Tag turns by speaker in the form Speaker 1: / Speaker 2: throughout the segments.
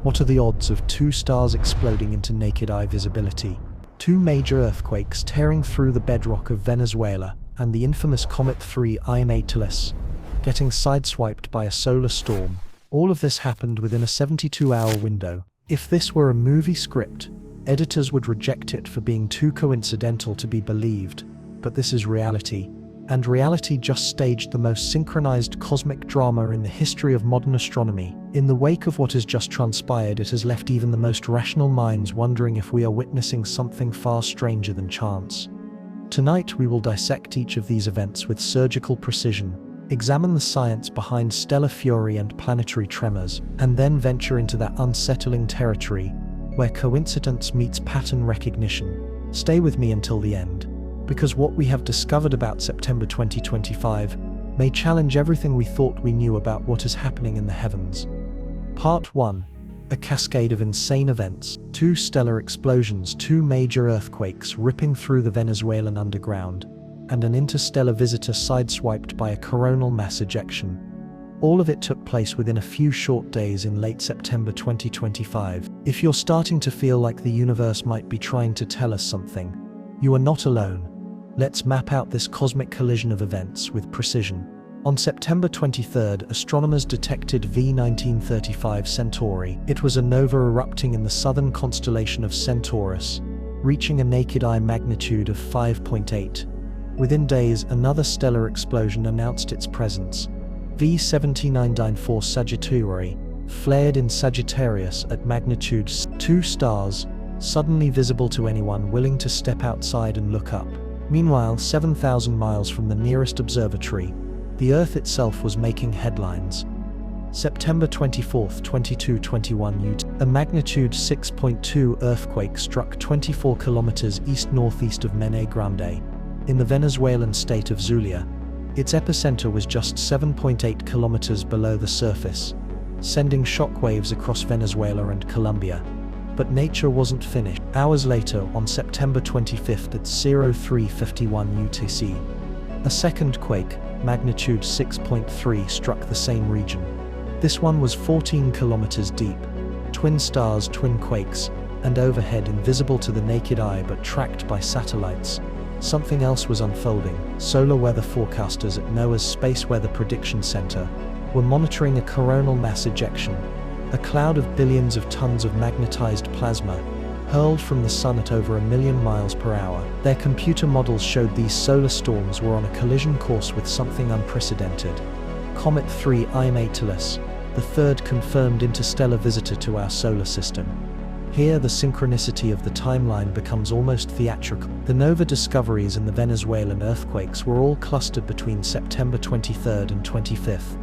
Speaker 1: What are the odds of two stars exploding into naked eye visibility? Two major earthquakes tearing through the bedrock of Venezuela, and the infamous Comet 3 Imatelis getting sideswiped by a solar storm. All of this happened within a 72-hour window. If this were a movie script, editors would reject it for being too coincidental to be believed. But this is reality. And reality just staged the most synchronized cosmic drama in the history of modern astronomy. In the wake of what has just transpired, it has left even the most rational minds wondering if we are witnessing something far stranger than chance. Tonight we will dissect each of these events with surgical precision, examine the science behind stellar fury and planetary tremors, and then venture into that unsettling territory where coincidence meets pattern recognition. Stay with me until the end, because what we have discovered about September 2025 may challenge everything we thought we knew about what is happening in the heavens. Part 1. A cascade of insane events. Two stellar explosions, two major earthquakes ripping through the Venezuelan underground, and an interstellar visitor sideswiped by a coronal mass ejection. All of it took place within a few short days in late September 2025. If you're starting to feel like the universe might be trying to tell us something, you are not alone. Let's map out this cosmic collision of events with precision. On September 23rd, astronomers detected V1935 Centauri. It was a nova erupting in the southern constellation of Centaurus, reaching a naked eye magnitude of 5.8. Within days, another stellar explosion announced its presence. V7994 Sagittari flared in Sagittarius at magnitude 2 stars, suddenly visible to anyone willing to step outside and look up. Meanwhile, 7,000 miles from the nearest observatory, the Earth itself was making headlines. September 24, 2221 UT, a magnitude 6.2 earthquake struck 24 kilometers east-northeast of Mene Grande, in the Venezuelan state of Zulia. Its epicenter was just 7.8 kilometers below the surface, sending shockwaves across Venezuela and Colombia. But nature wasn't finished. Hours later, on September 25th at 0351 UTC, a second quake, magnitude 6.3, struck the same region. This one was 14 kilometers deep. Twin stars, twin quakes, and overhead, invisible to the naked eye but tracked by satellites. Something else was unfolding. Solar weather forecasters at NOAA's Space Weather Prediction Center were monitoring a coronal mass ejection, a cloud of billions of tons of magnetized plasma, hurled from the sun at over 1 million miles per hour. Their computer models showed these solar storms were on a collision course with something unprecedented. Comet 3 Imatelis, the third confirmed interstellar visitor to our solar system. Here, the synchronicity of the timeline becomes almost theatrical. The nova discoveries and the Venezuelan earthquakes were all clustered between September 23rd and 25th.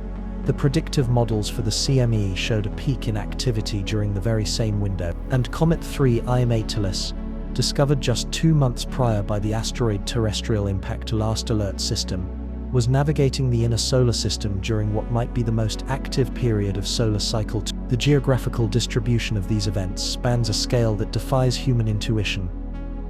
Speaker 1: The predictive models for the CME showed a peak in activity during the very same window. And Comet 3 Imatelis, discovered just 2 months prior by the Asteroid Terrestrial Impact Last Alert System, was navigating the inner solar system during what might be the most active period of solar cycle 2. The geographical distribution of these events spans a scale that defies human intuition.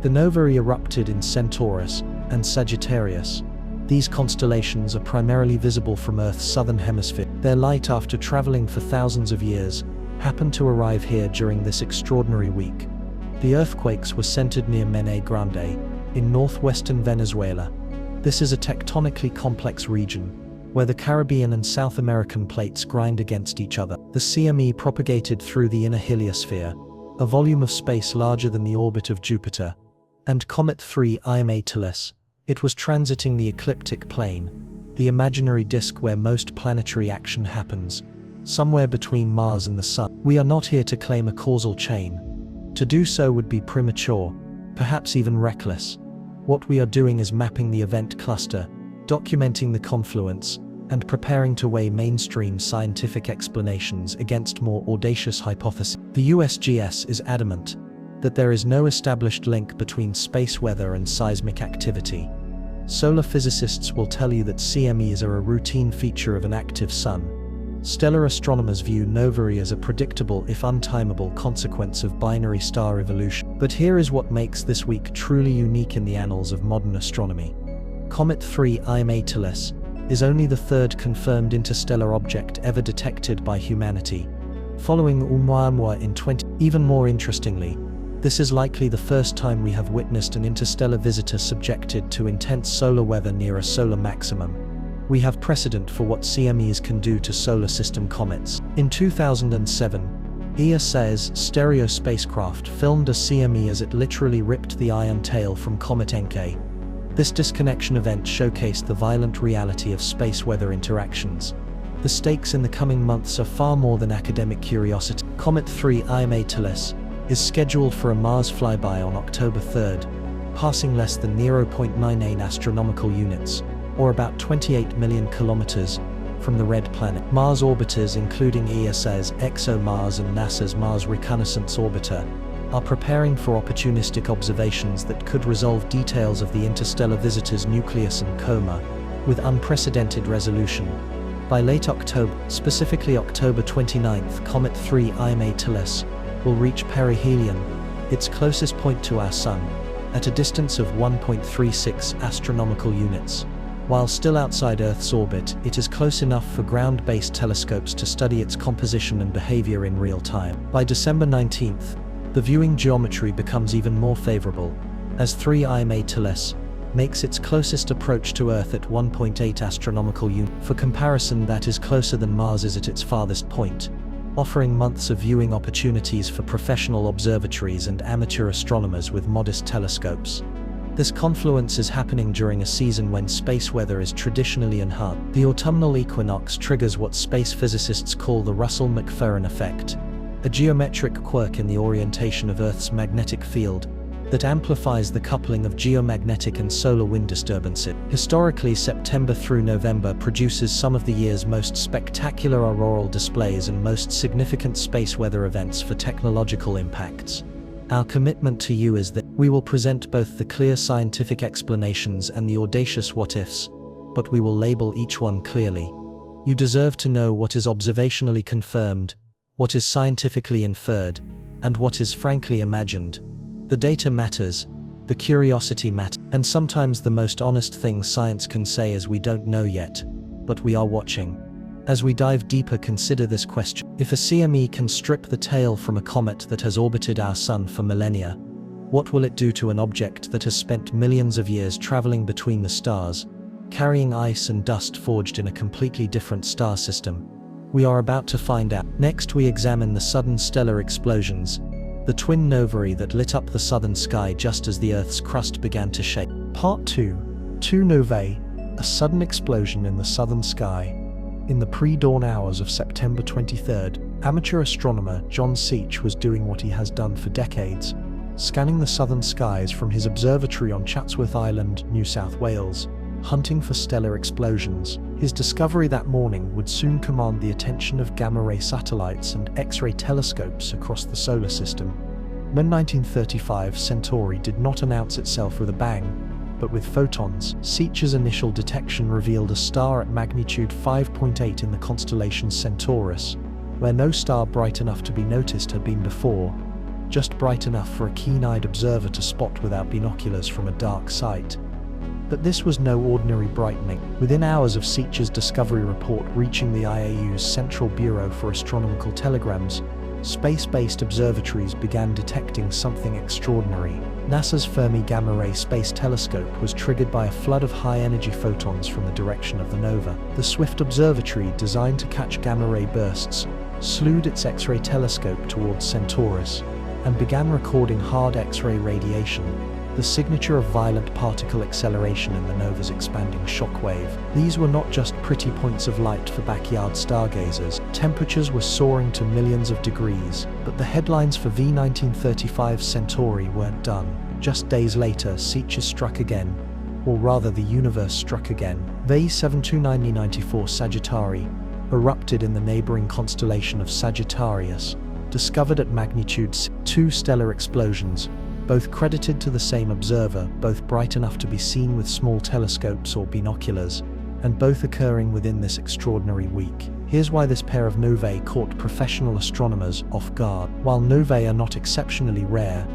Speaker 1: The nova erupted in Centaurus and Sagittarius. These constellations are primarily visible from Earth's southern hemisphere. Their light, after traveling for thousands of years, happened to arrive here during this extraordinary week. The earthquakes were centered near Mene Grande, in northwestern Venezuela. This is a tectonically complex region, where the Caribbean and South American plates grind against each other. The CME propagated through the inner heliosphere, a volume of space larger than the orbit of Jupiter. And Comet 3 Imatelis, it was transiting the ecliptic plane, the imaginary disk where most planetary action happens, somewhere between Mars and the Sun. We are not here to claim a causal chain. To do so would be premature, perhaps even reckless. What we are doing is mapping the event cluster, documenting the confluence, and preparing to weigh mainstream scientific explanations against more audacious hypotheses. The USGS is adamant that there is no established link between space weather and seismic activity. Solar physicists will tell you that CMEs are a routine feature of an active sun. Stellar astronomers view novae as a predictable, if untimable, consequence of binary star evolution. But here is what makes this week truly unique in the annals of modern astronomy. Comet 3 Imatelis is only the third confirmed interstellar object ever detected by humanity. following Oumuamua in 20. Even more interestingly, this is likely the first time we have witnessed an interstellar visitor subjected to intense solar weather near a solar maximum. We have precedent for what CMEs can do to solar system comets. In 2007, ESA's stereo spacecraft filmed a CME as it literally ripped the iron tail from Comet Encke. This disconnection event showcased the violent reality of space weather interactions. The stakes in the coming months are far more than academic curiosity. Comet 3 Oumuamua is scheduled for a Mars flyby on October 3rd, passing less than 0.98 astronomical units, or about 28 million kilometers, from the red planet. Mars orbiters, including ESA's ExoMars and NASA's Mars Reconnaissance Orbiter, are preparing for opportunistic observations that could resolve details of the interstellar visitor's nucleus and coma, with unprecedented resolution. By late October, specifically October 29th, Comet 3 Oumuamua will reach perihelion, its closest point to our Sun, at a distance of 1.36 astronomical units. While still outside Earth's orbit, it is close enough for ground-based telescopes to study its composition and behavior in real time. By December 19th, the viewing geometry becomes even more favorable, as 3 Oumuamua makes its closest approach to Earth at 1.8 astronomical units. For comparison, that is closer than Mars is at its farthest point, offering months of viewing opportunities for professional observatories and amateur astronomers with modest telescopes. This confluence is happening during a season when space weather is traditionally enhanced. The autumnal equinox triggers what space physicists call the Russell-McFerran effect, a geometric quirk in the orientation of Earth's magnetic field that amplifies the coupling of geomagnetic and solar wind disturbances. Historically, September through November produces some of the year's most spectacular auroral displays and most significant space weather events for technological impacts. Our commitment to you is that we will present both the clear scientific explanations and the audacious what-ifs, but we will label each one clearly. You deserve to know what is observationally confirmed, what is scientifically inferred, and what is frankly imagined. The data matters, the curiosity matters, and sometimes the most honest thing science can say is we don't know yet, but we are watching. As we dive deeper, consider this question. If a CME can strip the tail from a comet that has orbited our Sun for millennia, what will it do to an object that has spent millions of years traveling between the stars, carrying ice and dust forged in a completely different star system? We are about to find out. Next, we examine the sudden stellar explosions, the twin novae that lit up the southern sky just as the Earth's crust began to shake. Part 2. Two novae, a sudden explosion in the southern sky. In the pre-dawn hours of September 23rd, amateur astronomer John Seach was doing what he has done for decades, scanning the southern skies from his observatory on Chatsworth Island, New South Wales, hunting for stellar explosions. His discovery that morning would soon command the attention of gamma-ray satellites and X-ray telescopes across the solar system. When 1935 Centauri did not announce itself with a bang, but with photons, Seach's initial detection revealed a star at magnitude 5.8 in the constellation Centaurus, where no star bright enough to be noticed had been before, just bright enough for a keen-eyed observer to spot without binoculars from a dark site. But this was no ordinary brightening. Within hours of Seach's discovery report reaching the IAU's Central Bureau for Astronomical Telegrams, space-based observatories began detecting something extraordinary. NASA's Fermi Gamma Ray Space Telescope was triggered by a flood of high-energy photons from the direction of the nova. The Swift Observatory, designed to catch gamma-ray bursts, slewed its X-ray telescope towards Centaurus and began recording hard X-ray radiation, the signature of violent particle acceleration in the nova's expanding shockwave. These were not just pretty points of light for backyard stargazers. Temperatures were soaring to millions of degrees, but the headlines for V1935 Centauri weren't done. Just days later, Seach struck again, or rather the universe struck again. V72994 Sagittari erupted in the neighboring constellation of Sagittarius, discovered at magnitude 2 stellar explosions, both credited to the same observer, both bright enough to be seen with small telescopes or binoculars, and both occurring within this extraordinary week. Here's why this pair of novae caught professional astronomers off guard. While novae are not exceptionally rare,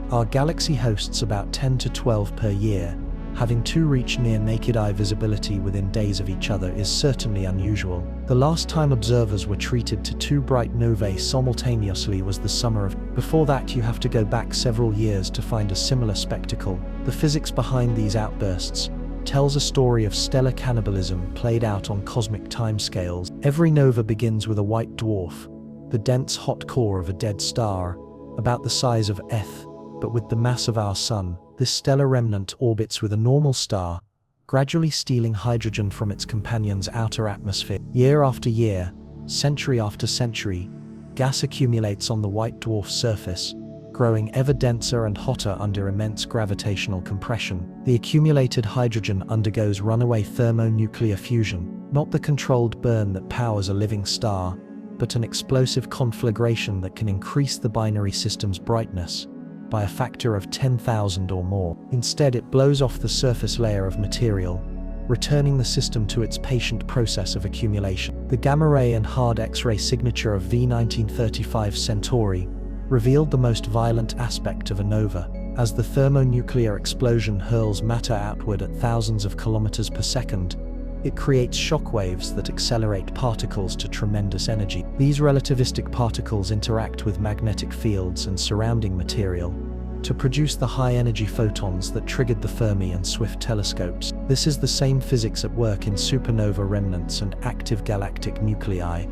Speaker 1: our galaxy hosts about 10 to 12 per year, Having two reach near naked eye visibility within days of each other is certainly unusual. The last time observers were treated to two bright novae simultaneously was the summer of. Before that, you have to go back several years to find a similar spectacle. The physics behind these outbursts tells a story of stellar cannibalism played out on cosmic timescales. Every nova begins with a white dwarf, the dense hot core of a dead star, about the size of Earth, but with the mass of our Sun. This stellar remnant orbits with a normal star, gradually stealing hydrogen from its companion's outer atmosphere. Year after year, century after century, gas accumulates on the white dwarf's surface, growing ever denser and hotter under immense gravitational compression. The accumulated hydrogen undergoes runaway thermonuclear fusion, not the controlled burn that powers a living star, but an explosive conflagration that can increase the binary system's brightness by a factor of 10,000 or more. Instead, it blows off the surface layer of material, returning the system to its patient process of accumulation. The gamma-ray and hard X-ray signature of V1935 Centauri revealed the most violent aspect of a nova. As the thermonuclear explosion hurls matter outward at thousands of kilometers per second, it creates shockwaves that accelerate particles to tremendous energy. These relativistic particles interact with magnetic fields and surrounding material to produce the high-energy photons that triggered the Fermi and Swift telescopes. This is the same physics at work in supernova remnants and active galactic nuclei,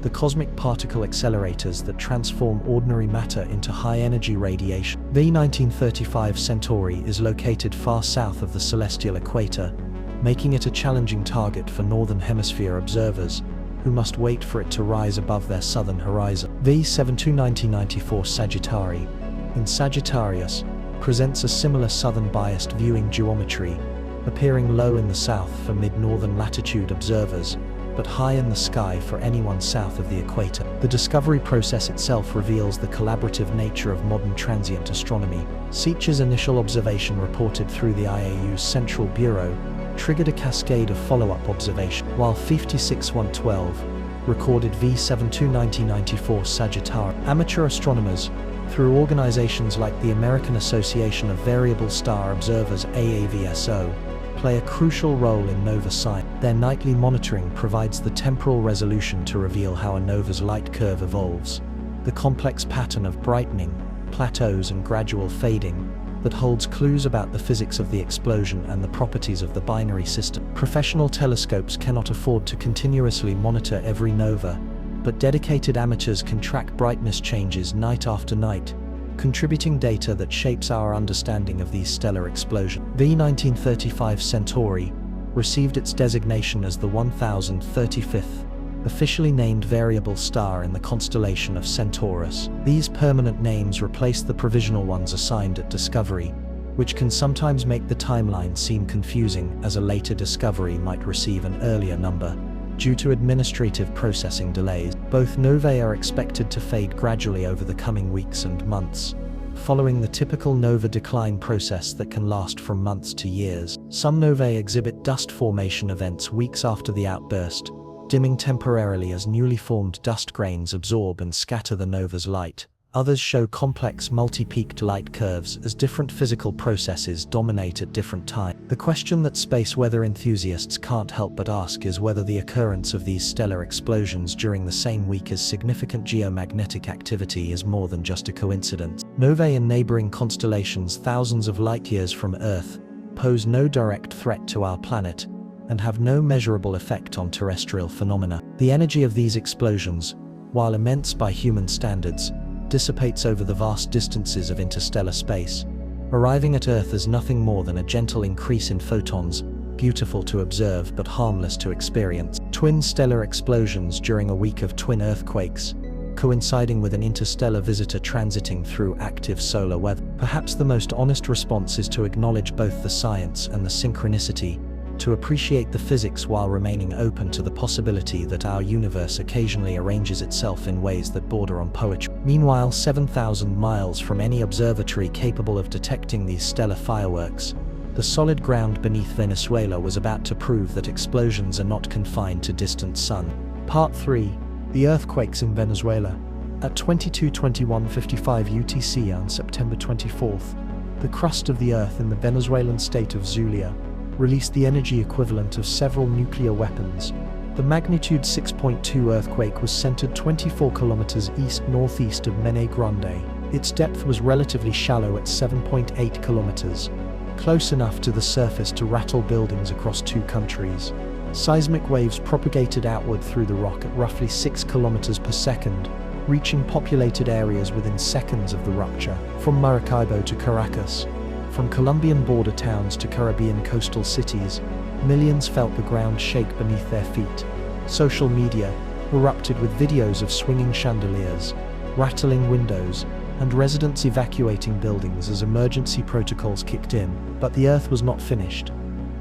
Speaker 1: the cosmic particle accelerators that transform ordinary matter into high-energy radiation. V1935 Centauri is located far south of the celestial equator, making it a challenging target for Northern Hemisphere observers, who must wait for it to rise above their southern horizon. V72 1994 Sagittari, in Sagittarius, presents a similar southern-biased viewing geometry, appearing low in the south for mid-northern latitude observers, but high in the sky for anyone south of the equator. The discovery process itself reveals the collaborative nature of modern transient astronomy. Sitch's initial observation, reported through the IAU's Central Bureau, triggered a cascade of follow-up observation, while 56112 recorded V72 1994 Sagittarius. Amateur astronomers, through organizations like the American Association of Variable Star Observers AAVSO, play a crucial role in nova science. Their nightly monitoring provides the temporal resolution to reveal how a nova's light curve evolves, the complex pattern of brightening, plateaus and gradual fading that holds clues about the physics of the explosion and the properties of the binary system. Professional telescopes cannot afford to continuously monitor every nova, but dedicated amateurs can track brightness changes night after night, contributing data that shapes our understanding of these stellar explosions. V1935 Centauri received its designation as the 1035th officially named variable star in the constellation of Centaurus. These permanent names replace the provisional ones assigned at discovery, which can sometimes make the timeline seem confusing, as a later discovery might receive an earlier number due to administrative processing delays. Both novae are expected to fade gradually over the coming weeks and months, following the typical nova decline process that can last from months to years. Some novae exhibit dust formation events weeks after the outburst, dimming temporarily as newly formed dust grains absorb and scatter the nova's light. Others show complex multi-peaked light curves as different physical processes dominate at different times. The question that space weather enthusiasts can't help but ask is whether the occurrence of these stellar explosions during the same week as significant geomagnetic activity is more than just a coincidence. Novae in neighboring constellations thousands of light-years from Earth pose no direct threat to our planet and have no measurable effect on terrestrial phenomena. The energy of these explosions, while immense by human standards, dissipates over the vast distances of interstellar space, arriving at Earth as nothing more than a gentle increase in photons, beautiful to observe but harmless to experience. Twin stellar explosions during a week of twin earthquakes, coinciding with an interstellar visitor transiting through active solar weather. Perhaps the most honest response is to acknowledge both the science and the synchronicity, to appreciate the physics while remaining open to the possibility that our universe occasionally arranges itself in ways that border on poetry. Meanwhile, 7,000 miles from any observatory capable of detecting these stellar fireworks, the solid ground beneath Venezuela was about to prove that explosions are not confined to distant sun. Part 3. The earthquakes in Venezuela. At 22:21:55 UTC on September 24th, The crust of the Earth in the Venezuelan state of Zulia released the energy equivalent of several nuclear weapons. The magnitude 6.2 earthquake was centered 24 kilometers east-northeast of Mene Grande. Its depth was relatively shallow at 7.8 kilometers, close enough to the surface to rattle buildings across two countries. Seismic waves propagated outward through the rock at roughly 6 kilometers per second, reaching populated areas within seconds of the rupture. From Maracaibo to Caracas, from Colombian border towns to Caribbean coastal cities, millions felt the ground shake beneath their feet. Social media erupted with videos of swinging chandeliers, rattling windows, and residents evacuating buildings as emergency protocols kicked in. But the Earth was not finished.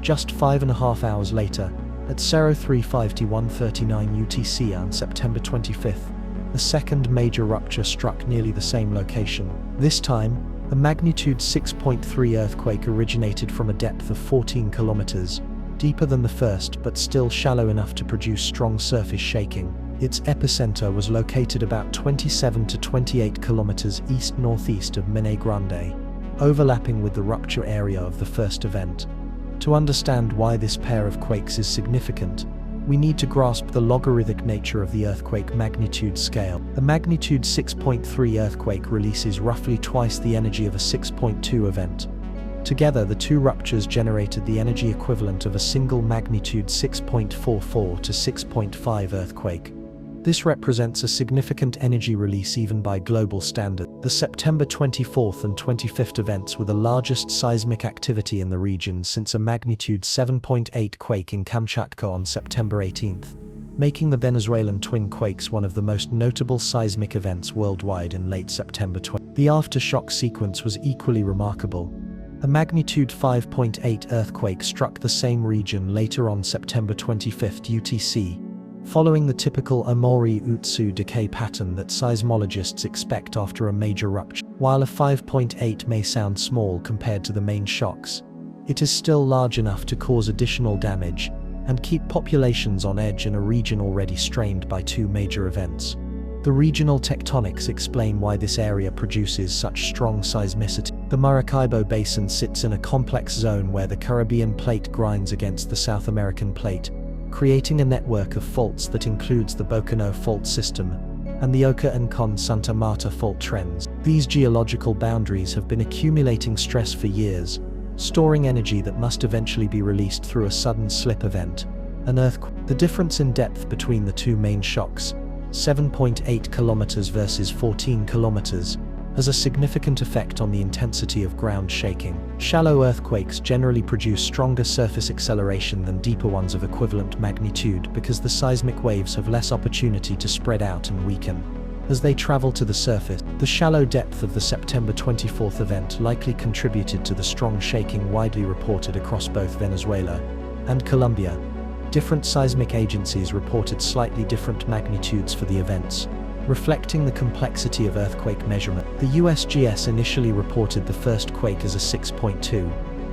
Speaker 1: Just 5.5 hours later, at 03:51:39 UTC on September 25th, a second major rupture struck nearly the same location. This time, a magnitude 6.3 earthquake originated from a depth of 14 kilometers, deeper than the first but still shallow enough to produce strong surface shaking. Its epicenter was located about 27 to 28 kilometers east-northeast of Mene Grande, overlapping with the rupture area of the first event. To understand why this pair of quakes is significant, we need to grasp the logarithmic nature of the earthquake magnitude scale. A magnitude 6.3 earthquake releases roughly twice the energy of a 6.2 event. Together, the two ruptures generated the energy equivalent of a single magnitude 6.44 to 6.5 earthquake. This represents a significant energy release even by global standards. The September 24th and 25th events were the largest seismic activity in the region since a magnitude 7.8 quake in Kamchatka on September 18th, making the Venezuelan twin quakes one of the most notable seismic events worldwide in late September 20. The aftershock sequence was equally remarkable. A magnitude 5.8 earthquake struck the same region later on September 25th UTC, following the typical Omori-Utsu decay pattern that seismologists expect after a major rupture. While a 5.8 may sound small compared to the main shocks, it is still large enough to cause additional damage and keep populations on edge in a region already strained by two major events. The regional tectonics explain why this area produces such strong seismicity. The Maracaibo Basin sits in a complex zone where the Caribbean plate grinds against the South American plate, creating a network of faults that includes the Bocano Fault System and the Oca and Con Santa Marta fault trends. These geological boundaries have been accumulating stress for years, storing energy that must eventually be released through a sudden slip event, an earthquake. The difference in depth between the two main shocks, 7.8 kilometers versus 14 kilometers, has a significant effect on the intensity of ground shaking. Shallow earthquakes generally produce stronger surface acceleration than deeper ones of equivalent magnitude because the seismic waves have less opportunity to spread out and weaken as they travel to the surface. The shallow depth of the September 24th event likely contributed to the strong shaking widely reported across both Venezuela and Colombia. Different seismic agencies reported slightly different magnitudes for the events, reflecting the complexity of earthquake measurement. The USGS initially reported the first quake as a 6.2,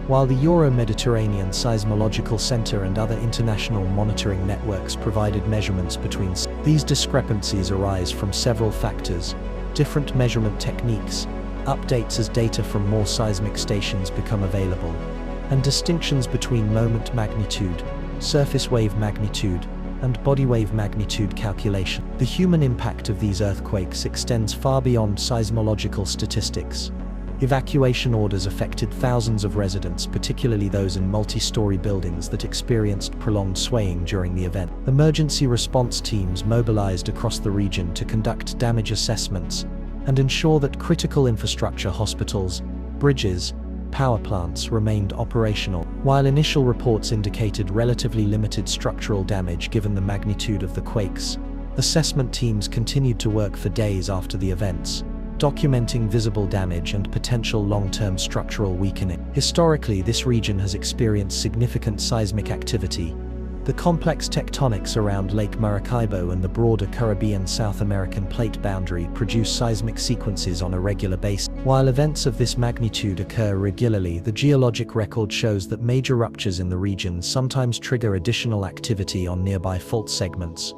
Speaker 1: while the Euro-Mediterranean Seismological Center and other international monitoring networks provided measurements between. These discrepancies arise from several factors: different measurement techniques, updates as data from more seismic stations become available, and distinctions between moment magnitude, surface wave magnitude, and body wave magnitude calculation. The human impact of these earthquakes extends far beyond seismological statistics. Evacuation orders affected thousands of residents, particularly those in multi-story buildings that experienced prolonged swaying during the event. Emergency response teams mobilized across the region to conduct damage assessments and ensure that critical infrastructure, hospitals, bridges, power plants remained operational. While initial reports indicated relatively limited structural damage given the magnitude of the quakes, assessment teams continued to work for days after the events, documenting visible damage and potential long-term structural weakening. Historically, this region has experienced significant seismic activity. The complex tectonics around Lake Maracaibo and the broader Caribbean South American plate boundary produce seismic sequences on a regular basis. While events of this magnitude occur regularly, the geologic record shows that major ruptures in the region sometimes trigger additional activity on nearby fault segments.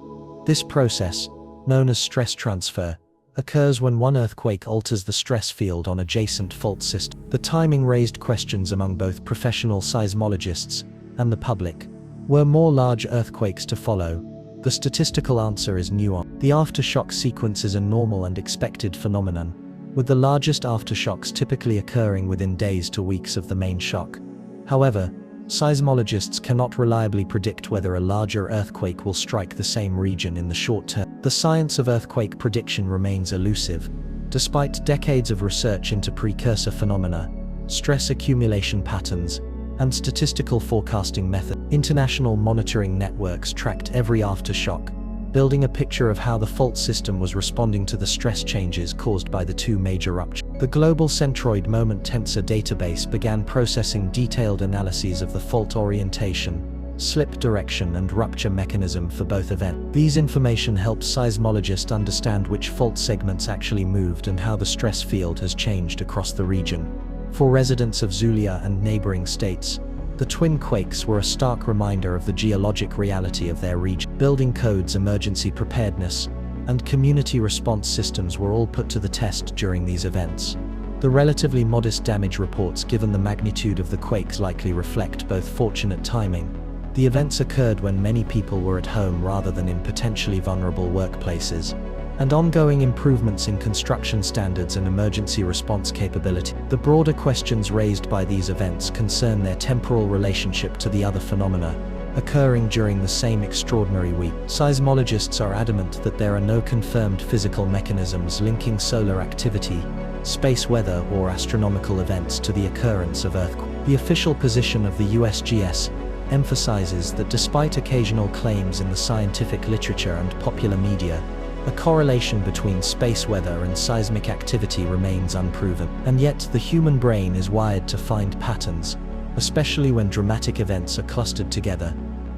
Speaker 1: This process, known as stress transfer, occurs when one earthquake alters the stress field on adjacent fault systems. The timing raised questions among both professional seismologists and the public. Were more large earthquakes to follow? The statistical answer is nuanced. The aftershock sequence is a normal and expected phenomenon, with the largest aftershocks typically occurring within days to weeks of the main shock. However, seismologists cannot reliably predict whether a larger earthquake will strike the same region in the short term. The science of earthquake prediction remains elusive. Despite decades of research into precursor phenomena, stress accumulation patterns, and statistical forecasting methods, international monitoring networks tracked every aftershock, building a picture of how the fault system was responding to the stress changes caused by the two major ruptures. The Global Centroid Moment Tensor database began processing detailed analyses of the fault orientation, slip direction, and rupture mechanism for both events. These information helps seismologists understand which fault segments actually moved and how the stress field has changed across the region. For residents of Zulia and neighboring states, the twin quakes were a stark reminder of the geologic reality of their region. Building codes, emergency preparedness, and community response systems were all put to the test during these events. The relatively modest damage reports given the magnitude of the quakes likely reflect both fortunate timing. The events occurred when many people were at home rather than in potentially vulnerable workplaces, and ongoing improvements in construction standards and emergency response capability. The broader questions raised by these events concern their temporal relationship to the other phenomena occurring during the same extraordinary week. Seismologists are adamant that there are no confirmed physical mechanisms linking solar activity, space weather, or astronomical events to the occurrence of earthquakes. The official position of the USGS emphasizes that despite occasional claims in the scientific literature and popular media, a correlation between space weather and seismic activity remains unproven. And yet, the human brain is wired to find patterns, especially when dramatic events are clustered together.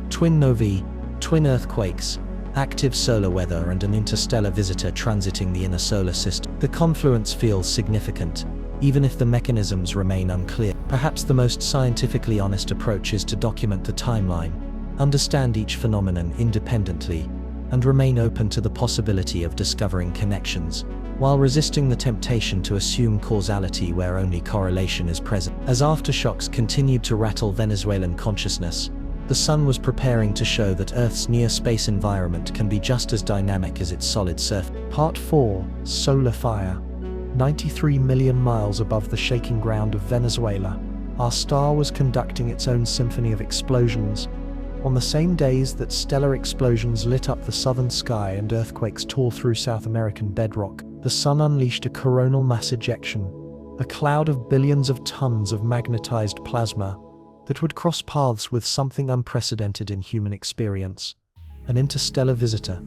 Speaker 1: Twin novae, twin earthquakes, active solar weather, and an interstellar visitor transiting the inner solar system. The confluence feels significant, even if the mechanisms remain unclear. Perhaps the most scientifically honest approach is to document the timeline, understand each phenomenon independently, and remain open to the possibility of discovering connections, while resisting the temptation to assume causality where only correlation is present. As aftershocks continued to rattle Venezuelan consciousness, the sun was preparing to show that Earth's near-space environment can be just as dynamic as its solid surface. Part 4, Solar Fire. 93 million miles above the shaking ground of Venezuela, our star was conducting its own symphony of explosions. On the same days that stellar explosions lit up the southern sky and earthquakes tore through South American bedrock, the sun unleashed a coronal mass ejection, a cloud of billions of tons of magnetized plasma that would cross paths with something unprecedented in human experience: an interstellar visitor.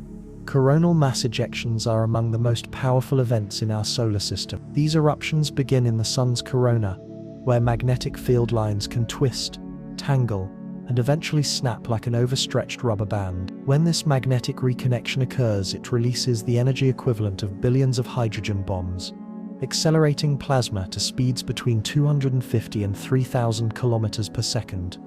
Speaker 1: Coronal mass ejections are among the most powerful events in our solar system. These eruptions begin in the sun's corona, where magnetic field lines can twist, tangle, and eventually snap like an overstretched rubber band. When this magnetic reconnection occurs, it releases the energy equivalent of billions of hydrogen bombs, accelerating plasma to speeds between 250 and 3,000 kilometers per second,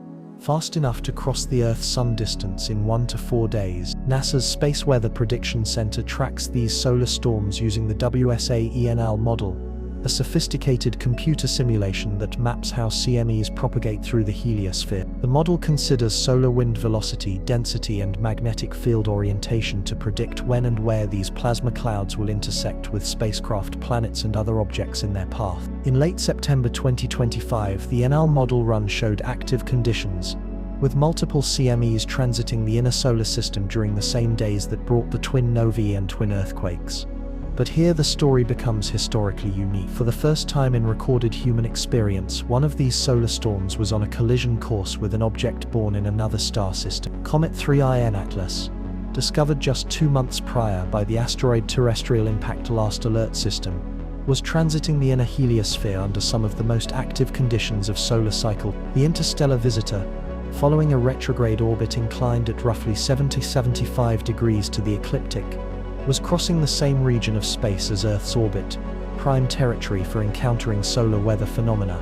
Speaker 1: fast enough to cross the Earth-Sun distance in 1 to 4 days. NASA's Space Weather Prediction Center tracks these solar storms using the WSA-ENL model, a sophisticated computer simulation that maps how CMEs propagate through the heliosphere. The model considers solar wind velocity, density, and magnetic field orientation to predict when and where these plasma clouds will intersect with spacecraft, planets, and other objects in their path. In late September 2025, the NL model run showed active conditions, with multiple CMEs transiting the inner solar system during the same days that brought the twin novae and twin earthquakes. But here the story becomes historically unique. For the first time in recorded human experience, one of these solar storms was on a collision course with an object born in another star system. Comet 3IN Atlas, discovered just 2 months prior by the Asteroid Terrestrial Impact Last Alert System, was transiting the inner heliosphere under some of the most active conditions of solar cycle. The interstellar visitor, following a retrograde orbit inclined at roughly 70-75 degrees to the ecliptic, was crossing the same region of space as Earth's orbit, prime territory for encountering solar weather phenomena.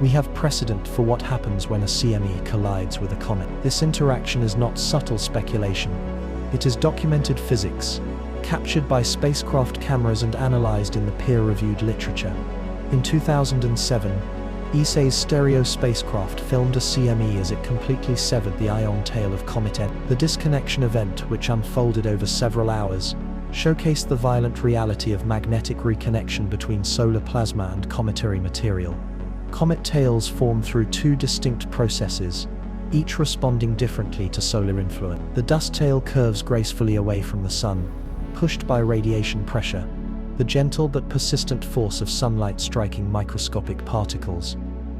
Speaker 1: We have precedent for what happens when a CME collides with a comet. This interaction is not subtle speculation. It is documented physics, captured by spacecraft cameras and analyzed in the peer-reviewed literature. In 2007, ESA's stereo spacecraft filmed a CME as it completely severed the ion tail of Comet N. The disconnection event, which unfolded over several hours, showcased the violent reality of magnetic reconnection between solar plasma and cometary material. Comet tails form through two distinct processes, each responding differently to solar influence. The dust tail curves gracefully away from the sun, pushed by radiation pressure, the gentle but persistent force of sunlight striking microscopic particles.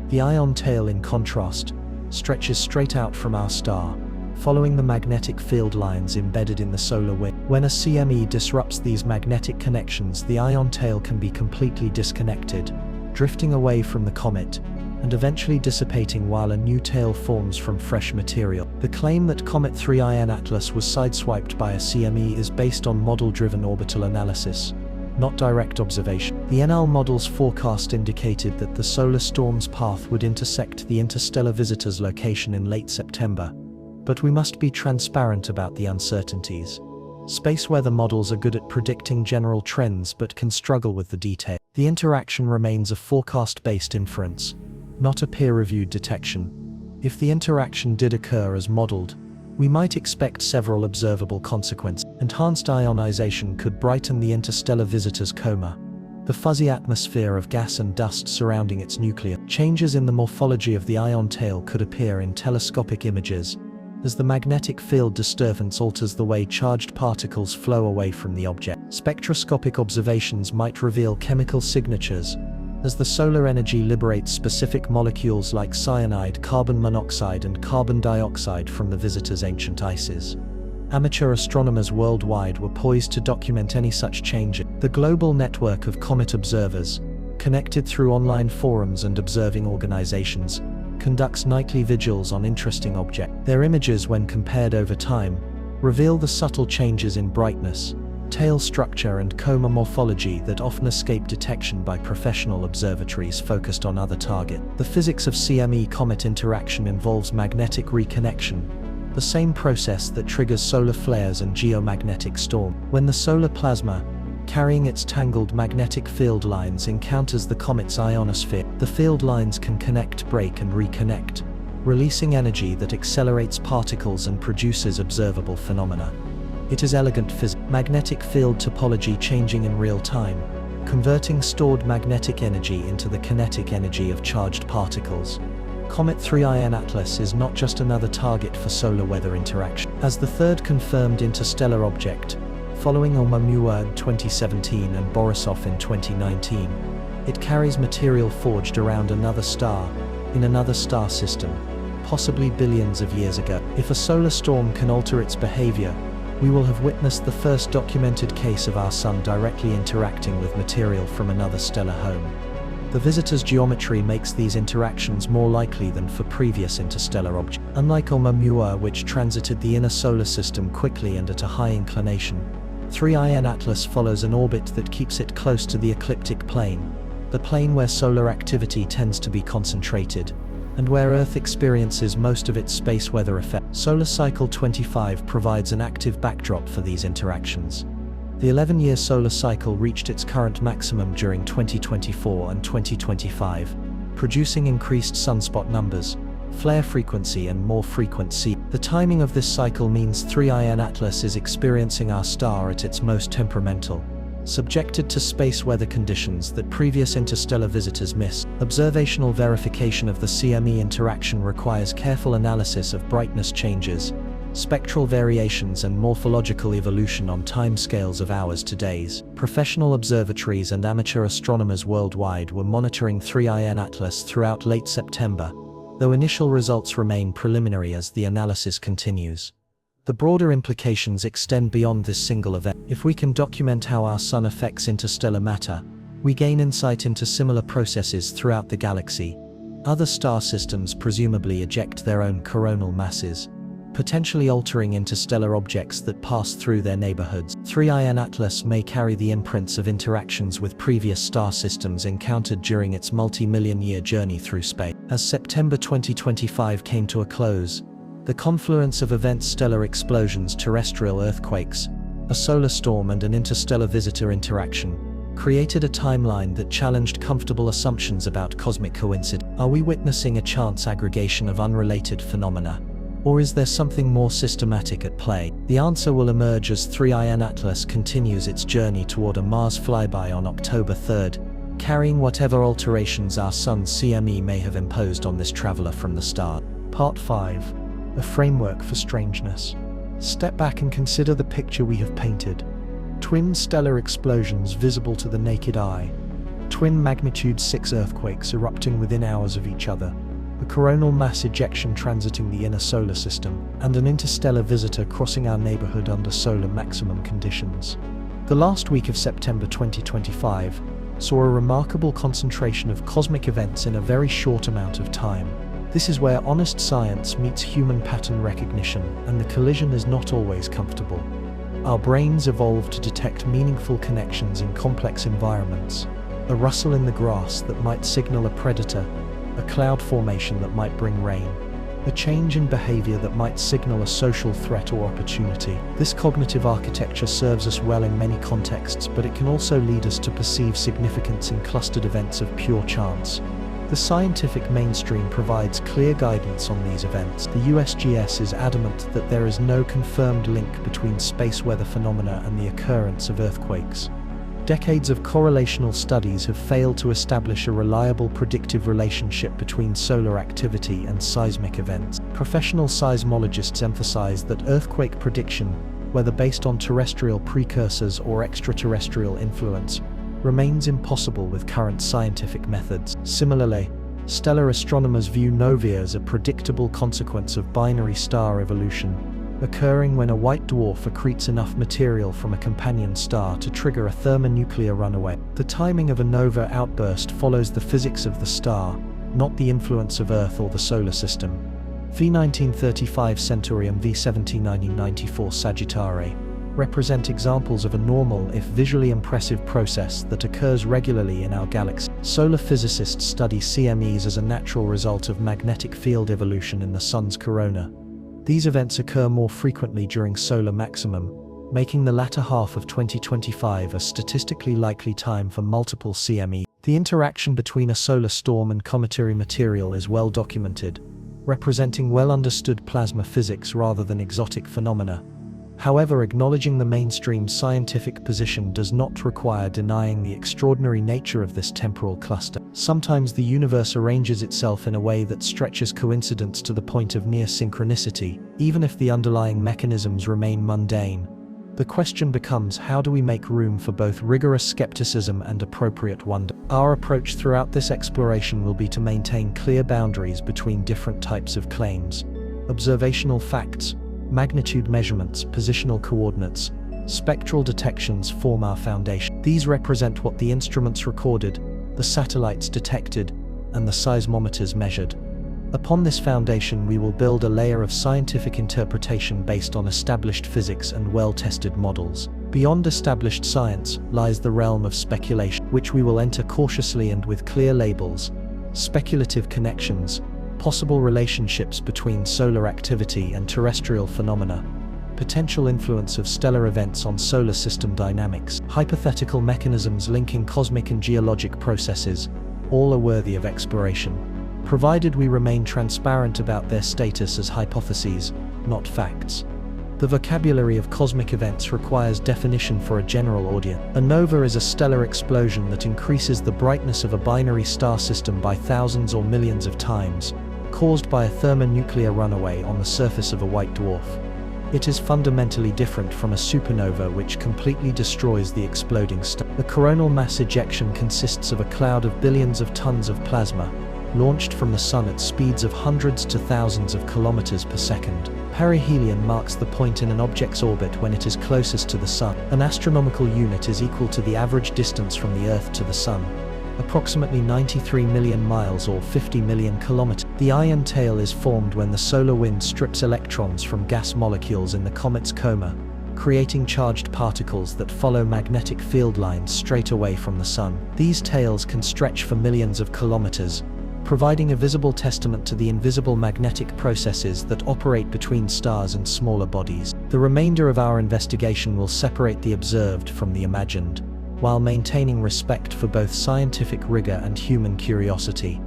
Speaker 1: The ion tail, in contrast, stretches straight out from our star, following the magnetic field lines embedded in the solar wind. When a CME disrupts these magnetic connections, the ion tail can be completely disconnected, drifting away from the comet, and eventually dissipating while a new tail forms from fresh material. The claim that Comet 3IN Atlas was sideswiped by a CME is based on model-driven orbital analysis, not direct observation. The NL model's forecast indicated that the solar storm's path would intersect the interstellar visitor's location in late September, but we must be transparent about the uncertainties. Space weather models are good at predicting general trends but can struggle with the detail. The interaction remains a forecast-based inference, not a peer-reviewed detection. If the interaction did occur as modeled, we might expect several observable consequences. Enhanced ionization could brighten the interstellar visitor's coma. The fuzzy atmosphere of gas and dust surrounding its nucleus. Changes in the morphology of the ion tail could appear in telescopic images, as the magnetic field disturbance alters the way charged particles flow away from the object. Spectroscopic observations might reveal chemical signatures, as the solar energy liberates specific molecules like cyanide, carbon monoxide, and carbon dioxide from the visitor's ancient ices. Amateur astronomers worldwide were poised to document any such change. The global network of comet observers, connected through online forums and observing organizations, conducts nightly vigils on interesting objects. Their images, when compared over time, reveal the subtle changes in brightness, tail structure, and coma morphology that often escape detection by professional observatories focused on other targets. The physics of CME-comet interaction involves magnetic reconnection, the same process that triggers solar flares and geomagnetic storms. When the solar plasma, carrying its tangled magnetic field lines, encounters the comet's ionosphere, the field lines can connect, break, and reconnect, releasing energy that accelerates particles and produces observable phenomena. It is elegant physics. Magnetic field topology changing in real time, converting stored magnetic energy into the kinetic energy of charged particles. Comet 3IN Atlas is not just another target for solar weather interaction. As the third confirmed interstellar object, following Oumuamua in 2017 and Borisov in 2019, it carries material forged around another star, in another star system, possibly billions of years ago. If a solar storm can alter its behavior, we will have witnessed the first documented case of our Sun directly interacting with material from another stellar home. The visitor's geometry makes these interactions more likely than for previous interstellar objects. Unlike Oumuamua, which transited the inner solar system quickly and at a high inclination, 3IN Atlas follows an orbit that keeps it close to the ecliptic plane, the plane where solar activity tends to be concentrated, and where Earth experiences most of its space weather effects. Solar cycle 25 provides an active backdrop for these interactions. The 11-year solar cycle reached its current maximum during 2024 and 2025, producing increased sunspot numbers, flare frequency, and more frequent sea. The timing of this cycle means 3IN Atlas is experiencing our star at its most temperamental, subjected to space weather conditions that previous interstellar visitors missed. Observational verification of the CME interaction requires careful analysis of brightness changes, spectral variations, and morphological evolution on timescales of hours to days. Professional observatories and amateur astronomers worldwide were monitoring 3IN Atlas throughout late September, though initial results remain preliminary as the analysis continues. The broader implications extend beyond this single event. If we can document how our Sun affects interstellar matter, we gain insight into similar processes throughout the galaxy. Other star systems presumably eject their own coronal masses, potentially altering interstellar objects that pass through their neighborhoods. 3IN Atlas may carry the imprints of interactions with previous star systems encountered during its multi-million-year journey through space. As September 2025 came to a close, the confluence of events, stellar explosions, terrestrial earthquakes, A solar storm and an interstellar visitor interaction created a timeline that challenged comfortable assumptions about cosmic coincidence. Are we witnessing a chance aggregation of unrelated phenomena? Or is there something more systematic at play? The answer will emerge as 3IN Atlas continues its journey toward a Mars flyby on October 3rd, carrying whatever alterations our sun's CME may have imposed on this traveler from the start. Part 5. A framework for strangeness. Step back and consider the picture we have painted. Twin stellar explosions visible to the naked eye. Twin magnitude 6 earthquakes erupting within hours of each other. A coronal mass ejection transiting the inner solar system, and an interstellar visitor crossing our neighborhood under solar maximum conditions. The last week of September 2025 saw a remarkable concentration of cosmic events in a very short amount of time. This is where honest science meets human pattern recognition, and the collision is not always comfortable. Our brains evolved to detect meaningful connections in complex environments. A rustle in the grass that might signal a predator, a cloud formation that might bring rain, a change in behavior that might signal a social threat or opportunity. This cognitive architecture serves us well in many contexts, but it can also lead us to perceive significance in clustered events of pure chance. The scientific mainstream provides clear guidance on these events. The USGS is adamant that there is no confirmed link between space weather phenomena and the occurrence of earthquakes. Decades of correlational studies have failed to establish a reliable predictive relationship between solar activity and seismic events. Professional seismologists emphasize that earthquake prediction, whether based on terrestrial precursors or extraterrestrial influence, remains impossible with current scientific methods. Similarly, stellar astronomers view novae as a predictable consequence of binary star evolution, occurring when a white dwarf accretes enough material from a companion star to trigger a thermonuclear runaway. The timing of a nova outburst follows the physics of the star, not the influence of Earth or the solar system. V1935 Centaurium V171994 Sagittarii represent examples of a normal, if visually impressive, process that occurs regularly in our galaxy. Solar physicists study CMEs as a natural result of magnetic field evolution in the Sun's corona. These events occur more frequently during solar maximum, making the latter half of 2025 a statistically likely time for multiple CME. The interaction between a solar storm and cometary material is well documented, representing well-understood plasma physics rather than exotic phenomena. However, acknowledging the mainstream scientific position does not require denying the extraordinary nature of this temporal cluster. Sometimes the universe arranges itself in a way that stretches coincidence to the point of near synchronicity, even if the underlying mechanisms remain mundane. The question becomes, how do we make room for both rigorous skepticism and appropriate wonder? Our approach throughout this exploration will be to maintain clear boundaries between different types of claims. Observational facts, magnitude measurements, positional coordinates, spectral detections form our foundation. These represent what the instruments recorded, the satellites detected, and the seismometers measured. Upon this foundation, we will build a layer of scientific interpretation based on established physics and well-tested models. Beyond established science lies the realm of speculation, which we will enter cautiously and with clear labels. Speculative connections, possible relationships between solar activity and terrestrial phenomena, potential influence of stellar events on solar system dynamics, hypothetical mechanisms linking cosmic and geologic processes, all are worthy of exploration, provided we remain transparent about their status as hypotheses, not facts. The vocabulary of cosmic events requires definition for a general audience. A nova is a stellar explosion that increases the brightness of a binary star system by thousands or millions of times, caused by a thermonuclear runaway on the surface of a white dwarf. It is fundamentally different from a supernova, which completely destroys the exploding star. The coronal mass ejection consists of a cloud of billions of tons of plasma, launched from the Sun at speeds of hundreds to thousands of kilometers per second. Perihelion marks the point in an object's orbit when it is closest to the Sun. An astronomical unit is equal to the average distance from the Earth to the Sun, approximately 93 million miles or 50 million kilometers. The ion tail is formed when the solar wind strips electrons from gas molecules in the comet's coma, creating charged particles that follow magnetic field lines straight away from the Sun. These tails can stretch for millions of kilometers, providing a visible testament to the invisible magnetic processes that operate between stars and smaller bodies. The remainder of our investigation will separate the observed from the imagined, while maintaining respect for both scientific rigor and human curiosity.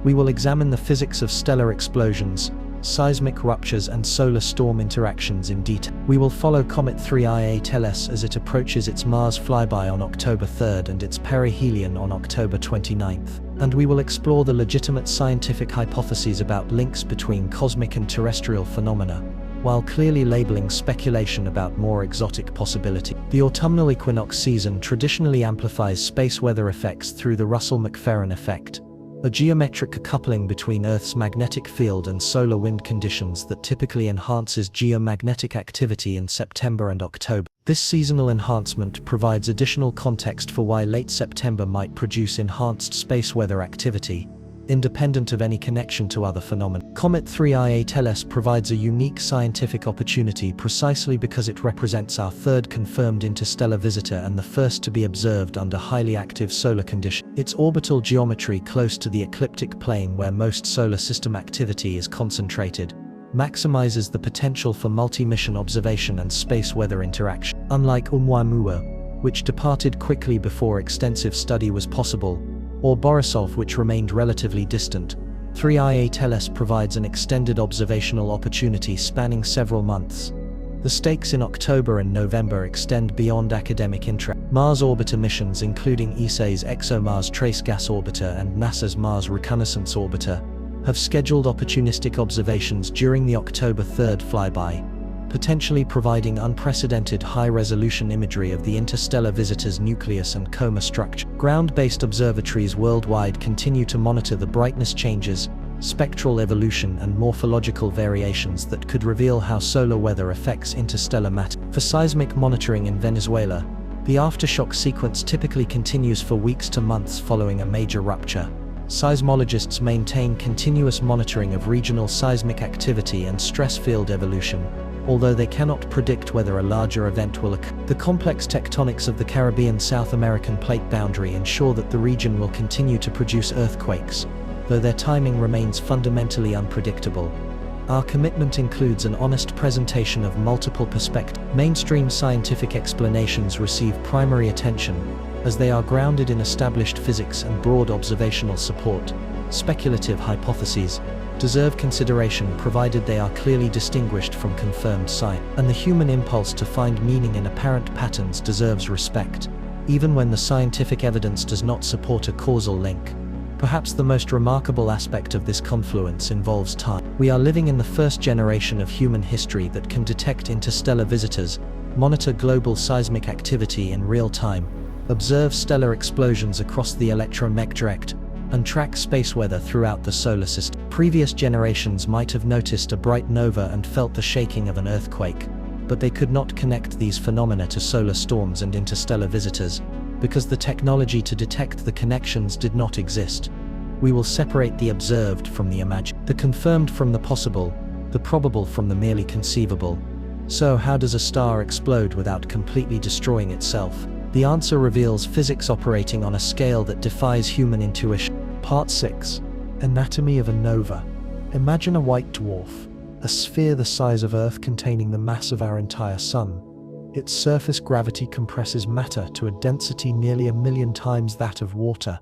Speaker 1: We will examine the physics of stellar explosions, seismic ruptures and solar storm interactions in detail. We will follow Comet 3IA Tellus as it approaches its Mars flyby on October 3rd and its perihelion on October 29th. And we will explore the legitimate scientific hypotheses about links between cosmic and terrestrial phenomena, while clearly labeling speculation about more exotic possibility. The autumnal equinox season traditionally amplifies space weather effects through the Russell-McFerran effect, a geometric coupling between Earth's magnetic field and solar wind conditions that typically enhances geomagnetic activity in September and October. This seasonal enhancement provides additional context for why late September might produce enhanced space weather activity, independent of any connection to other phenomena. Comet 3IA Tellus provides a unique scientific opportunity precisely because it represents our third confirmed interstellar visitor and the first to be observed under highly active solar conditions. Its orbital geometry close to the ecliptic plane where most solar system activity is concentrated maximizes the potential for multi-mission observation and space weather interaction. Unlike Oumuamua, which departed quickly before extensive study was possible, or Borisov, which remained relatively distant, 3IA Tellus provides an extended observational opportunity spanning several months. The stakes in October and November extend beyond academic interest. Mars orbiter missions, including ESA's ExoMars Trace Gas Orbiter and NASA's Mars Reconnaissance Orbiter, have scheduled opportunistic observations during the October 3rd flyby, potentially providing unprecedented high-resolution imagery of the interstellar visitor's nucleus and coma structure. Ground-based observatories worldwide continue to monitor the brightness changes, spectral evolution and morphological variations that could reveal how solar weather affects interstellar matter. For seismic monitoring in Venezuela, the aftershock sequence typically continues for weeks to months following a major rupture. Seismologists maintain continuous monitoring of regional seismic activity and stress field evolution, although they cannot predict whether a larger event will occur. The complex tectonics of the Caribbean-South American plate boundary ensure that the region will continue to produce earthquakes, though their timing remains fundamentally unpredictable. Our commitment includes an honest presentation of multiple perspectives. Mainstream scientific explanations receive primary attention, as they are grounded in established physics and broad observational support. Speculative hypotheses deserve consideration provided they are clearly distinguished from confirmed science. And the human impulse to find meaning in apparent patterns deserves respect, even when the scientific evidence does not support a causal link. Perhaps the most remarkable aspect of this confluence involves time. We are living in the first generation of human history that can detect interstellar visitors, monitor global seismic activity in real time, observe stellar explosions across the electromagnetic, and track space weather throughout the solar system. Previous generations might have noticed a bright nova and felt the shaking of an earthquake, but they could not connect these phenomena to solar storms and interstellar visitors, because the technology to detect the connections did not exist. We will separate the observed from the imagined, the confirmed from the possible, the probable from the merely conceivable. So how does a star explode without completely destroying itself? The answer reveals physics operating on a scale that defies human intuition. Part 6. Anatomy of a nova. Imagine a white dwarf, a sphere the size of Earth containing the mass of our entire Sun. Its surface gravity compresses matter to a density nearly 1,000,000 times that of water.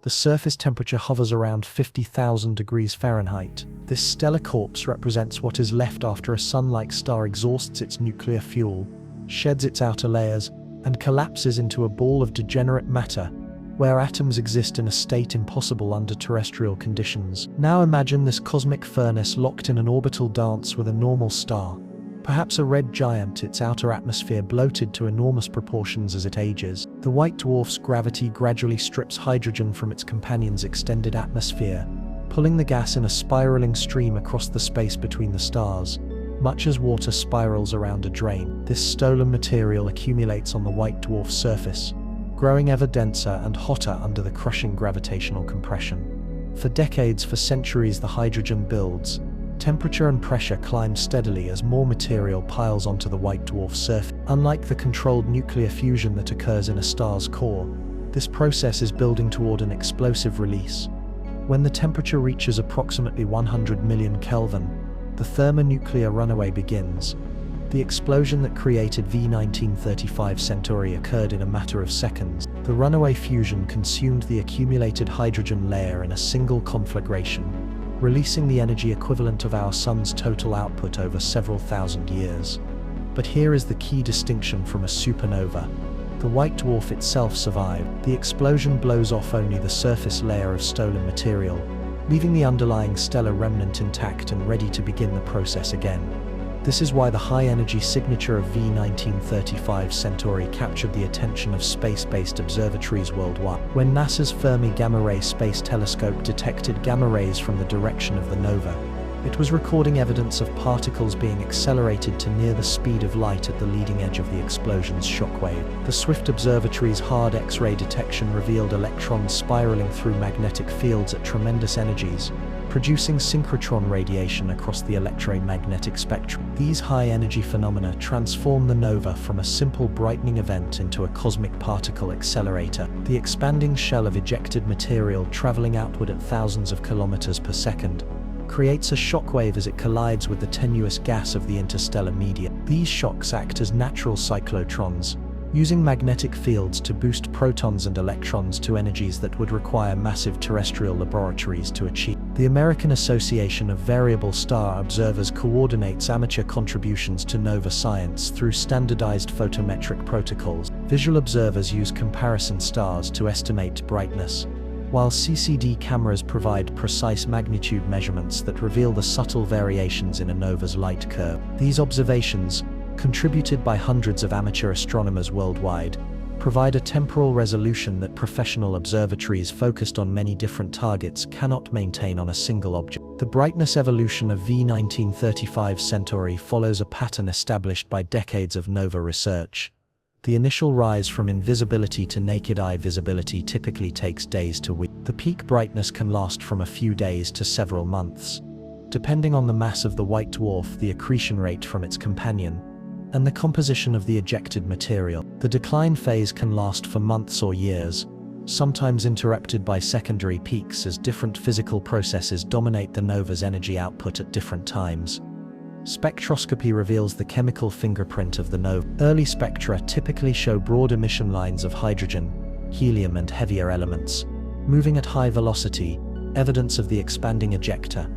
Speaker 1: The surface temperature hovers around 50,000 degrees Fahrenheit. This stellar corpse represents what is left after a Sun-like star exhausts its nuclear fuel, sheds its outer layers, and collapses into a ball of degenerate matter, where atoms exist in a state impossible under terrestrial conditions. Now imagine this cosmic furnace locked in an orbital dance with a normal star, perhaps a red giant, its outer atmosphere bloated to enormous proportions as it ages. The white dwarf's gravity gradually strips hydrogen from its companion's extended atmosphere, pulling the gas in a spiraling stream across the space between the stars, much as water spirals around a drain. This stolen material accumulates on the white dwarf's surface, growing ever denser and hotter under the crushing gravitational compression. For decades, for centuries, the hydrogen builds. Temperature and pressure climb steadily as more material piles onto the white dwarf's surface. Unlike the controlled nuclear fusion that occurs in a star's core, this process is building toward an explosive release. When the temperature reaches approximately 100 million Kelvin, the thermonuclear runaway begins. The explosion that created V1935 Centauri occurred in a matter of seconds. The runaway fusion consumed the accumulated hydrogen layer in a single conflagration, releasing the energy equivalent of our Sun's total output over several thousand years. But here is the key distinction from a supernova. The white dwarf itself survived. The explosion blows off only the surface layer of stolen material, leaving the underlying stellar remnant intact and ready to begin the process again. This is why the high-energy signature of V1935 Centauri captured the attention of space-based observatories worldwide. When NASA's Fermi Gamma Ray Space Telescope detected gamma rays from the direction of the nova, it was recording evidence of particles being accelerated to near the speed of light at the leading edge of the explosion's shockwave. The Swift Observatory's hard X-ray detection revealed electrons spiraling through magnetic fields at tremendous energies, producing synchrotron radiation across the electromagnetic spectrum. These high-energy phenomena transform the nova from a simple brightening event into a cosmic particle accelerator. The expanding shell of ejected material traveling outward at thousands of kilometers per second creates a shockwave as it collides with the tenuous gas of the interstellar media. These shocks act as natural cyclotrons, using magnetic fields to boost protons and electrons to energies that would require massive terrestrial laboratories to achieve. The American Association of Variable Star Observers coordinates amateur contributions to nova science through standardized photometric protocols. Visual observers use comparison stars to estimate brightness, while CCD cameras provide precise magnitude measurements that reveal the subtle variations in a nova's light curve. These observations, contributed by hundreds of amateur astronomers worldwide, provide a temporal resolution that professional observatories focused on many different targets cannot maintain on a single object. The brightness evolution of V1935 Centauri follows a pattern established by decades of nova research. The initial rise from invisibility to naked eye visibility typically takes days to weeks. The peak brightness can last from a few days to several months, depending on the mass of the white dwarf, the accretion rate from its companion, and the composition of the ejected material. The decline phase can last for months or years, sometimes interrupted by secondary peaks as different physical processes dominate the nova's energy output at different times. Spectroscopy reveals the chemical fingerprint of the nova. Early spectra typically show broad emission lines of hydrogen, helium and heavier elements, moving at high velocity, evidence of the expanding ejecta.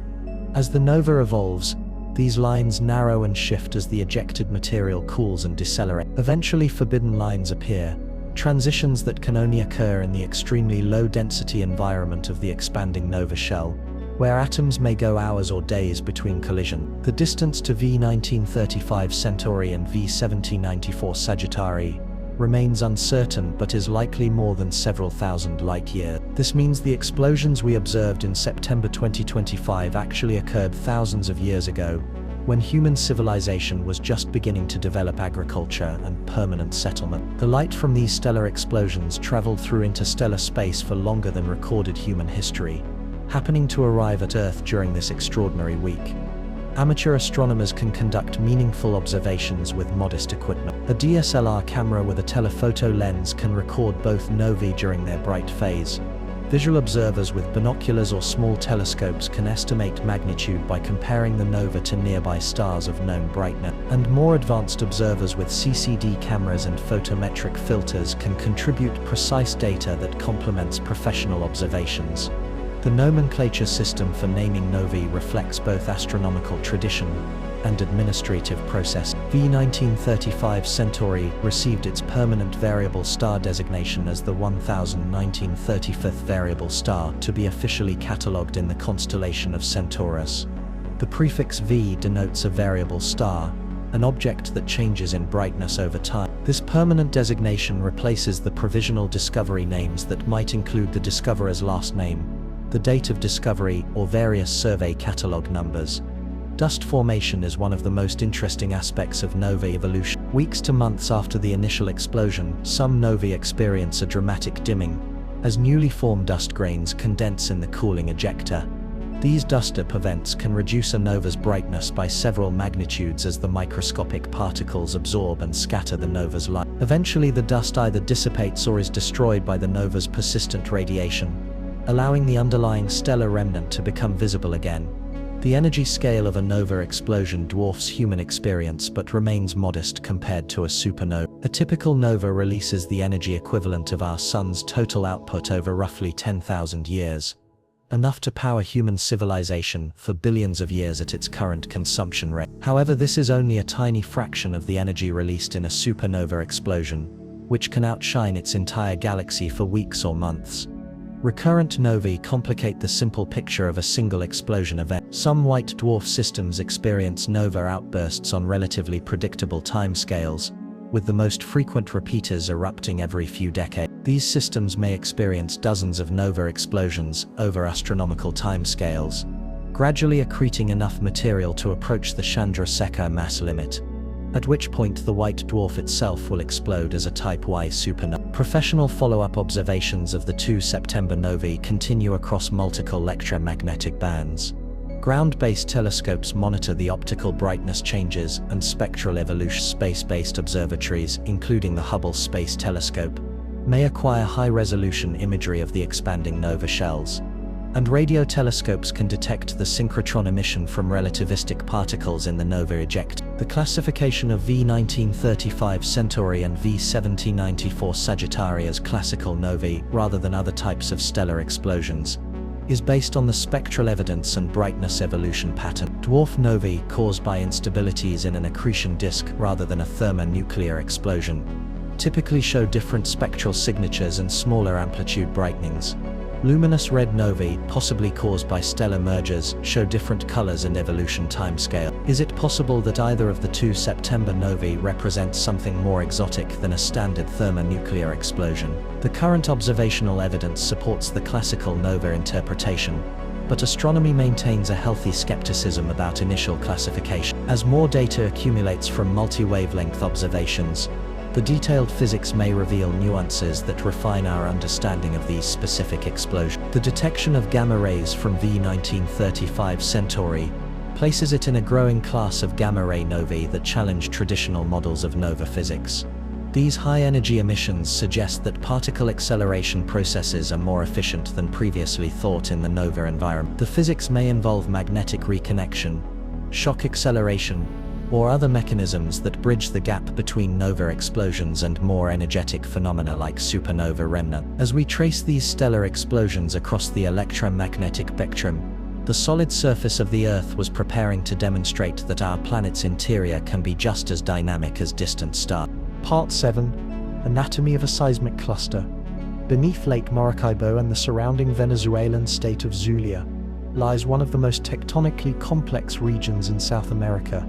Speaker 1: As the nova evolves, these lines narrow and shift as the ejected material cools and decelerates. Eventually forbidden lines appear, transitions that can only occur in the extremely low-density environment of the expanding nova shell, where atoms may go hours or days between collision. The distance to V1935 Centauri and V1794 Sagittari remains uncertain but is likely more than several thousand light-years. This means the explosions we observed in September 2025 actually occurred thousands of years ago, when human civilization was just beginning to develop agriculture and permanent settlement. The light from these stellar explosions traveled through interstellar space for longer than recorded human history, happening to arrive at Earth during this extraordinary week. Amateur astronomers can conduct meaningful observations with modest equipment. A DSLR camera with a telephoto lens can record both novae during their bright phase. Visual observers with binoculars or small telescopes can estimate magnitude by comparing the nova to nearby stars of known brightness. And more advanced observers with CCD cameras and photometric filters can contribute precise data that complements professional observations. The nomenclature system for naming novae reflects both astronomical tradition and administrative process. V1935 Centauri received its permanent variable star designation as the 1935th variable star to be officially catalogued in the constellation of Centaurus. The prefix V denotes a variable star, an object that changes in brightness over time. This permanent designation replaces the provisional discovery names that might include the discoverer's last name, the date of discovery, or various survey catalog numbers. Dust formation is one of the most interesting aspects of nova evolution. Weeks to months after the initial explosion, some novae experience a dramatic dimming, as newly formed dust grains condense in the cooling ejecta. These dust-up events can reduce a nova's brightness by several magnitudes as the microscopic particles absorb and scatter the nova's light. Eventually the dust either dissipates or is destroyed by the nova's persistent radiation, allowing the underlying stellar remnant to become visible again. The energy scale of a nova explosion dwarfs human experience but remains modest compared to a supernova. A typical nova releases the energy equivalent of our sun's total output over roughly 10,000 years, enough to power human civilization for billions of years at its current consumption rate. However, this is only a tiny fraction of the energy released in a supernova explosion, which can outshine its entire galaxy for weeks or months. Recurrent novae complicate the simple picture of a single explosion event. Some white dwarf systems experience nova outbursts on relatively predictable timescales, with the most frequent repeaters erupting every few decades. These systems may experience dozens of nova explosions over astronomical timescales, gradually accreting enough material to approach the Chandrasekhar mass limit, at which point the white dwarf itself will explode as a Type Y supernova. Professional follow-up observations of the 2 September novae continue across multiple electromagnetic bands. Ground-based telescopes monitor the optical brightness changes and spectral evolution. Space-based observatories, including the Hubble Space Telescope, may acquire high-resolution imagery of the expanding nova shells, and radio telescopes can detect the synchrotron emission from relativistic particles in the nova ejecta. The classification of V1935 Centauri and V1794 Sagittarii as classical novae, rather than other types of stellar explosions, is based on the spectral evidence and brightness evolution pattern. Dwarf novae caused by instabilities in an accretion disk rather than a thermonuclear explosion typically show different spectral signatures and smaller amplitude brightenings. Luminous red novae, possibly caused by stellar mergers, show different colors and evolution timescale. Is it possible that either of the 2 September novae represents something more exotic than a standard thermonuclear explosion? The current observational evidence supports the classical nova interpretation, but astronomy maintains a healthy skepticism about initial classification. As more data accumulates from multi-wavelength observations, the detailed physics may reveal nuances that refine our understanding of these specific explosions. The detection of gamma rays from V1935 Centauri places it in a growing class of gamma-ray novae that challenge traditional models of nova physics. These high-energy emissions suggest that particle acceleration processes are more efficient than previously thought in the nova environment. The physics may involve magnetic reconnection, shock acceleration, or other mechanisms that bridge the gap between nova explosions and more energetic phenomena like supernova remnant. As we trace these stellar explosions across the electromagnetic spectrum, the solid surface of the Earth was preparing to demonstrate that our planet's interior can be just as dynamic as distant stars. Part 7. Anatomy of a seismic cluster. Beneath Lake Maracaibo and the surrounding Venezuelan state of Zulia lies one of the most tectonically complex regions in South America.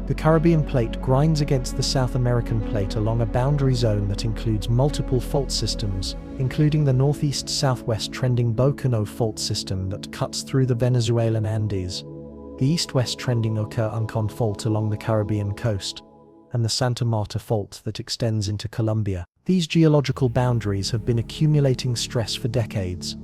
Speaker 1: The Caribbean plate grinds against the South American plate along a boundary zone that includes multiple fault systems, including the northeast-southwest trending Bocano fault system that cuts through the Venezuelan Andes, the east-west trending Oumuamua fault along the Caribbean coast, and the Santa Marta fault that extends into Colombia. These geological boundaries have been accumulating stress for decades,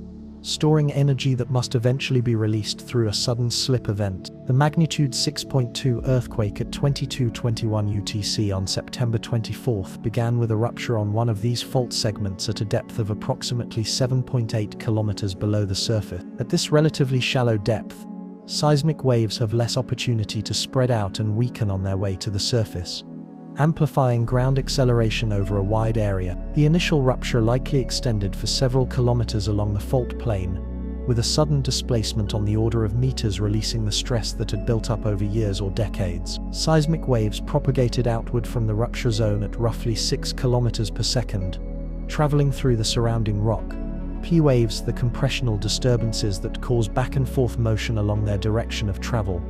Speaker 1: storing energy that must eventually be released through a sudden slip event. The magnitude 6.2 earthquake at 22:21 UTC on September 24 began with a rupture on one of these fault segments at a depth of approximately 7.8 kilometers below the surface. At this relatively shallow depth, seismic waves have less opportunity to spread out and weaken on their way to the surface, amplifying ground acceleration over a wide area. The initial rupture likely extended for several kilometers along the fault plane, with a sudden displacement on the order of meters releasing the stress that had built up over years or decades. Seismic waves propagated outward from the rupture zone at roughly 6 kilometers per second, traveling through the surrounding rock. P waves, the compressional disturbances that cause back and forth motion along their direction of travel,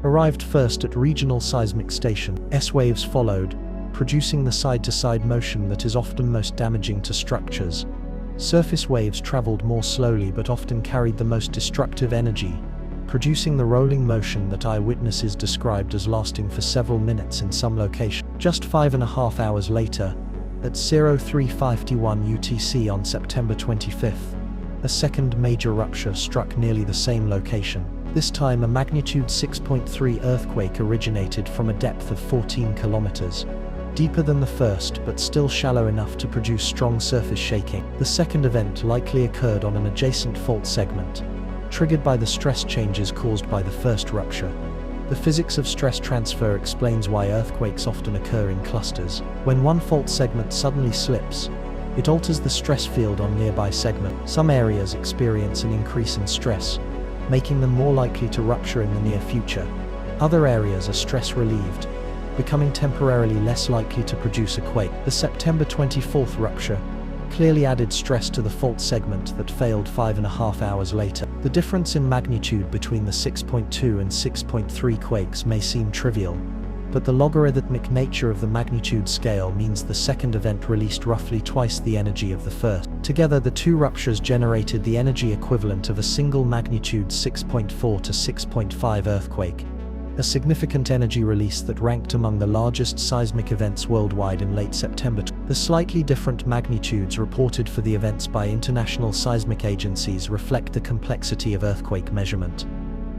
Speaker 1: arrived first at regional seismic station. S waves followed, producing the side-to-side motion that is often most damaging to structures. Surface waves traveled more slowly but often carried the most destructive energy, producing the rolling motion that eyewitnesses described as lasting for several minutes in some locations. Just 5.5 hours later, at 03:51 UTC on September 25th, a second major rupture struck nearly the same location. This time a magnitude 6.3 earthquake originated from a depth of 14 kilometers. deeper than the first but still shallow enough to produce strong surface shaking. The second event likely occurred on an adjacent fault segment, triggered by the stress changes caused by the first rupture. The physics of stress transfer explains why earthquakes often occur in clusters. When one fault segment suddenly slips, it alters the stress field on nearby segments. Some areas experience an increase in stress, making them more likely to rupture in the near future. Other areas are stress relieved, becoming temporarily less likely to produce a quake. The September 24th rupture clearly added stress to the fault segment that failed 5.5 hours later. The difference in magnitude between the 6.2 and 6.3 quakes may seem trivial, but the logarithmic nature of the magnitude scale means the second event released roughly twice the energy of the first. Together, the two ruptures generated the energy equivalent of a single magnitude 6.4 to 6.5 earthquake, a significant energy release that ranked among the largest seismic events worldwide in late September. The slightly different magnitudes reported for the events by international seismic agencies reflect the complexity of earthquake measurement.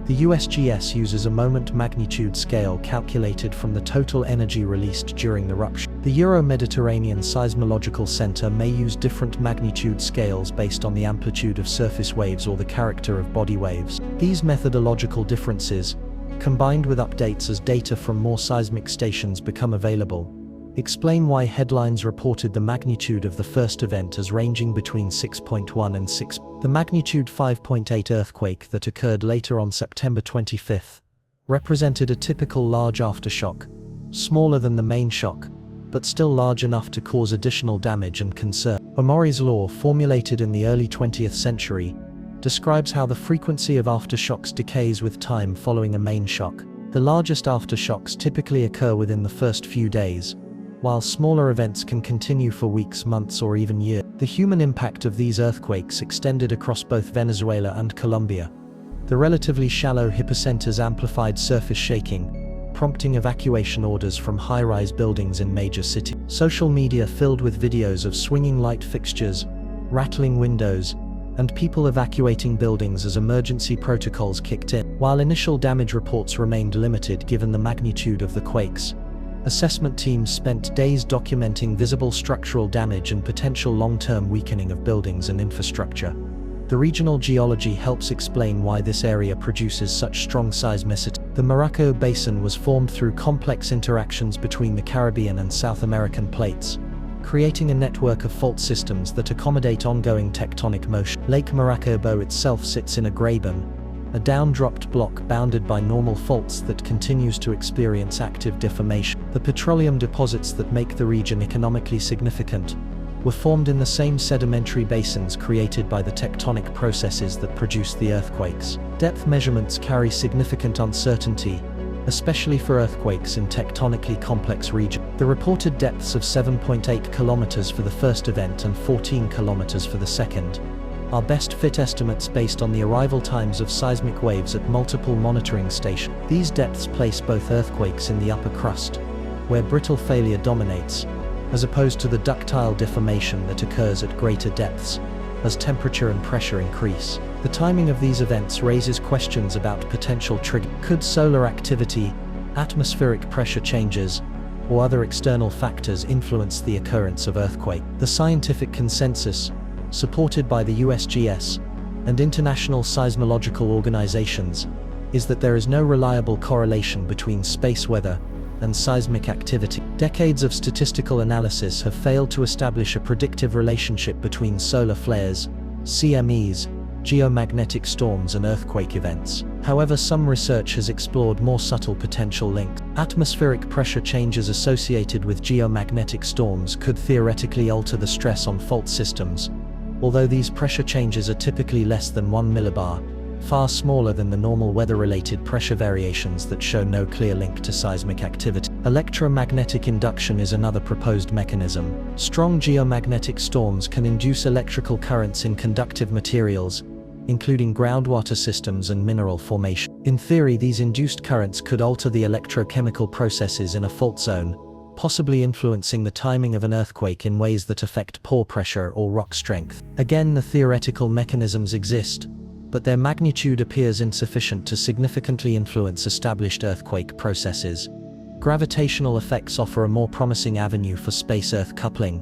Speaker 1: The USGS uses a moment magnitude scale calculated from the total energy released during the rupture. The Euro-Mediterranean Seismological Center may use different magnitude scales based on the amplitude of surface waves or the character of body waves. These methodological differences, combined with updates as data from more seismic stations become available, explain why headlines reported the magnitude of the first event as ranging between 6.1 and 6. The magnitude 5.8 earthquake that occurred later on September 25th represented a typical large aftershock, smaller than the main shock, but still large enough to cause additional damage and concern. Omori's law, formulated in the early 20th century, describes how the frequency of aftershocks decays with time following a main shock. The largest aftershocks typically occur within the first few days, while smaller events can continue for weeks, months, or even years. The human impact of these earthquakes extended across both Venezuela and Colombia. The relatively shallow hypocenters amplified surface shaking, prompting evacuation orders from high-rise buildings in major cities. Social media filled with videos of swinging light fixtures, rattling windows, and people evacuating buildings as emergency protocols kicked in. While initial damage reports remained limited given the magnitude of the quakes, assessment teams spent days documenting visible structural damage and potential long-term weakening of buildings and infrastructure. The regional geology helps explain why this area produces such strong seismicity. The Morocco Basin was formed through complex interactions between the Caribbean and South American plates, creating a network of fault systems that accommodate ongoing tectonic motion. Lake Maracaibo itself sits in a graben, a down-dropped block bounded by normal faults that continues to experience active deformation. The petroleum deposits that make the region economically significant were formed in the same sedimentary basins created by the tectonic processes that produced the earthquakes. Depth measurements carry significant uncertainty, especially for earthquakes in tectonically complex regions. The reported depths of 7.8 kilometers for the first event and 14 kilometers for the second are best fit estimates based on the arrival times of seismic waves at multiple monitoring stations. These depths place both earthquakes in the upper crust, where brittle failure dominates, as opposed to the ductile deformation that occurs at greater depths as temperature and pressure increase. The timing of these events raises questions about potential triggers. Could solar activity, atmospheric pressure changes, or other external factors influence the occurrence of earthquake? The scientific consensus, supported by the USGS and international seismological organizations, is that there is no reliable correlation between space weather and seismic activity. Decades of statistical analysis have failed to establish a predictive relationship between solar flares, CMEs, geomagnetic storms, and earthquake events. However, some research has explored more subtle potential links. Atmospheric pressure changes associated with geomagnetic storms could theoretically alter the stress on fault systems, although these pressure changes are typically less than 1 millibar, far smaller than the normal weather-related pressure variations that show no clear link to seismic activity. Electromagnetic induction is another proposed mechanism. Strong geomagnetic storms can induce electrical currents in conductive materials, including groundwater systems and mineral formation. In theory, these induced currents could alter the electrochemical processes in a fault zone, possibly influencing the timing of an earthquake in ways that affect pore pressure or rock strength. Again, the theoretical mechanisms exist, but their magnitude appears insufficient to significantly influence established earthquake processes. Gravitational effects offer a more promising avenue for space-Earth coupling,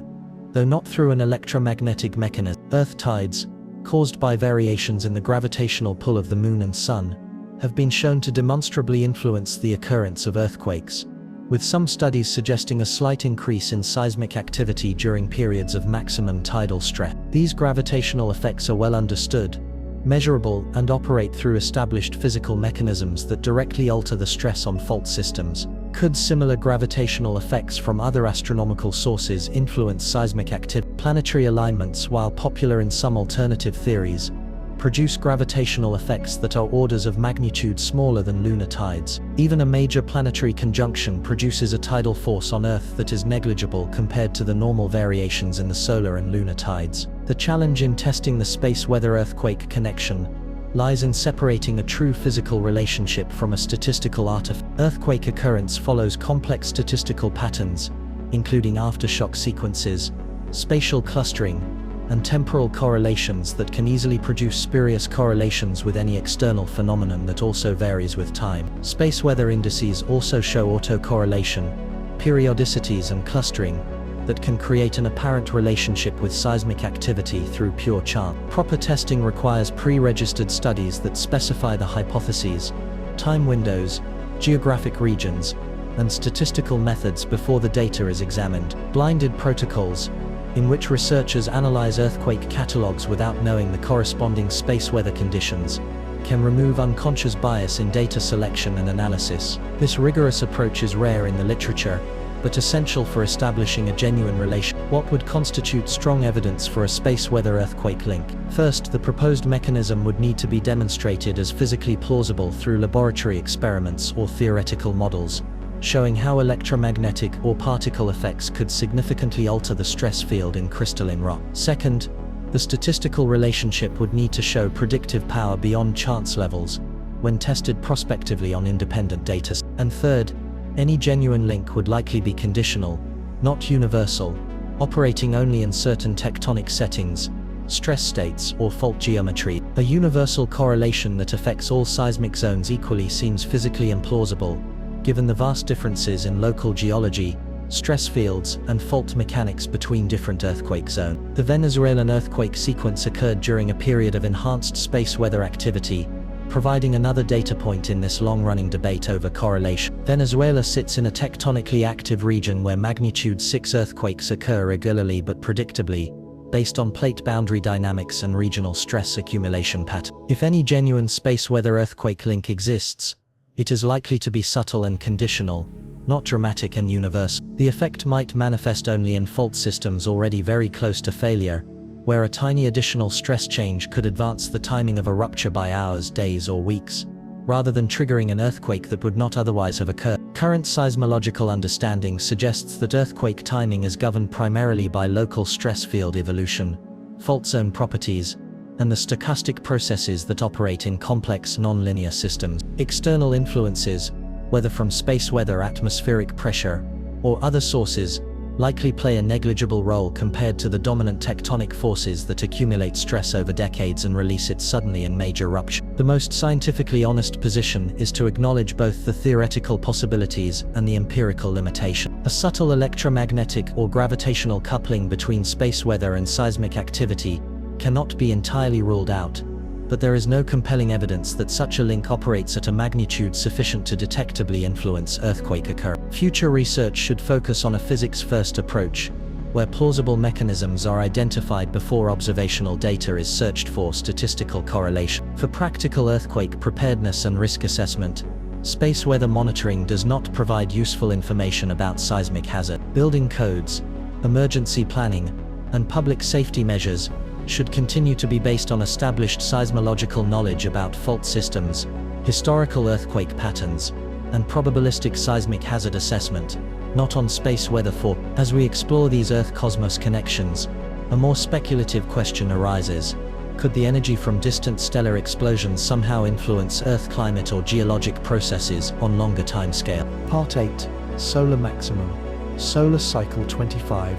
Speaker 1: though not through an electromagnetic mechanism. Earth tides, caused by variations in the gravitational pull of the Moon and Sun, have been shown to demonstrably influence the occurrence of earthquakes, with some studies suggesting a slight increase in seismic activity during periods of maximum tidal stress. These gravitational effects are well understood, measurable, and operate through established physical mechanisms that directly alter the stress on fault systems. Could similar gravitational effects from other astronomical sources influence seismic activity? Planetary alignments, while popular in some alternative theories, produce gravitational effects that are orders of magnitude smaller than lunar tides. Even a major planetary conjunction produces a tidal force on Earth that is negligible compared to the normal variations in the solar and lunar tides. The challenge in testing the space-weather-earthquake connection lies in separating a true physical relationship from a statistical artifact. Earthquake occurrence follows complex statistical patterns, including aftershock sequences, spatial clustering, and temporal correlations that can easily produce spurious correlations with any external phenomenon that also varies with time. Space weather indices also show autocorrelation, periodicities, and clustering that can create an apparent relationship with seismic activity through pure chance. Proper testing requires pre-registered studies that specify the hypotheses, time windows, geographic regions, and statistical methods before the data is examined. Blinded protocols, in which researchers analyze earthquake catalogs without knowing the corresponding space weather conditions, can remove unconscious bias in data selection and analysis. This rigorous approach is rare in the literature, but essential for establishing a genuine relation. What would constitute strong evidence for a space weather earthquake link? First, the proposed mechanism would need to be demonstrated as physically plausible through laboratory experiments or theoretical models, showing how electromagnetic or particle effects could significantly alter the stress field in crystalline rock. Second, the statistical relationship would need to show predictive power beyond chance levels when tested prospectively on independent data. And third, any genuine link would likely be conditional, not universal, operating only in certain tectonic settings, stress states, or fault geometry. A universal correlation that affects all seismic zones equally seems physically implausible, given the vast differences in local geology, stress fields, and fault mechanics between different earthquake zones. The Venezuelan earthquake sequence occurred during a period of enhanced space weather activity, providing another data point in this long-running debate over correlation. Venezuela sits in a tectonically active region where magnitude 6 earthquakes occur regularly but predictably, based on plate boundary dynamics and regional stress accumulation patterns. If any genuine space weather earthquake link exists, it is likely to be subtle and conditional, not dramatic and universal. The effect might manifest only in fault systems already very close to failure, where a tiny additional stress change could advance the timing of a rupture by hours, days, or weeks, rather than triggering an earthquake that would not otherwise have occurred. Current seismological understanding suggests that earthquake timing is governed primarily by local stress field evolution, fault zone properties, and the stochastic processes that operate in complex non-linear systems. External influences, whether from space weather, atmospheric pressure, or other sources, likely play a negligible role compared to the dominant tectonic forces that accumulate stress over decades and release it suddenly in major rupture. The most scientifically honest position is to acknowledge both the theoretical possibilities and the empirical limitation. A subtle electromagnetic or gravitational coupling between space weather and seismic activity cannot be entirely ruled out, but there is no compelling evidence that such a link operates at a magnitude sufficient to detectably influence earthquake occurrence. Future research should focus on a physics-first approach, where plausible mechanisms are identified before observational data is searched for statistical correlation. For practical earthquake preparedness and risk assessment, space weather monitoring does not provide useful information about seismic hazard. Building codes, emergency planning, and public safety measures should continue to be based on established seismological knowledge about fault systems, historical earthquake patterns, and probabilistic seismic hazard assessment, not on space weather for. As we explore these Earth-cosmos connections, a more speculative question arises. Could the energy from distant stellar explosions somehow influence Earth climate or geologic processes on longer timescale? Part 8. Solar Maximum. Solar Cycle 25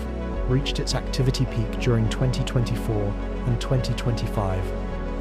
Speaker 1: reached its activity peak during 2024 and 2025,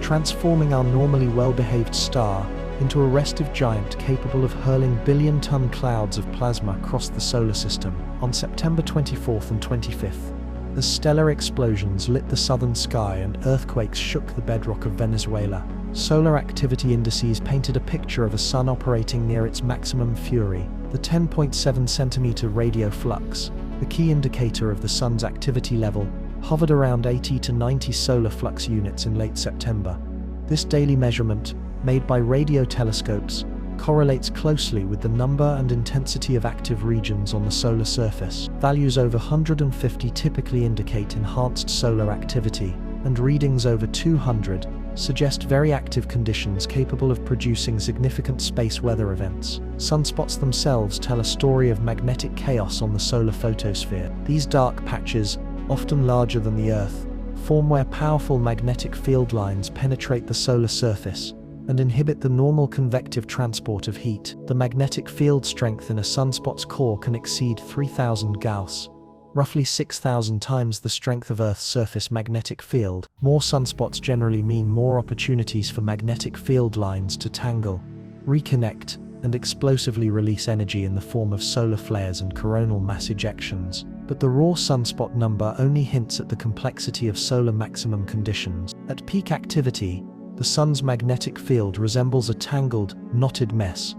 Speaker 1: transforming our normally well-behaved star into a restive giant capable of hurling billion-ton clouds of plasma across the solar system. On September 24th and 25th, as stellar explosions lit the southern sky and earthquakes shook the bedrock of Venezuela, solar activity indices painted a picture of a sun operating near its maximum fury. The 10.7 centimeter radio flux, the key indicator of the sun's activity level, hovered around 80 to 90 solar flux units in late September. This daily measurement, made by radio telescopes, correlates closely with the number and intensity of active regions on the solar surface. Values over 150 typically indicate enhanced solar activity, and readings over 200 suggest very active conditions capable of producing significant space weather events. Sunspots themselves tell a story of magnetic chaos on the solar photosphere. These dark patches, often larger than the Earth, form where powerful magnetic field lines penetrate the solar surface and inhibit the normal convective transport of heat. The magnetic field strength in a sunspot's core can exceed 3,000 Gauss, roughly 6,000 times the strength of Earth's surface magnetic field. More sunspots generally mean more opportunities for magnetic field lines to tangle, reconnect, and explosively release energy in the form of solar flares and coronal mass ejections. But the raw sunspot number only hints at the complexity of solar maximum conditions. At peak activity, the sun's magnetic field resembles a tangled, knotted mess,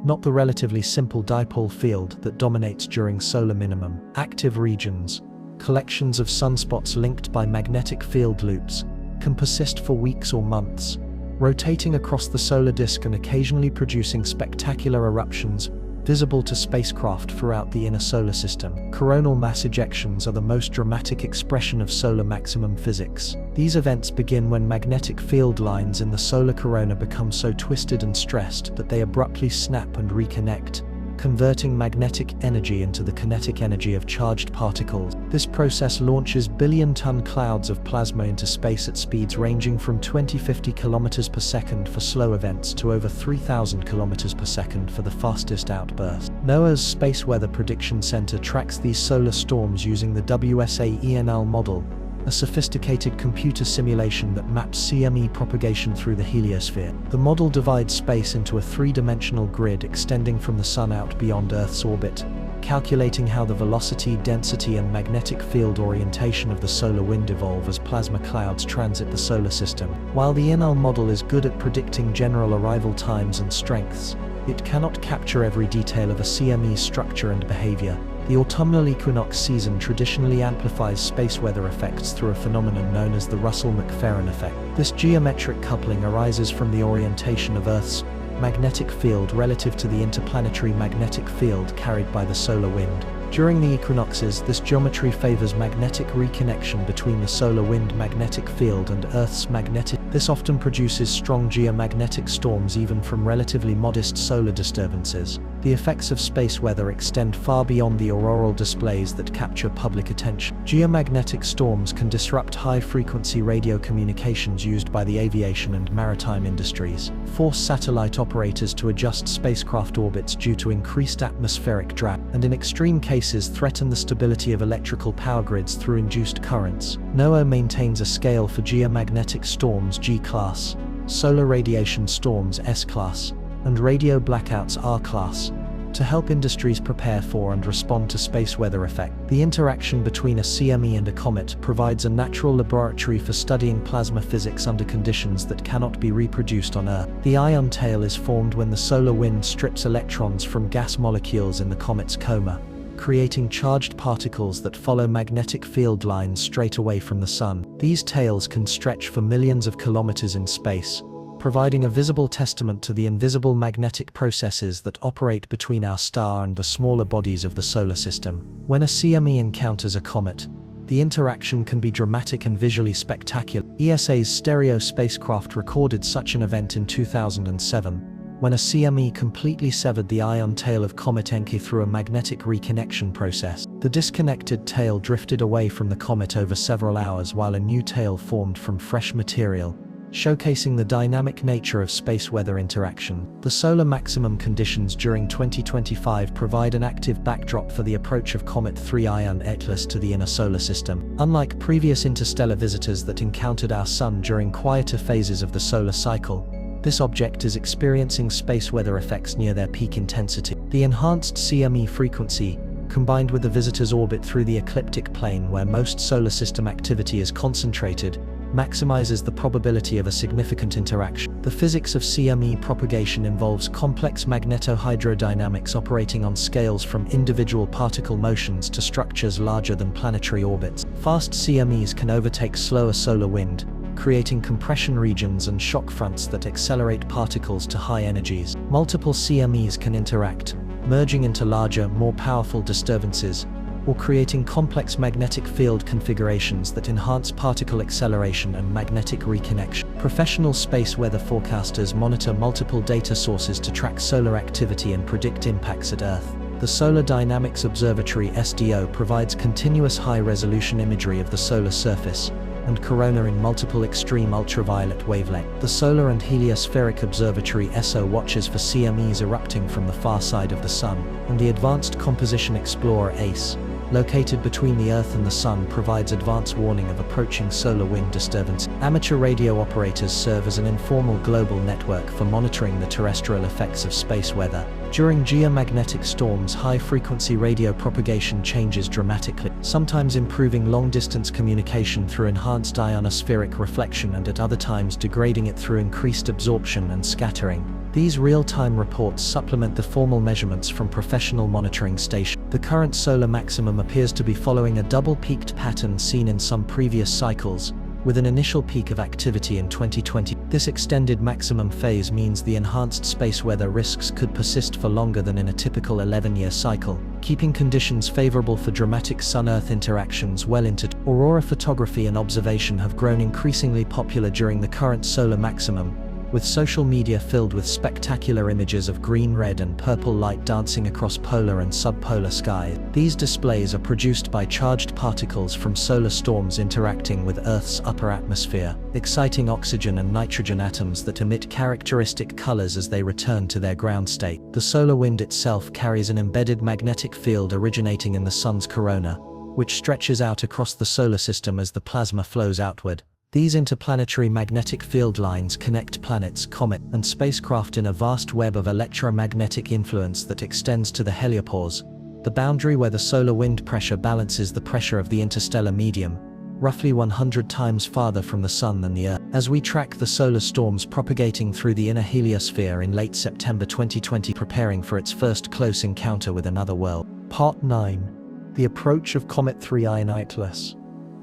Speaker 1: not the relatively simple dipole field that dominates during solar minimum. Active regions, collections of sunspots linked by magnetic field loops, can persist for weeks or months, rotating across the solar disk and occasionally producing spectacular eruptions visible to spacecraft throughout the inner solar system. Coronal mass ejections are the most dramatic expression of solar maximum physics. These events begin when magnetic field lines in the solar corona become so twisted and stressed that they abruptly snap and reconnect, converting magnetic energy into the kinetic energy of charged particles. This process launches billion-ton clouds of plasma into space at speeds ranging from 2050 km per second for slow events to over 3,000 km per second for the fastest outbursts. NOAA's Space Weather Prediction Center tracks these solar storms using the WSA-ENL model, a sophisticated computer simulation that maps CME propagation through the heliosphere. The model divides space into a three-dimensional grid extending from the Sun out beyond Earth's orbit, calculating how the velocity, density, and magnetic field orientation of the solar wind evolve as plasma clouds transit the solar system. While the ENL model is good at predicting general arrival times and strengths, it cannot capture every detail of a CME's structure and behavior. The autumnal equinox season traditionally amplifies space weather effects through a phenomenon known as the Russell-McFerran effect. This geometric coupling arises from the orientation of Earth's magnetic field relative to the interplanetary magnetic field carried by the solar wind. During the equinoxes, this geometry favors magnetic reconnection between the solar wind magnetic field and Earth's magnetic. This often produces strong geomagnetic storms even from relatively modest solar disturbances. The effects of space weather extend far beyond the auroral displays that capture public attention. Geomagnetic storms can disrupt high-frequency radio communications used by the aviation and maritime industries, force satellite operators to adjust spacecraft orbits due to increased atmospheric drag, and in extreme cases threaten the stability of electrical power grids through induced currents. NOAA maintains a scale for geomagnetic storms G-class, solar radiation storms S-class, and radio blackouts R-class, to help industries prepare for and respond to space weather effects. The interaction between a CME and a comet provides a natural laboratory for studying plasma physics under conditions that cannot be reproduced on Earth. The ion tail is formed when the solar wind strips electrons from gas molecules in the comet's coma, creating charged particles that follow magnetic field lines straight away from the Sun. These tails can stretch for millions of kilometers in space, providing a visible testament to the invisible magnetic processes that operate between our star and the smaller bodies of the solar system. When a CME encounters a comet, the interaction can be dramatic and visually spectacular. ESA's Stereo spacecraft recorded such an event in 2007, when a CME completely severed the ion tail of Comet Encke through a magnetic reconnection process. The disconnected tail drifted away from the comet over several hours while a new tail formed from fresh material, showcasing the dynamic nature of space weather interaction. The solar maximum conditions during 2025 provide an active backdrop for the approach of Comet 3 Ion Atlas to the inner solar system. Unlike previous interstellar visitors that encountered our Sun during quieter phases of the solar cycle, This object is experiencing space weather effects near their peak intensity. The enhanced CME frequency, combined with the visitor's orbit through the ecliptic plane where most solar system activity is concentrated, maximizes the probability of a significant interaction. The physics of CME propagation involves complex magnetohydrodynamics operating on scales from individual particle motions to structures larger than planetary orbits. Fast CMEs can overtake slower solar wind, creating compression regions and shock fronts that accelerate particles to high energies. Multiple CMEs can interact, merging into larger, more powerful disturbances, or creating complex magnetic field configurations that enhance particle acceleration and magnetic reconnection. Professional space weather forecasters monitor multiple data sources to track solar activity and predict impacts at Earth. The Solar Dynamics Observatory (SDO) provides continuous high-resolution imagery of the solar surface and corona in multiple extreme ultraviolet wavelengths. The Solar and Heliospheric Observatory (ESO) watches for CMEs erupting from the far side of the Sun, and the Advanced Composition Explorer (ACE), located between the Earth and the Sun, provides advance warning of approaching solar wind disturbance. Amateur radio operators serve as an informal global network for monitoring the terrestrial effects of space weather. During geomagnetic storms, high-frequency radio propagation changes dramatically, sometimes improving long-distance communication through enhanced ionospheric reflection and at other times degrading it through increased absorption and scattering. These real-time reports supplement the formal measurements from professional monitoring stations. The current solar maximum appears to be following a double-peaked pattern seen in some previous cycles, with an initial peak of activity in 2020. This extended maximum phase means the enhanced space weather risks could persist for longer than in a typical 11-year cycle, keeping conditions favorable for dramatic Sun-Earth interactions well into. Aurora photography and observation have grown increasingly popular during the current solar maximum, with social media filled with spectacular images of green, red, and purple light dancing across polar and subpolar skies. These displays are produced by charged particles from solar storms interacting with Earth's upper atmosphere, exciting oxygen and nitrogen atoms that emit characteristic colors as they return to their ground state. The solar wind itself carries an embedded magnetic field originating in the Sun's corona, which stretches out across the solar system as the plasma flows outward. These interplanetary magnetic field lines connect planets, comets, and spacecraft in a vast web of electromagnetic influence that extends to the heliopause, the boundary where the solar wind pressure balances the pressure of the interstellar medium, roughly 100 times farther from the Sun than the Earth. As we track the solar storms propagating through the inner heliosphere in late September 2020, preparing for its first close encounter with another world. Part 9. The Approach of Comet 3I Atlas.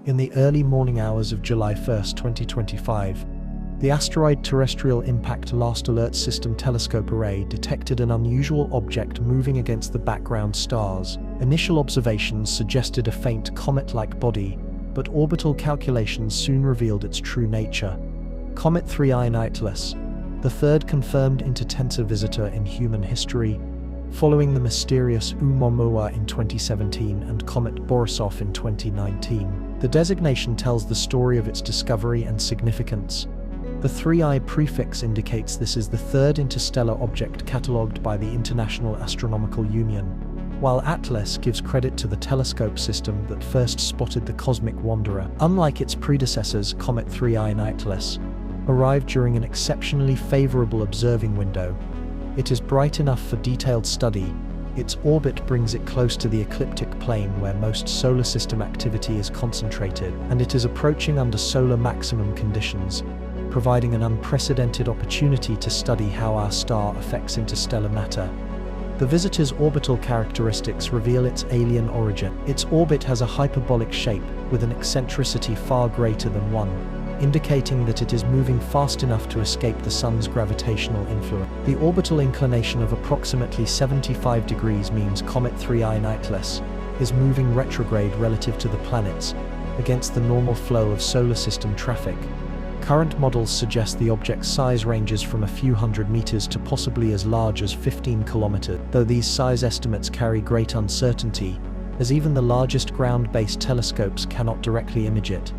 Speaker 1: In the early morning hours of July 1, 2025, the Asteroid Terrestrial Impact Last Alert System Telescope Array detected an unusual object moving against the background stars. Initial observations suggested a faint comet-like body, but orbital calculations soon revealed its true nature. Comet 3I Atlas, the third confirmed intertensor visitor in human history, following the mysterious Oumuamua in 2017 and Comet Borisov in 2019. The designation tells the story of its discovery and significance. The 3I prefix indicates this is the third interstellar object catalogued by the International Astronomical Union, while Atlas gives credit to the telescope system that first spotted the cosmic wanderer. Unlike its predecessors, Comet 3I Atlas arrived during an exceptionally favorable observing window. It is bright enough for detailed study. Its orbit brings it close to the ecliptic plane where most solar system activity is concentrated, and it is approaching under solar maximum conditions, providing an unprecedented opportunity to study how our star affects interstellar matter. The visitor's orbital characteristics reveal its alien origin. Its orbit has a hyperbolic shape, with an eccentricity far greater than 1, indicating that it is moving fast enough to escape the Sun's gravitational influence. The orbital inclination of approximately 75 degrees means Comet 3I Atlas is moving retrograde relative to the planets, against the normal flow of solar system traffic. Current models suggest the object's size ranges from a few hundred meters to possibly as large as 15 kilometers, though these size estimates carry great uncertainty, as even the largest ground-based telescopes cannot directly image it.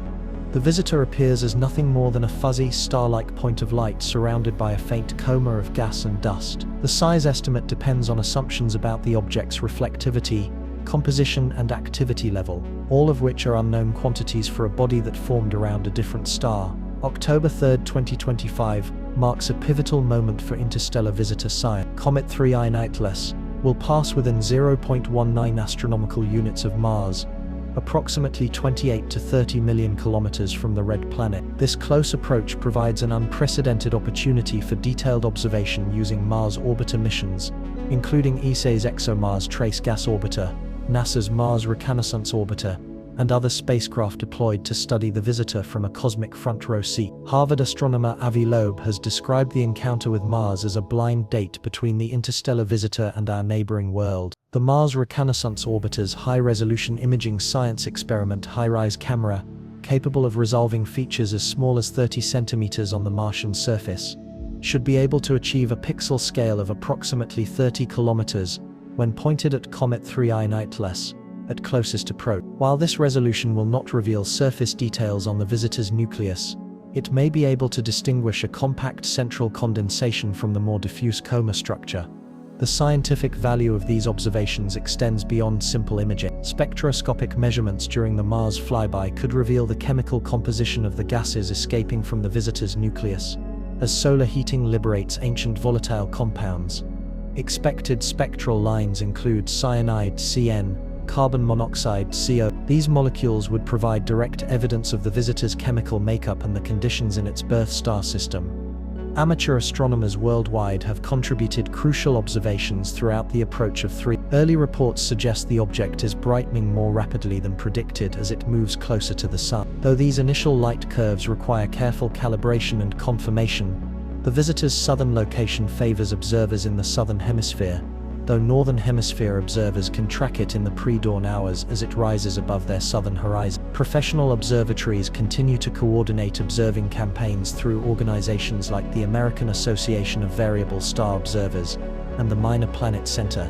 Speaker 1: The visitor appears as nothing more than a fuzzy, star-like point of light surrounded by a faint coma of gas and dust. The size estimate depends on assumptions about the object's reflectivity, composition, and activity level, all of which are unknown quantities for a body that formed around a different star. October 3, 2025, marks a pivotal moment for interstellar visitor science. Comet 3I Nightless will pass within 0.19 astronomical units of Mars, approximately 28 to 30 million kilometers from the red planet. This close approach provides an unprecedented opportunity for detailed observation using Mars orbiter missions, including ESA's ExoMars Trace Gas Orbiter, NASA's Mars Reconnaissance Orbiter, and other spacecraft deployed to study the visitor from a cosmic front row seat. Harvard astronomer Avi Loeb has described the encounter with Mars as a blind date between the interstellar visitor and our neighboring world. The Mars Reconnaissance Orbiter's high-resolution imaging science experiment HiRISE camera, capable of resolving features as small as 30 centimeters on the Martian surface, should be able to achieve a pixel scale of approximately 30 kilometers when pointed at Comet 3I Nightless at closest approach. While this resolution will not reveal surface details on the visitor's nucleus, it may be able to distinguish a compact central condensation from the more diffuse coma structure. The scientific value of these observations extends beyond simple imaging. Spectroscopic measurements during the Mars flyby could reveal the chemical composition of the gases escaping from the visitor's nucleus, as solar heating liberates ancient volatile compounds. Expected spectral lines include cyanide (CN), carbon monoxide (CO). These molecules would provide direct evidence of the visitor's chemical makeup and the conditions in its birth star system. Amateur astronomers worldwide have contributed crucial observations throughout the approach of 3. Early reports suggest the object is brightening more rapidly than predicted as it moves closer to the Sun. Though these initial light curves require careful calibration and confirmation, the visitor's southern location favors observers in the southern hemisphere, though northern hemisphere observers can track it in the pre-dawn hours as it rises above their southern horizon. Professional observatories continue to coordinate observing campaigns through organizations like the American Association of Variable Star Observers and the Minor Planet Center.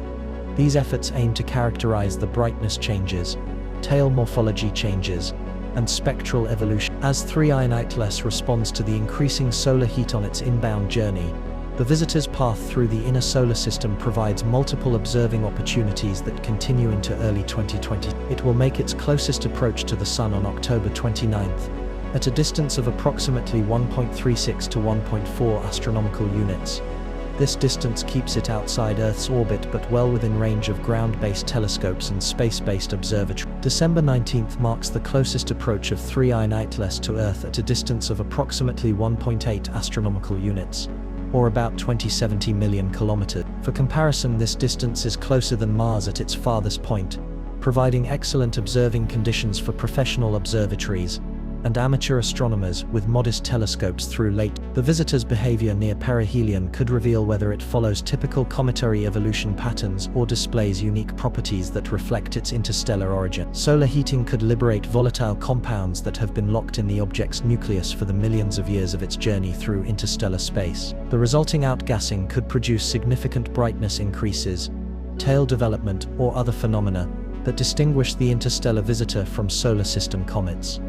Speaker 1: These efforts aim to characterize the brightness changes, tail morphology changes, and spectral evolution. As 3I Nightless responds to the increasing solar heat on its inbound journey, the visitor's path through the inner solar system provides multiple observing opportunities that continue into early 2020. It will make its closest approach to the Sun on October 29th, at a distance of approximately 1.36 to 1.4 astronomical units. This distance keeps it outside Earth's orbit but well within range of ground-based telescopes and space-based observatories. December 19th marks the closest approach of 3I Nightless to Earth at a distance of approximately 1.8 astronomical units, or about 2070 million kilometers. For comparison, this distance is closer than Mars at its farthest point, providing excellent observing conditions for professional observatories and amateur astronomers with modest telescopes through late. The visitor's behavior near perihelion could reveal whether it follows typical cometary evolution patterns or displays unique properties that reflect its interstellar origin. Solar heating could liberate volatile compounds that have been locked in the object's nucleus for the millions of years of its journey through interstellar space. The resulting outgassing could produce significant brightness increases, tail development, or other phenomena that distinguish the interstellar visitor from solar system comets.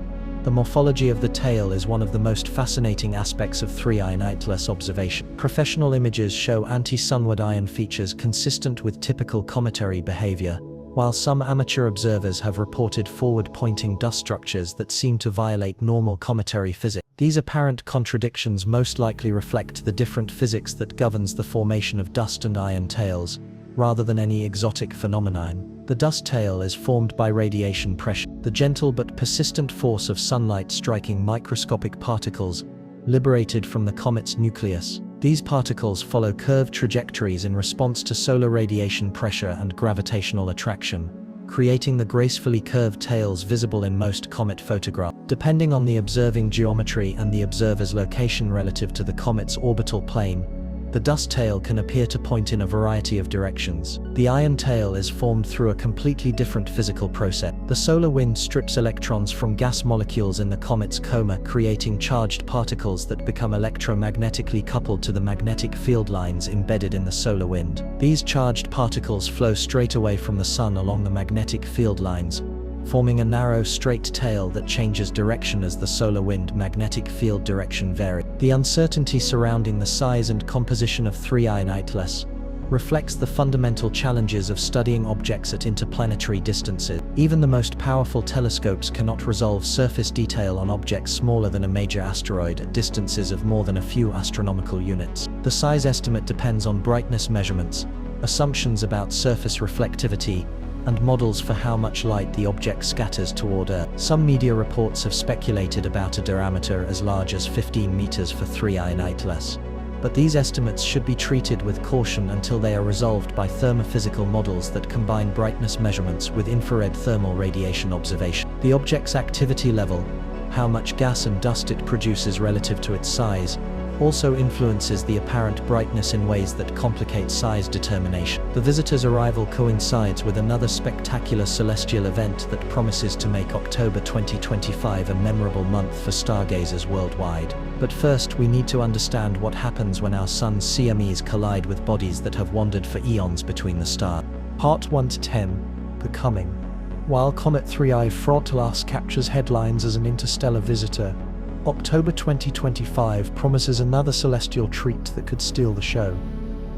Speaker 1: The morphology of the tail is one of the most fascinating aspects of 3I Nightless observation. Professional images show anti-sunward iron features consistent with typical cometary behavior, while some amateur observers have reported forward-pointing dust structures that seem to violate normal cometary physics. These apparent contradictions most likely reflect the different physics that governs the formation of dust and iron tails, rather than any exotic phenomenon. The dust tail is formed by radiation pressure, the gentle but persistent force of sunlight striking microscopic particles liberated from the comet's nucleus. These particles follow curved trajectories in response to solar radiation pressure and gravitational attraction, creating the gracefully curved tails visible in most comet photographs. Depending on the observing geometry and the observer's location relative to the comet's orbital plane, the dust tail can appear to point in a variety of directions. The iron tail is formed through a completely different physical process. The solar wind strips electrons from gas molecules in the comet's coma, creating charged particles that become electromagnetically coupled to the magnetic field lines embedded in the solar wind. These charged particles flow straight away from the Sun along the magnetic field lines, forming a narrow, straight tail that changes direction as the solar wind magnetic field direction varies. The uncertainty surrounding the size and composition of 3I Nightless reflects the fundamental challenges of studying objects at interplanetary distances. Even the most powerful telescopes cannot resolve surface detail on objects smaller than a major asteroid at distances of more than a few astronomical units. The size estimate depends on brightness measurements, assumptions about surface reflectivity, and models for how much light the object scatters toward Earth. Some media reports have speculated about a diameter as large as 15 meters for 3I and Atlas. But these estimates should be treated with caution until they are resolved by thermophysical models that combine brightness measurements with infrared thermal radiation observation. The object's activity level, how much gas and dust it produces relative to its size, also influences the apparent brightness in ways that complicate size determination. The visitor's arrival coincides with another spectacular celestial event that promises to make October 2025 a memorable month for stargazers worldwide. But first, we need to understand what happens when our sun's CMEs collide with bodies that have wandered for eons between the stars. Part 1 to 10, The Coming. While Comet 3I Frottelas captures headlines as an interstellar visitor, October 2025 promises another celestial treat that could steal the show.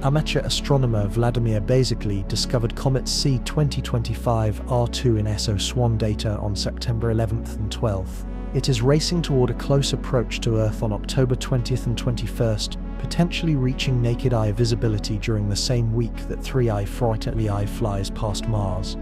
Speaker 1: Amateur astronomer Vladimir Basically discovered Comet C 2025 R2 in ESO SWAN data on September 11th and 12th. It is racing toward a close approach to Earth on October 20th and 21st, potentially reaching naked eye visibility during the same week that 3I Frottelas flies past Mars.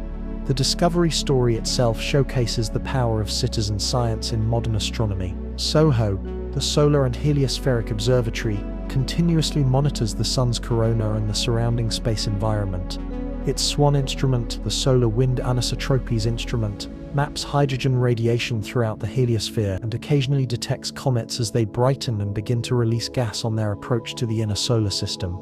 Speaker 1: The discovery story itself showcases the power of citizen science in modern astronomy. SOHO, the Solar and Heliospheric Observatory, continuously monitors the Sun's corona and the surrounding space environment. Its SWAN instrument, the Solar Wind Anisotropes instrument, maps hydrogen radiation throughout the heliosphere and occasionally detects comets as they brighten and begin to release gas on their approach to the inner solar system.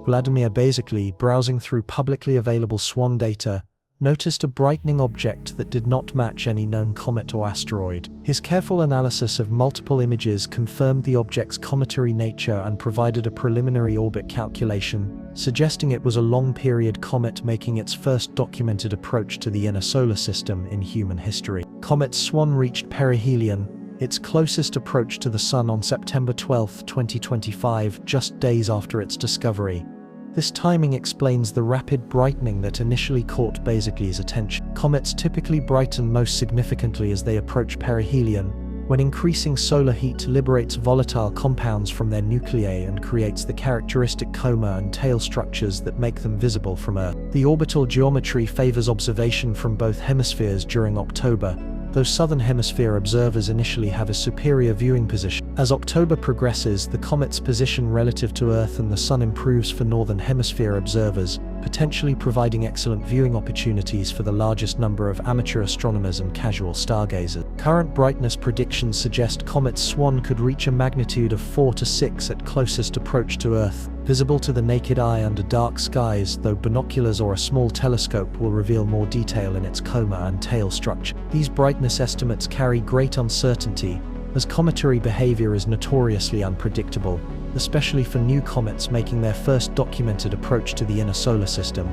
Speaker 1: Vladimir Basically, browsing through publicly available SWAN data, noticed a brightening object that did not match any known comet or asteroid. His careful analysis of multiple images confirmed the object's cometary nature and provided a preliminary orbit calculation, suggesting it was a long-period comet making its first documented approach to the inner solar system in human history. Comet SWAN reached perihelion, its closest approach to the Sun, on September 12, 2025, just days after its discovery. This timing explains the rapid brightening that initially caught Basically's attention. Comets typically brighten most significantly as they approach perihelion, when increasing solar heat liberates volatile compounds from their nuclei and creates the characteristic coma and tail structures that make them visible from Earth. The orbital geometry favors observation from both hemispheres during October, though southern hemisphere observers initially have a superior viewing position. As October progresses, the comet's position relative to Earth and the Sun improves for northern hemisphere observers, potentially providing excellent viewing opportunities for the largest number of amateur astronomers and casual stargazers. Current brightness predictions suggest Comet SWAN could reach a magnitude of 4 to 6 at closest approach to Earth, visible to the naked eye under dark skies, though binoculars or a small telescope will reveal more detail in its coma and tail structure. These brightness estimates carry great uncertainty, as cometary behavior is notoriously unpredictable, especially for new comets making their first documented approach to the inner solar system.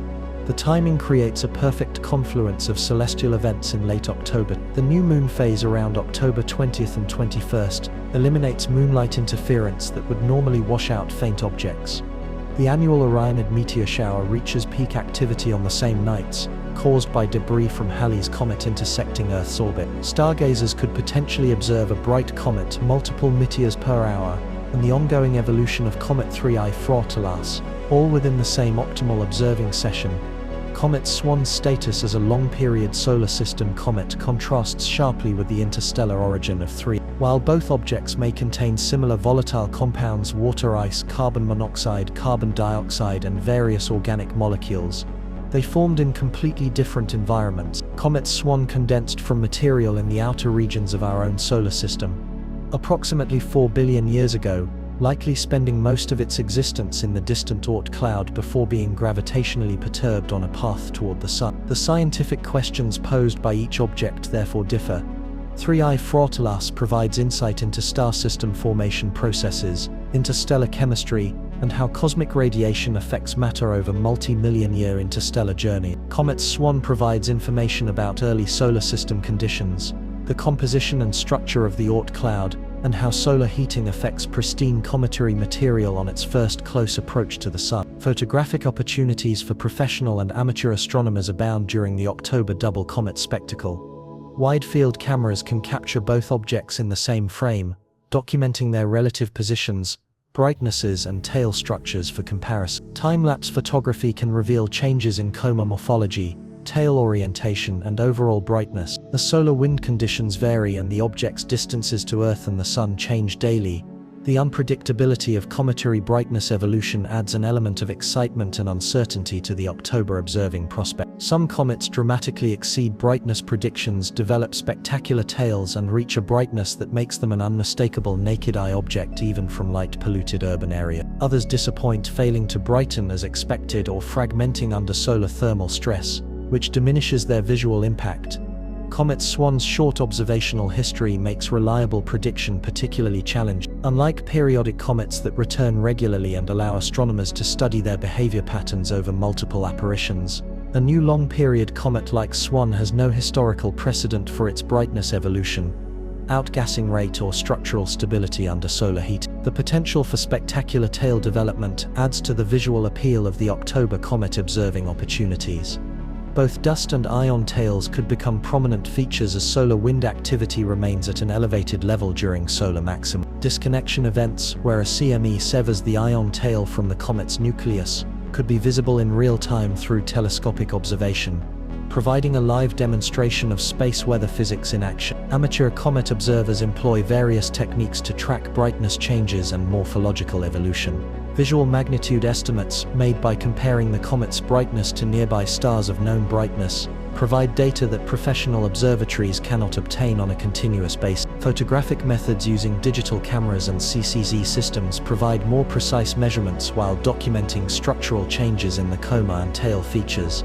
Speaker 1: The timing creates a perfect confluence of celestial events in late October. The new moon phase around October 20th and 21st eliminates moonlight interference that would normally wash out faint objects. The annual Orionid meteor shower reaches peak activity on the same nights, caused by debris from Halley's Comet intersecting Earth's orbit. Stargazers could potentially observe a bright comet, multiple meteors per hour, and the ongoing evolution of Comet 3I Frottelas, all within the same optimal observing session. Comet SWAN's status as a long-period solar system comet contrasts sharply with the interstellar origin of 3. While both objects may contain similar volatile compounds, water ice, carbon monoxide, carbon dioxide, and various organic molecules, they formed in completely different environments. Comet SWAN condensed from material in the outer regions of our own solar system, approximately 4 billion years ago, likely spending most of its existence in the distant Oort cloud before being gravitationally perturbed on a path toward the Sun. The scientific questions posed by each object therefore differ. 3I Frottelas provides insight into star system formation processes, interstellar chemistry, and how cosmic radiation affects matter over multi-million-year interstellar journey. Comet SWAN provides information about early solar system conditions, the composition and structure of the Oort cloud, and how solar heating affects pristine cometary material on its first close approach to the Sun. Photographic opportunities for professional and amateur astronomers abound during the October double comet spectacle. Wide-field cameras can capture both objects in the same frame, documenting their relative positions, brightnesses and tail structures for comparison. Time-lapse photography can reveal changes in coma morphology, tail orientation and overall brightness. The solar wind conditions vary and the object's distances to Earth and the Sun change daily. The unpredictability of cometary brightness evolution adds an element of excitement and uncertainty to the October observing prospect. Some comets dramatically exceed brightness predictions, develop spectacular tails and reach a brightness that makes them an unmistakable naked-eye object even from light-polluted urban areas. Others disappoint, failing to brighten as expected or fragmenting under solar thermal stress, which diminishes their visual impact. Comet Swan's short observational history makes reliable prediction particularly challenging. Unlike periodic comets that return regularly and allow astronomers to study their behavior patterns over multiple apparitions, a new long-period comet like Swan has no historical precedent for its brightness evolution, outgassing rate or structural stability under solar heat. The potential for spectacular tail development adds to the visual appeal of the October comet observing opportunities. Both dust and ion tails could become prominent features as solar wind activity remains at an elevated level during solar maximum. Disconnection events, where a CME severs the ion tail from the comet's nucleus, could be visible in real time through telescopic observation, providing a live demonstration of space weather physics in action. Amateur comet observers employ various techniques to track brightness changes and morphological evolution. Visual magnitude estimates, made by comparing the comet's brightness to nearby stars of known brightness, provide data that professional observatories cannot obtain on a continuous basis. Photographic methods using digital cameras and CCZ systems provide more precise measurements while documenting structural changes in the coma and tail features.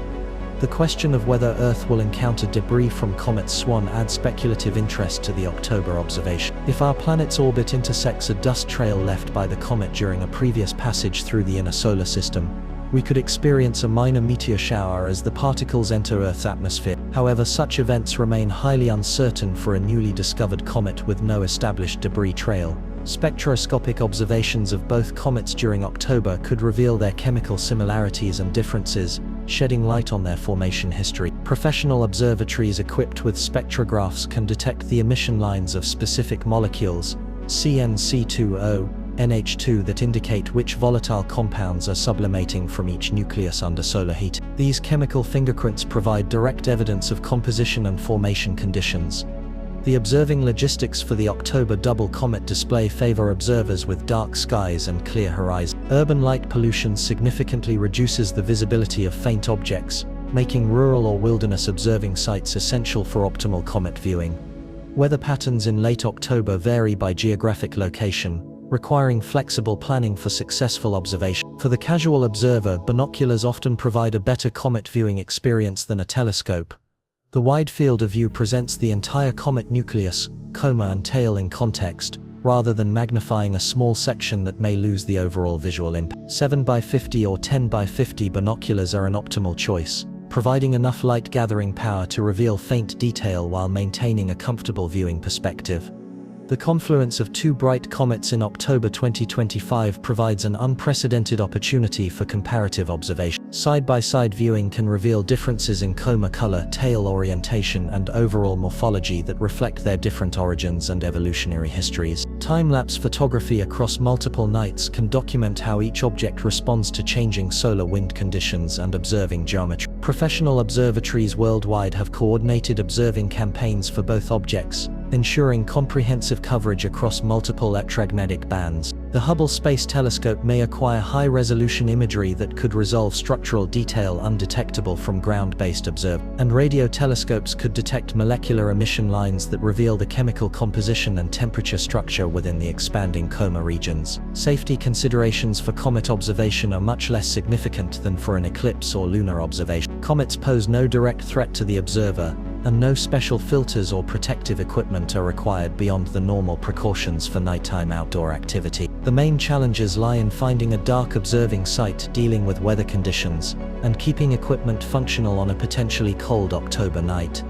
Speaker 1: The question of whether Earth will encounter debris from Comet Swan adds speculative interest to the October observation. If our planet's orbit intersects a dust trail left by the comet during a previous passage through the inner solar system, we could experience a minor meteor shower as the particles enter Earth's atmosphere. However, such events remain highly uncertain for a newly discovered comet with no established debris trail. Spectroscopic observations of both comets during October could reveal their chemical similarities and differences, shedding light on their formation history. Professional observatories equipped with spectrographs can detect the emission lines of specific molecules, CnC2O, NH2, that indicate which volatile compounds are sublimating from each nucleus under solar heat. These chemical fingerprints provide direct evidence of composition and formation conditions. The observing logistics for the October double comet display favor observers with dark skies and clear horizons. Urban light pollution significantly reduces the visibility of faint objects, making rural or wilderness observing sites essential for optimal comet viewing. Weather patterns in late October vary by geographic location, requiring flexible planning for successful observation. For the casual observer, binoculars often provide a better comet viewing experience than a telescope. The wide field of view presents the entire comet nucleus, coma and tail in context, rather than magnifying a small section that may lose the overall visual impact. 7x50 or 10x50 binoculars are an optimal choice, providing enough light gathering power to reveal faint detail while maintaining a comfortable viewing perspective. The confluence of two bright comets in October 2025 provides an unprecedented opportunity for comparative observation. Side-by-side viewing can reveal differences in coma color, tail orientation, and overall morphology that reflect their different origins and evolutionary histories. Time-lapse photography across multiple nights can document how each object responds to changing solar wind conditions and observing geometry. Professional observatories worldwide have coordinated observing campaigns for both objects, ensuring comprehensive coverage across multiple electromagnetic bands. The Hubble Space Telescope may acquire high-resolution imagery that could resolve structural detail undetectable from ground-based observation, and radio telescopes could detect molecular emission lines that reveal the chemical composition and temperature structure within the expanding coma regions. Safety considerations for comet observation are much less significant than for an eclipse or lunar observation. Comets pose no direct threat to the observer, and no special filters or protective equipment are required beyond the normal precautions for nighttime outdoor activity. The main challenges lie in finding a dark observing site, dealing with weather conditions, and keeping equipment functional on a potentially cold October night.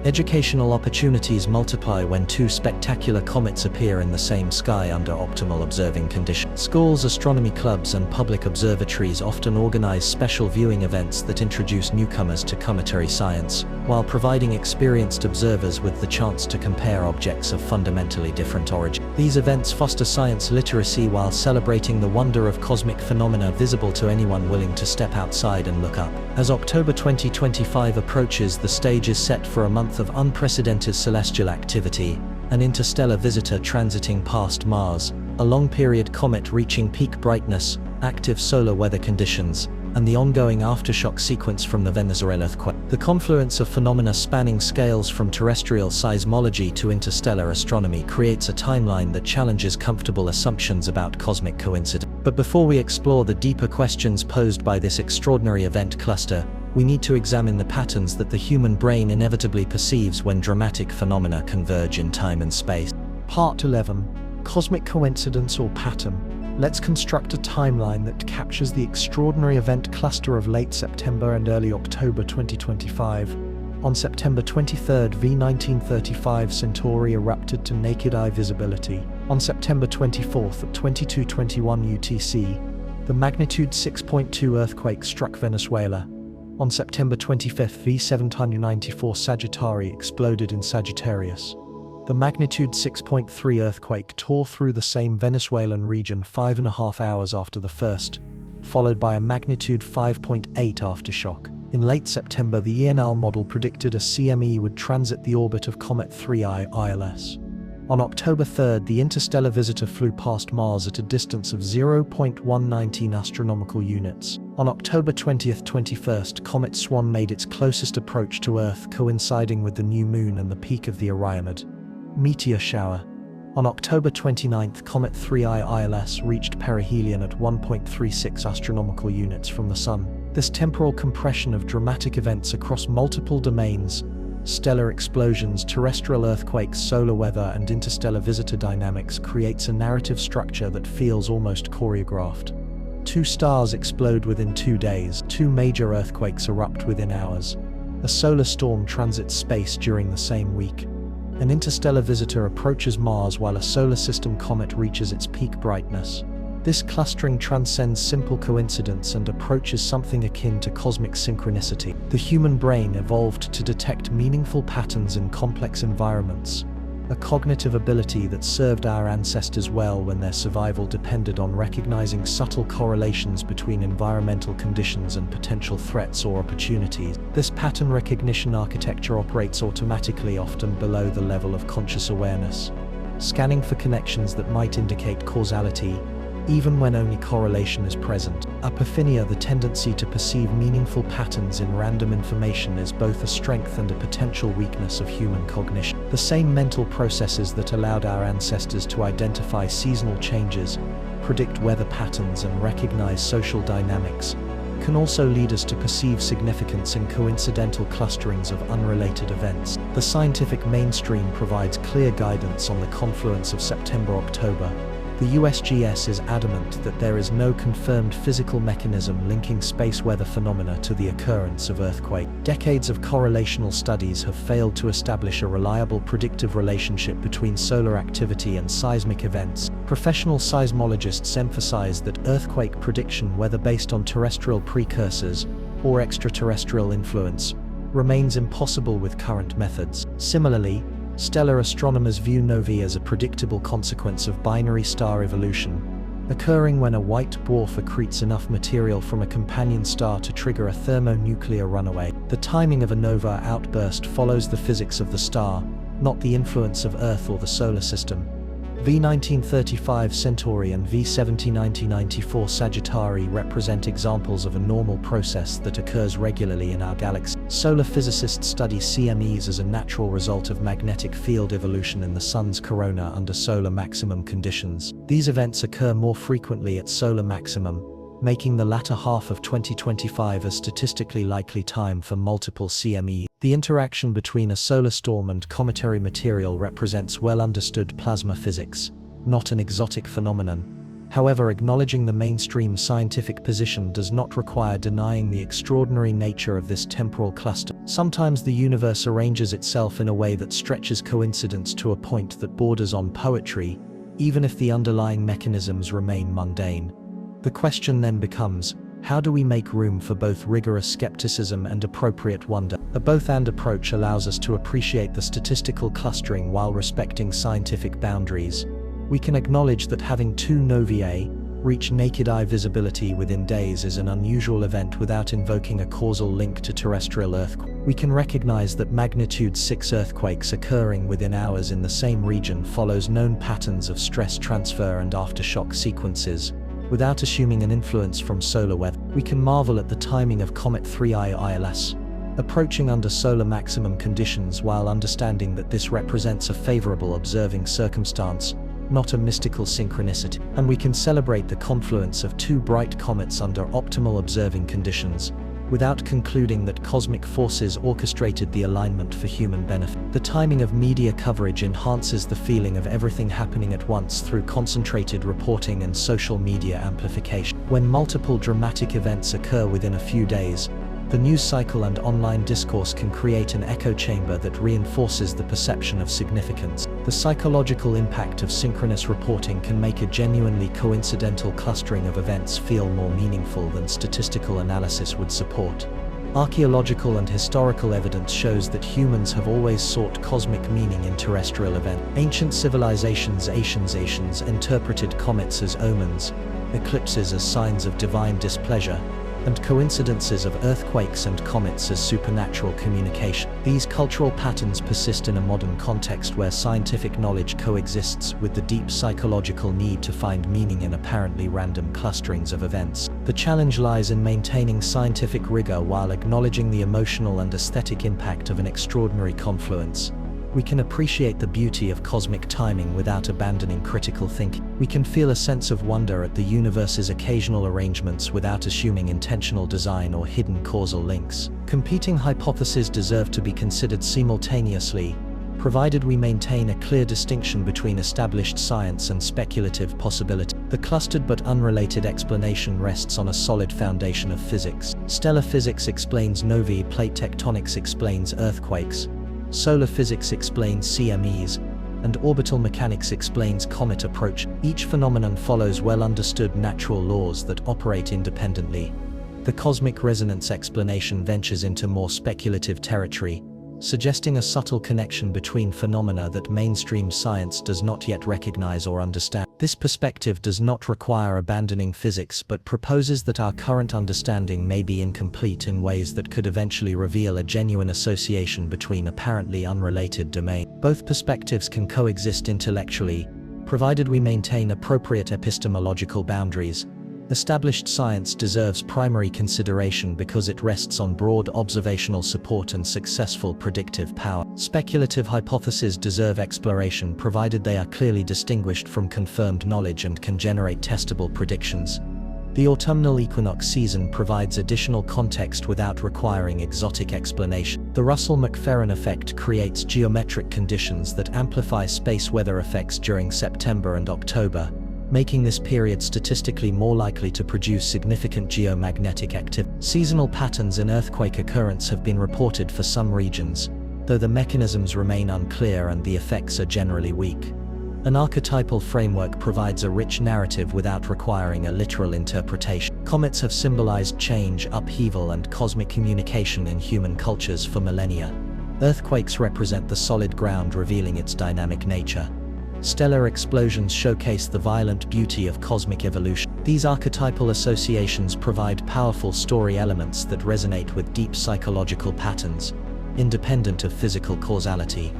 Speaker 1: Educational opportunities multiply when two spectacular comets appear in the same sky under optimal observing conditions. Schools, astronomy clubs, and public observatories often organize special viewing events that introduce newcomers to cometary science, while providing experienced observers with the chance to compare objects of fundamentally different origin. These events foster science literacy while celebrating the wonder of cosmic phenomena visible to anyone willing to step outside and look up. As October 2025 approaches, the stage is set for a month of unprecedented celestial activity: an interstellar visitor transiting past Mars, a long-period comet reaching peak brightness, active solar weather conditions, and the ongoing aftershock sequence from the Venezuela earthquake. The confluence of phenomena spanning scales from terrestrial seismology to interstellar astronomy creates a timeline that challenges comfortable assumptions about cosmic coincidence. But before we explore the deeper questions posed by this extraordinary event cluster, we need to examine the patterns that the human brain inevitably perceives when dramatic phenomena converge in time and space. Part 11. Cosmic coincidence or pattern. Let's construct a timeline that captures the extraordinary event cluster of late September and early October 2025. On September 23, V1935 Centauri erupted to naked eye visibility. On September 24 at 22:21 UTC, the magnitude 6.2 earthquake struck Venezuela. On September 25, V1794 Sagittari exploded in Sagittarius. The magnitude 6.3 earthquake tore through the same Venezuelan region 5.5 hours after the first, followed by a magnitude 5.8 aftershock. In late September, the ENL model predicted a CME would transit the orbit of Comet 3I ILS. On October 3, the interstellar visitor flew past Mars at a distance of 0.119 astronomical units. On October 20th, 21st, Comet Swan made its closest approach to Earth, coinciding with the new moon and the peak of the Orionid meteor shower. On October 29th, Comet 3I ILS reached perihelion at 1.36 astronomical units from the Sun. This temporal compression of dramatic events across multiple domains, stellar explosions, terrestrial earthquakes, solar weather, and interstellar visitor dynamics, creates a narrative structure that feels almost choreographed. Two stars explode within 2 days, two major earthquakes erupt within hours. A solar storm transits space during the same week. An interstellar visitor approaches Mars while a solar system comet reaches its peak brightness. This clustering transcends simple coincidence and approaches something akin to cosmic synchronicity. The human brain evolved to detect meaningful patterns in complex environments, a cognitive ability that served our ancestors well when their survival depended on recognizing subtle correlations between environmental conditions and potential threats or opportunities. This pattern recognition architecture operates automatically, often below the level of conscious awareness, scanning for connections that might indicate causality, even when only correlation is present. Apophenia, the tendency to perceive meaningful patterns in random information, is both a strength and a potential weakness of human cognition. The same mental processes that allowed our ancestors to identify seasonal changes, predict weather patterns, and recognize social dynamics can also lead us to perceive significance in coincidental clusterings of unrelated events. The scientific mainstream provides clear guidance on the confluence of September-October. The USGS is adamant that there is no confirmed physical mechanism linking space weather phenomena to the occurrence of earthquake. Decades of correlational studies have failed to establish a reliable predictive relationship between solar activity and seismic events. Professional seismologists emphasize that earthquake prediction, whether based on terrestrial precursors or extraterrestrial influence, remains impossible with current methods. Similarly, stellar astronomers view novae as a predictable consequence of binary star evolution, occurring when a white dwarf accretes enough material from a companion star to trigger a thermonuclear runaway. The timing of a nova outburst follows the physics of the star, not the influence of Earth or the solar system. V1935 Centauri and V1794 Sagittari represent examples of a normal process that occurs regularly in our galaxy. Solar physicists study CMEs as a natural result of magnetic field evolution in the Sun's corona under solar maximum conditions. These events occur more frequently at solar maximum, making the latter half of 2025 a statistically likely time for multiple CME. The interaction between a solar storm and cometary material represents well understood plasma physics, not an exotic phenomenon. However, acknowledging the mainstream scientific position does not require denying the extraordinary nature of this temporal cluster. Sometimes the universe arranges itself in a way that stretches coincidence to a point that borders on poetry, even if the underlying mechanisms remain mundane. The question then becomes, how do we make room for both rigorous skepticism and appropriate wonder? A both-and approach allows us to appreciate the statistical clustering while respecting scientific boundaries. We can acknowledge that having two novae reach naked-eye visibility within days is an unusual event without invoking a causal link to terrestrial earthquakes. We can recognize that magnitude 6 earthquakes occurring within hours in the same region follows known patterns of stress transfer and aftershock sequences, without assuming an influence from solar weather. We can marvel at the timing of Comet 3i ILS, approaching under solar maximum conditions while understanding that this represents a favorable observing circumstance, not a mystical synchronicity. And we can celebrate the confluence of two bright comets under optimal observing conditions, without concluding that cosmic forces orchestrated the alignment for human benefit. The timing of media coverage enhances the feeling of everything happening at once through concentrated reporting and social media amplification. When multiple dramatic events occur within a few days, the news cycle and online discourse can create an echo chamber that reinforces the perception of significance. The psychological impact of synchronous reporting can make a genuinely coincidental clustering of events feel more meaningful than statistical analysis would support. Archaeological and historical evidence shows that humans have always sought cosmic meaning in terrestrial events. Ancient civilizations interpreted comets as omens, eclipses as signs of divine displeasure, and coincidences of earthquakes and comets as supernatural communication. These cultural patterns persist in a modern context where scientific knowledge coexists with the deep psychological need to find meaning in apparently random clusterings of events. The challenge lies in maintaining scientific rigor while acknowledging the emotional and aesthetic impact of an extraordinary confluence. We can appreciate the beauty of cosmic timing without abandoning critical thinking. We can feel a sense of wonder at the universe's occasional arrangements without assuming intentional design or hidden causal links. Competing hypotheses deserve to be considered simultaneously, provided we maintain a clear distinction between established science and speculative possibility. The clustered but unrelated explanation rests on a solid foundation of physics. Stellar physics explains novae, plate tectonics explains earthquakes, solar physics explains CMEs, and orbital mechanics explains comet approach. Each phenomenon follows well-understood natural laws that operate independently. The cosmic resonance explanation ventures into more speculative territory, suggesting a subtle connection between phenomena that mainstream science does not yet recognize or understand. This perspective does not require abandoning physics but proposes that our current understanding may be incomplete in ways that could eventually reveal a genuine association between apparently unrelated domains. Both perspectives can coexist intellectually, provided we maintain appropriate epistemological boundaries. Established science deserves primary consideration because it rests on broad observational support and successful predictive power. Speculative hypotheses deserve exploration provided they are clearly distinguished from confirmed knowledge and can generate testable predictions. The autumnal equinox season provides additional context without requiring exotic explanation. The Russell-McFerrin effect creates geometric conditions that amplify space weather effects during September and October, making this period statistically more likely to produce significant geomagnetic activity. Seasonal patterns in earthquake occurrence have been reported for some regions, though the mechanisms remain unclear and the effects are generally weak. An archetypal framework provides a rich narrative without requiring a literal interpretation. Comets have symbolized change, upheaval, and cosmic communication in human cultures for millennia. Earthquakes represent the solid ground revealing its dynamic nature. Stellar explosions showcase the violent beauty of cosmic evolution. These archetypal associations provide powerful story elements that resonate with deep psychological patterns, independent of physical causality.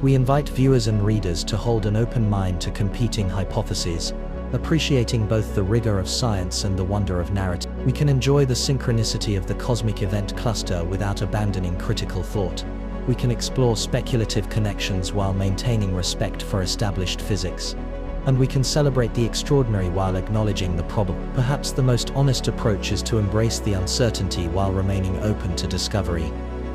Speaker 1: We invite viewers and readers to hold an open mind to competing hypotheses, appreciating both the rigor of science and the wonder of narrative. We can enjoy the synchronicity of the cosmic event cluster without abandoning critical thought. We can explore speculative connections while maintaining respect for established physics. And we can celebrate the extraordinary while acknowledging the probable. Perhaps the most honest approach is to embrace the uncertainty while remaining open to discovery.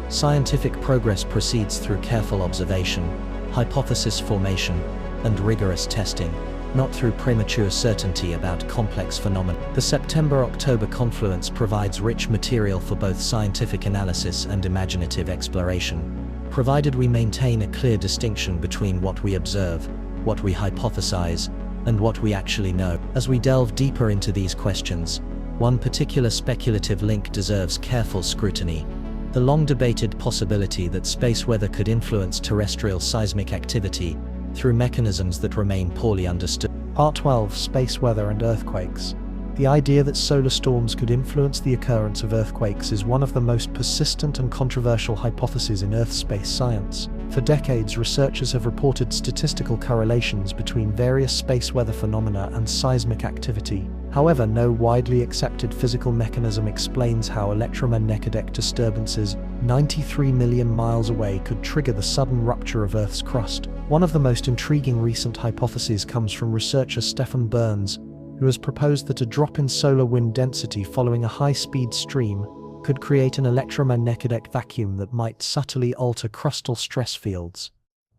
Speaker 1: Scientific progress proceeds through careful observation, hypothesis formation, and rigorous testing. not through premature certainty about complex phenomena. The September-October confluence provides rich material for both scientific analysis and imaginative exploration, provided we maintain a clear distinction between what we observe, what we hypothesize, and what we actually know. As we delve deeper into these questions, one particular speculative link deserves careful scrutiny: the long-debated possibility that space weather could influence terrestrial seismic activity through mechanisms that remain poorly understood. Part 12: Space Weather and Earthquakes. The idea that solar storms could influence the occurrence of earthquakes is one of the most persistent and controversial hypotheses in Earth-space science. For decades, researchers have reported statistical correlations between various space weather phenomena and seismic activity. However, no widely accepted physical mechanism explains how electromagnetic disturbances 93 million miles away could trigger the sudden rupture of Earth's crust. One of the most intriguing recent hypotheses comes from researcher Stephen Burns, who has proposed that a drop in solar wind density following a high-speed stream could create an electromagnetic vacuum that might subtly alter crustal stress fields.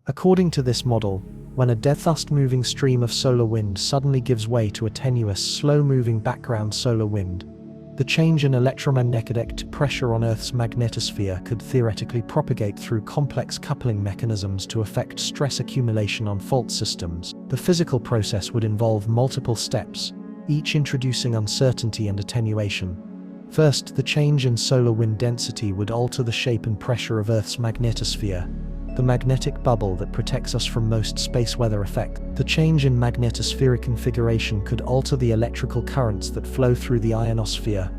Speaker 1: According to this model, when a fast-moving stream of solar wind suddenly gives way to a tenuous, slow-moving background solar wind, the change in electromagnetic pressure on Earth's magnetosphere could theoretically propagate through complex coupling mechanisms to affect stress accumulation on fault systems. The physical process would involve multiple steps, each introducing uncertainty and attenuation. First, the change in solar wind density would alter the shape and pressure of Earth's magnetosphere, the magnetic bubble that protects us from most space weather effects. The change in magnetospheric configuration could alter the electrical currents that flow through the ionosphere,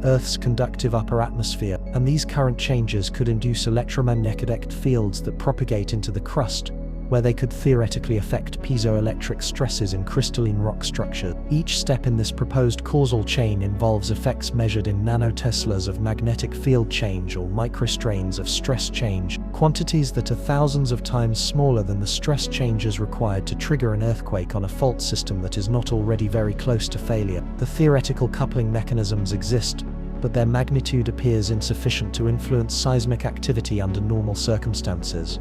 Speaker 1: Earth's conductive upper atmosphere, and these current changes could induce electromagnetic fields that propagate into the crust, where they could theoretically affect piezoelectric stresses in crystalline rock structure. Each step in this proposed causal chain involves effects measured in nanoteslas of magnetic field change or microstrains of stress change, quantities that are thousands of times smaller than the stress changes required to trigger an earthquake on a fault system that is not already very close to failure. The theoretical coupling mechanisms exist, but their magnitude appears insufficient to influence seismic activity under normal circumstances.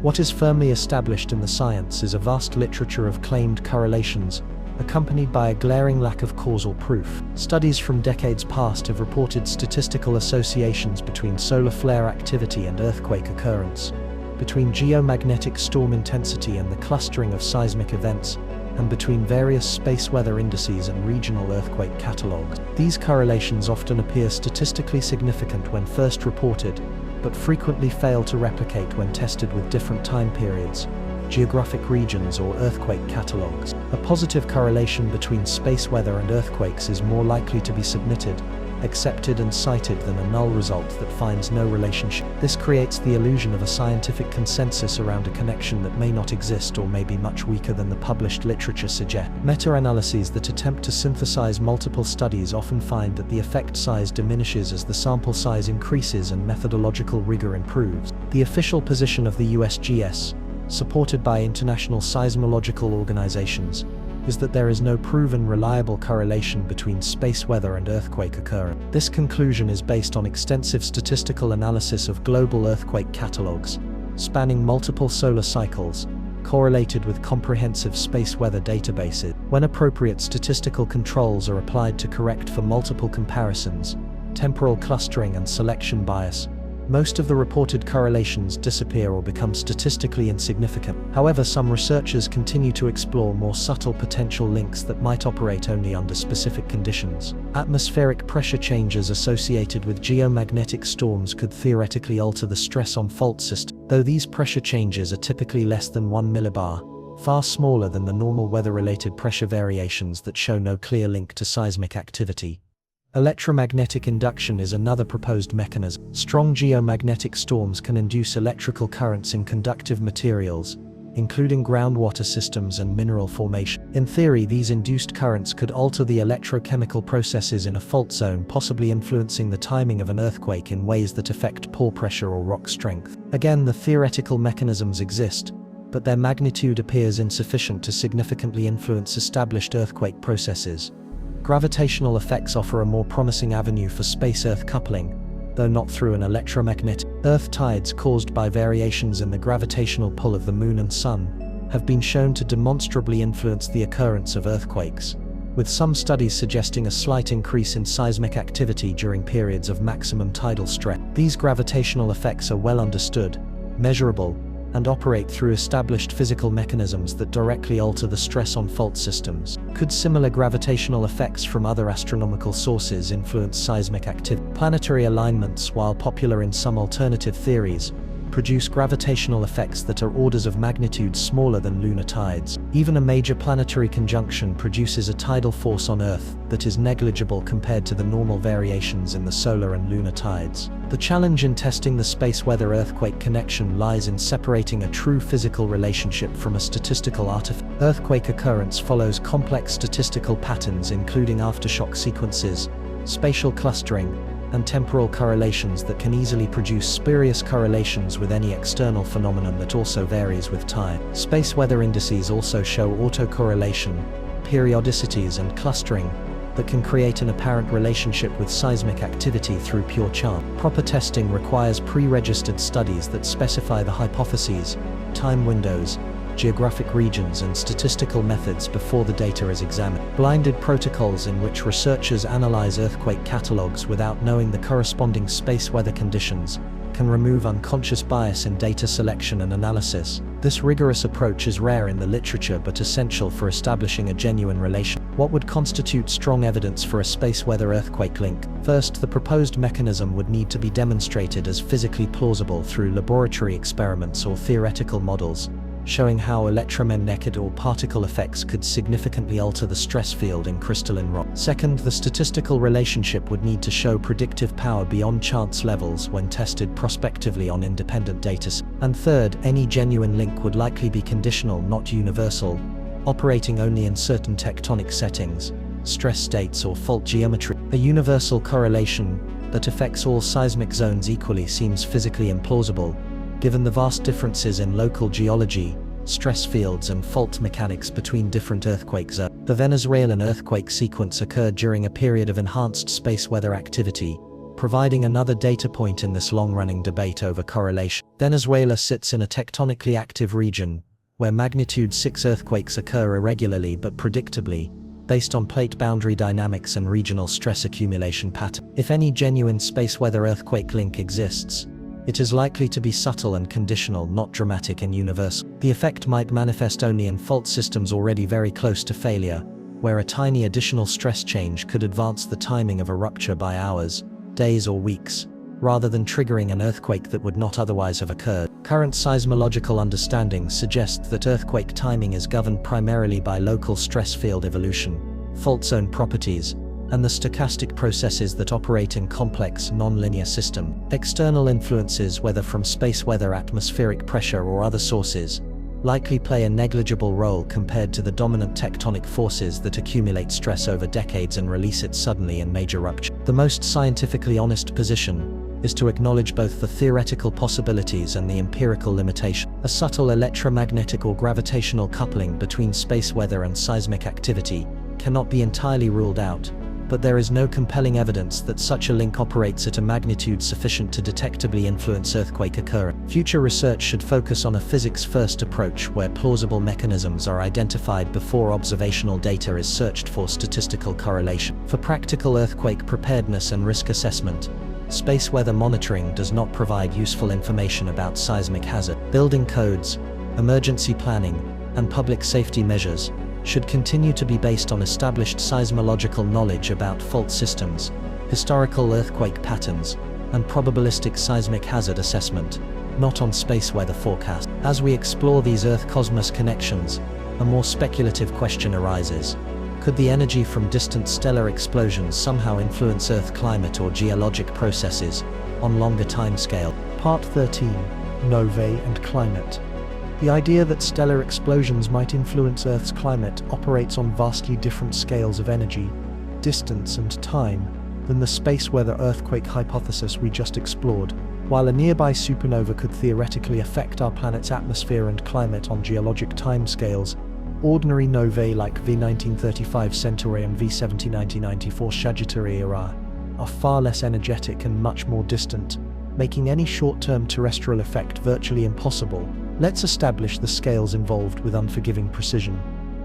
Speaker 1: What is firmly established in the science is a vast literature of claimed correlations, accompanied by a glaring lack of causal proof. Studies from decades past have reported statistical associations between solar flare activity and earthquake occurrence, between geomagnetic storm intensity and the clustering of seismic events, and between various space weather indices and regional earthquake catalogues. These correlations often appear statistically significant when first reported, but frequently fail to replicate when tested with different time periods, geographic regions, or earthquake catalogues. A positive correlation between space weather and earthquakes is more likely to be submitted, accepted, and cited than a null result that finds no relationship. This creates the illusion of a scientific consensus around a connection that may not exist or may be much weaker than the published literature suggests. Meta-analyses that attempt to synthesize multiple studies often find that the effect size diminishes as the sample size increases and methodological rigor improves. The official position of the USGS, supported by international seismological organizations, is that there is no proven reliable correlation between space weather and earthquake occurrence. This conclusion is based on extensive statistical analysis of global earthquake catalogues, spanning multiple solar cycles, correlated with comprehensive space weather databases. When appropriate statistical controls are applied to correct for multiple comparisons, temporal clustering, and selection bias, most of the reported correlations disappear or become statistically insignificant. However, some researchers continue to explore more subtle potential links that might operate only under specific conditions. Atmospheric pressure changes associated with geomagnetic storms could theoretically alter the stress on fault systems, though these pressure changes are typically less than 1 millibar, far smaller than the normal weather-related pressure variations that show no clear link to seismic activity. Electromagnetic induction is another proposed mechanism. Strong geomagnetic storms can induce electrical currents in conductive materials, including groundwater systems and mineral formation. In theory, these induced currents could alter the electrochemical processes in a fault zone, possibly influencing the timing of an earthquake in ways that affect pore pressure or rock strength. Again, the theoretical mechanisms exist, but their magnitude appears insufficient to significantly influence established earthquake processes. Gravitational effects offer a more promising avenue for space-Earth coupling, though not through an electromagnetic. Earth tides caused by variations in the gravitational pull of the Moon and Sun have been shown to demonstrably influence the occurrence of earthquakes, with some studies suggesting a slight increase in seismic activity during periods of maximum tidal stress. These gravitational effects are well understood, measurable, and operate through established physical mechanisms that directly alter the stress on fault systems. Could similar gravitational effects from other astronomical sources influence seismic activity? Planetary alignments, while popular in some alternative theories, produce gravitational effects that are orders of magnitude smaller than lunar tides. Even a major planetary conjunction produces a tidal force on Earth that is negligible compared to the normal variations in the solar and lunar tides. The challenge in testing the space-weather-earthquake connection lies in separating a true physical relationship from a statistical artifact. Earthquake occurrence follows complex statistical patterns including aftershock sequences, spatial clustering, and temporal correlations that can easily produce spurious correlations with any external phenomenon that also varies with time. Space weather indices also show autocorrelation, periodicities, and clustering that can create an apparent relationship with seismic activity through pure chance. Proper testing requires pre-registered studies that specify the hypotheses, time windows, geographic regions, and statistical methods before the data is examined. Blinded protocols in which researchers analyze earthquake catalogs without knowing the corresponding space weather conditions can remove unconscious bias in data selection and analysis. This rigorous approach is rare in the literature but essential for establishing a genuine relation. What would constitute strong evidence for a space weather earthquake link? First, the proposed mechanism would need to be demonstrated as physically plausible through laboratory experiments or theoretical models, showing how electromagnetic or particle effects could significantly alter the stress field in crystalline rock. Second, the statistical relationship would need to show predictive power beyond chance levels when tested prospectively on independent data. And third, any genuine link would likely be conditional, not universal, operating only in certain tectonic settings, stress states, or fault geometry. A universal correlation that affects all seismic zones equally seems physically implausible, given the vast differences in local geology, stress fields, and fault mechanics between different earthquake zones. The Venezuelan earthquake sequence occurred during a period of enhanced space weather activity, providing another data point in this long-running debate over correlation. Venezuela sits in a tectonically active region, where magnitude 6 earthquakes occur irregularly but predictably, based on plate boundary dynamics and regional stress accumulation patterns. If any genuine space weather earthquake link exists, it is likely to be subtle and conditional, not dramatic and universal. The effect might manifest only in fault systems already very close to failure, where a tiny additional stress change could advance the timing of a rupture by hours, days, or weeks, rather than triggering an earthquake that would not otherwise have occurred. Current seismological understanding suggests that earthquake timing is governed primarily by local stress field evolution, fault zone properties, and the stochastic processes that operate in complex, non-linear systems. External influences, whether from space weather, atmospheric pressure, or other sources, likely play a negligible role compared to the dominant tectonic forces that accumulate stress over decades and release it suddenly in major rupture. The most scientifically honest position is to acknowledge both the theoretical possibilities and the empirical limitation. A subtle electromagnetic or gravitational coupling between space weather and seismic activity cannot be entirely ruled out, but there is no compelling evidence that such a link operates at a magnitude sufficient to detectably influence earthquake occurrence. Future research should focus on a physics-first approach where plausible mechanisms are identified before observational data is searched for statistical correlation. For practical earthquake preparedness and risk assessment, space weather monitoring does not provide useful information about seismic hazard. Building codes, emergency planning, and public safety measures should continue to be based on established seismological knowledge about fault systems, historical earthquake patterns, and probabilistic seismic hazard assessment, not on space weather forecast. As we explore these Earth-cosmos connections, a more speculative question arises. Could the energy from distant stellar explosions somehow influence Earth climate or geologic processes on longer timescale?
Speaker 2: Part 13. Novae and Climate. The idea that stellar explosions might influence Earth's climate operates on vastly different scales of energy, distance, and time than the space weather earthquake hypothesis we just explored. While a nearby supernova could theoretically affect our planet's atmosphere and climate on geologic timescales, ordinary novae like V1935 Centauri and V70 1994 Sagittarii are far less energetic and much more distant, making any short-term terrestrial effect virtually impossible.
Speaker 1: Let's establish the scales involved with unforgiving precision.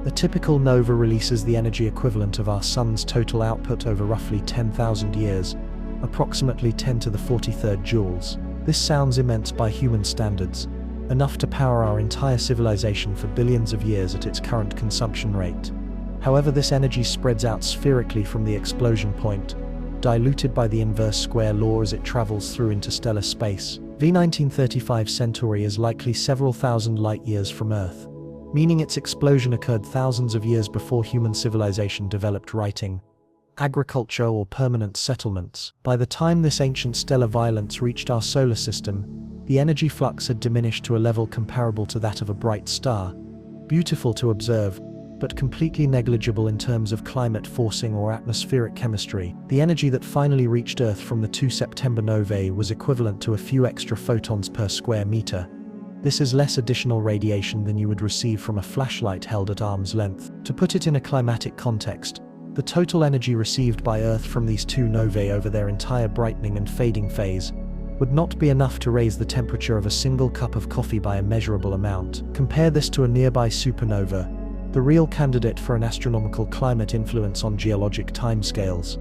Speaker 1: A typical nova releases the energy equivalent of our Sun's total output over roughly 10,000 years, approximately 10 to the 43rd joules. This sounds immense by human standards, enough to power our entire civilization for billions of years at its current consumption rate. However, this energy spreads out spherically from the explosion point, diluted by the inverse square law as it travels through interstellar space. V1935 Centauri is likely several thousand light-years from Earth, meaning its explosion occurred thousands of years before human civilization developed writing, agriculture, or permanent settlements. By the time this ancient stellar violence reached our solar system, the energy flux had diminished to a level comparable to that of a bright star, beautiful to observe, but completely negligible in terms of climate forcing or atmospheric chemistry. The energy that finally reached Earth from the 2 September novae was equivalent to a few extra photons per square meter. This is less additional radiation than you would receive from a flashlight held at arm's length. To put it in a climatic context, the total energy received by Earth from these two novae over their entire brightening and fading phase would not be enough to raise the temperature of a single cup of coffee by a measurable amount. Compare this to a nearby supernova, the real candidate for an astronomical climate influence on geologic timescales.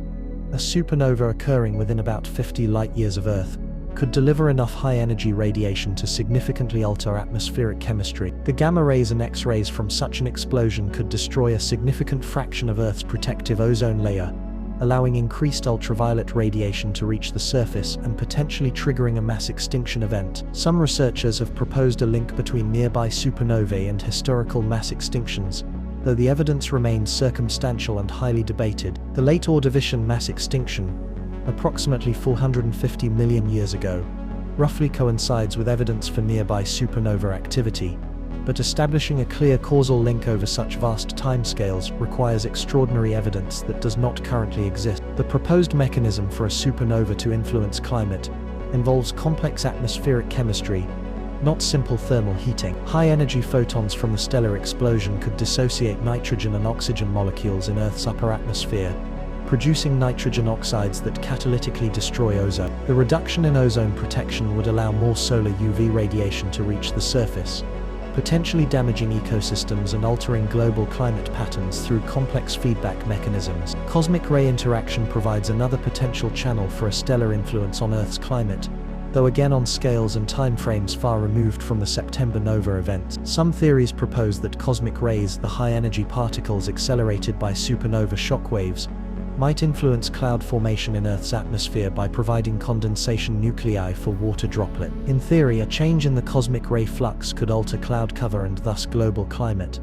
Speaker 1: A supernova occurring within about 50 light-years of Earth could deliver enough high-energy radiation to significantly alter atmospheric chemistry. The gamma rays and X-rays from such an explosion could destroy a significant fraction of Earth's protective ozone layer, allowing increased ultraviolet radiation to reach the surface and potentially triggering a mass extinction event. Some researchers have proposed a link between nearby supernovae and historical mass extinctions, though the evidence remains circumstantial and highly debated. The late Ordovician mass extinction, approximately 450 million years ago, roughly coincides with evidence for nearby supernova activity, but establishing a clear causal link over such vast timescales requires extraordinary evidence that does not currently exist. The proposed mechanism for a supernova to influence climate involves complex atmospheric chemistry, not simple thermal heating. High-energy photons from the stellar explosion could dissociate nitrogen and oxygen molecules in Earth's upper atmosphere, producing nitrogen oxides that catalytically destroy ozone. The reduction in ozone protection would allow more solar UV radiation to reach the surface, potentially damaging ecosystems and altering global climate patterns through complex feedback mechanisms. Cosmic ray interaction provides another potential channel for a stellar influence on Earth's climate, though again on scales and timeframes far removed from the September nova event. Some theories propose that cosmic rays, the high-energy particles accelerated by supernova shockwaves, might influence cloud formation in Earth's atmosphere by providing condensation nuclei for water droplet. In theory, a change in the cosmic ray flux could alter cloud cover and thus global climate,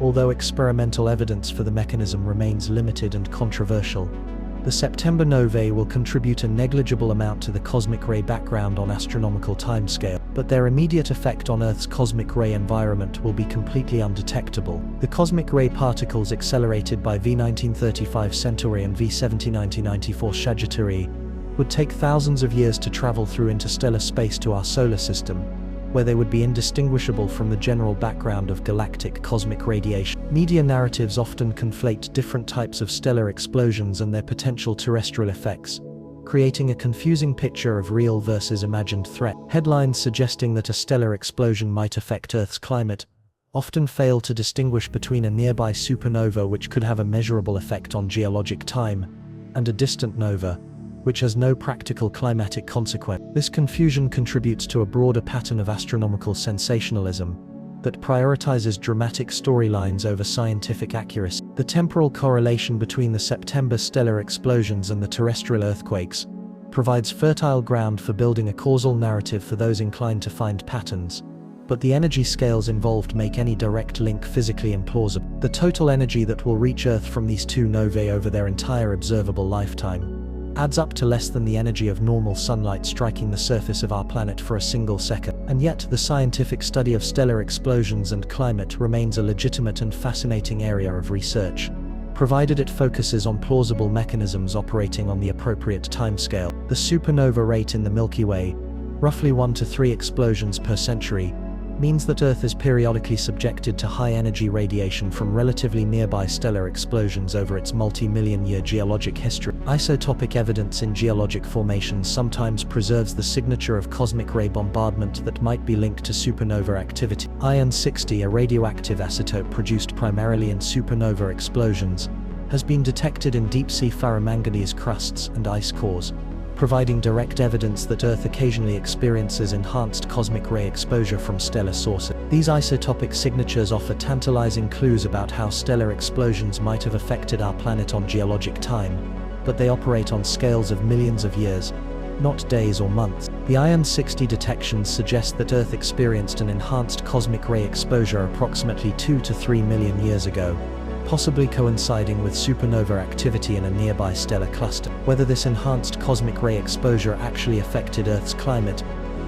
Speaker 1: although experimental evidence for the mechanism remains limited and controversial. The September novae will contribute a negligible amount to the cosmic ray background on astronomical timescale, but their immediate effect on Earth's cosmic ray environment will be completely undetectable. The cosmic ray particles accelerated by V1935 Centauri and V179094 Sagittarius would take thousands of years to travel through interstellar space to our solar system, where they would be indistinguishable from the general background of galactic cosmic radiation. Media narratives often conflate different types of stellar explosions and their potential terrestrial effects, creating a confusing picture of real versus imagined threat. Headlines suggesting that a stellar explosion might affect Earth's climate often fail to distinguish between a nearby supernova, which could have a measurable effect on geologic time, and a distant nova, which has no practical climatic consequence. This confusion contributes to a broader pattern of astronomical sensationalism that prioritizes dramatic storylines over scientific accuracy. The temporal correlation between the September stellar explosions and the terrestrial earthquakes provides fertile ground for building a causal narrative for those inclined to find patterns, but the energy scales involved make any direct link physically implausible. The total energy that will reach Earth from these two novae over their entire observable lifetime adds up to less than the energy of normal sunlight striking the surface of our planet for a single second. And yet, the scientific study of stellar explosions and climate remains a legitimate and fascinating area of research, provided it focuses on plausible mechanisms operating on the appropriate timescale. The supernova rate in the Milky Way, roughly 1 to 3 explosions per century, means that Earth is periodically subjected to high-energy radiation from relatively nearby stellar explosions over its multi-million-year geologic history. Isotopic evidence in geologic formations sometimes preserves the signature of cosmic ray bombardment that might be linked to supernova activity. Iron-60, a radioactive isotope produced primarily in supernova explosions, has been detected in deep-sea ferromanganese crusts and ice cores, providing direct evidence that Earth occasionally experiences enhanced cosmic ray exposure from stellar sources. These isotopic signatures offer tantalizing clues about how stellar explosions might have affected our planet on geologic time, but they operate on scales of millions of years, not days or months. The Iron-60 detections suggest that Earth experienced an enhanced cosmic ray exposure approximately 2 to 3 million years ago, possibly coinciding with supernova activity in a nearby stellar cluster. Whether this enhanced cosmic ray exposure actually affected Earth's climate,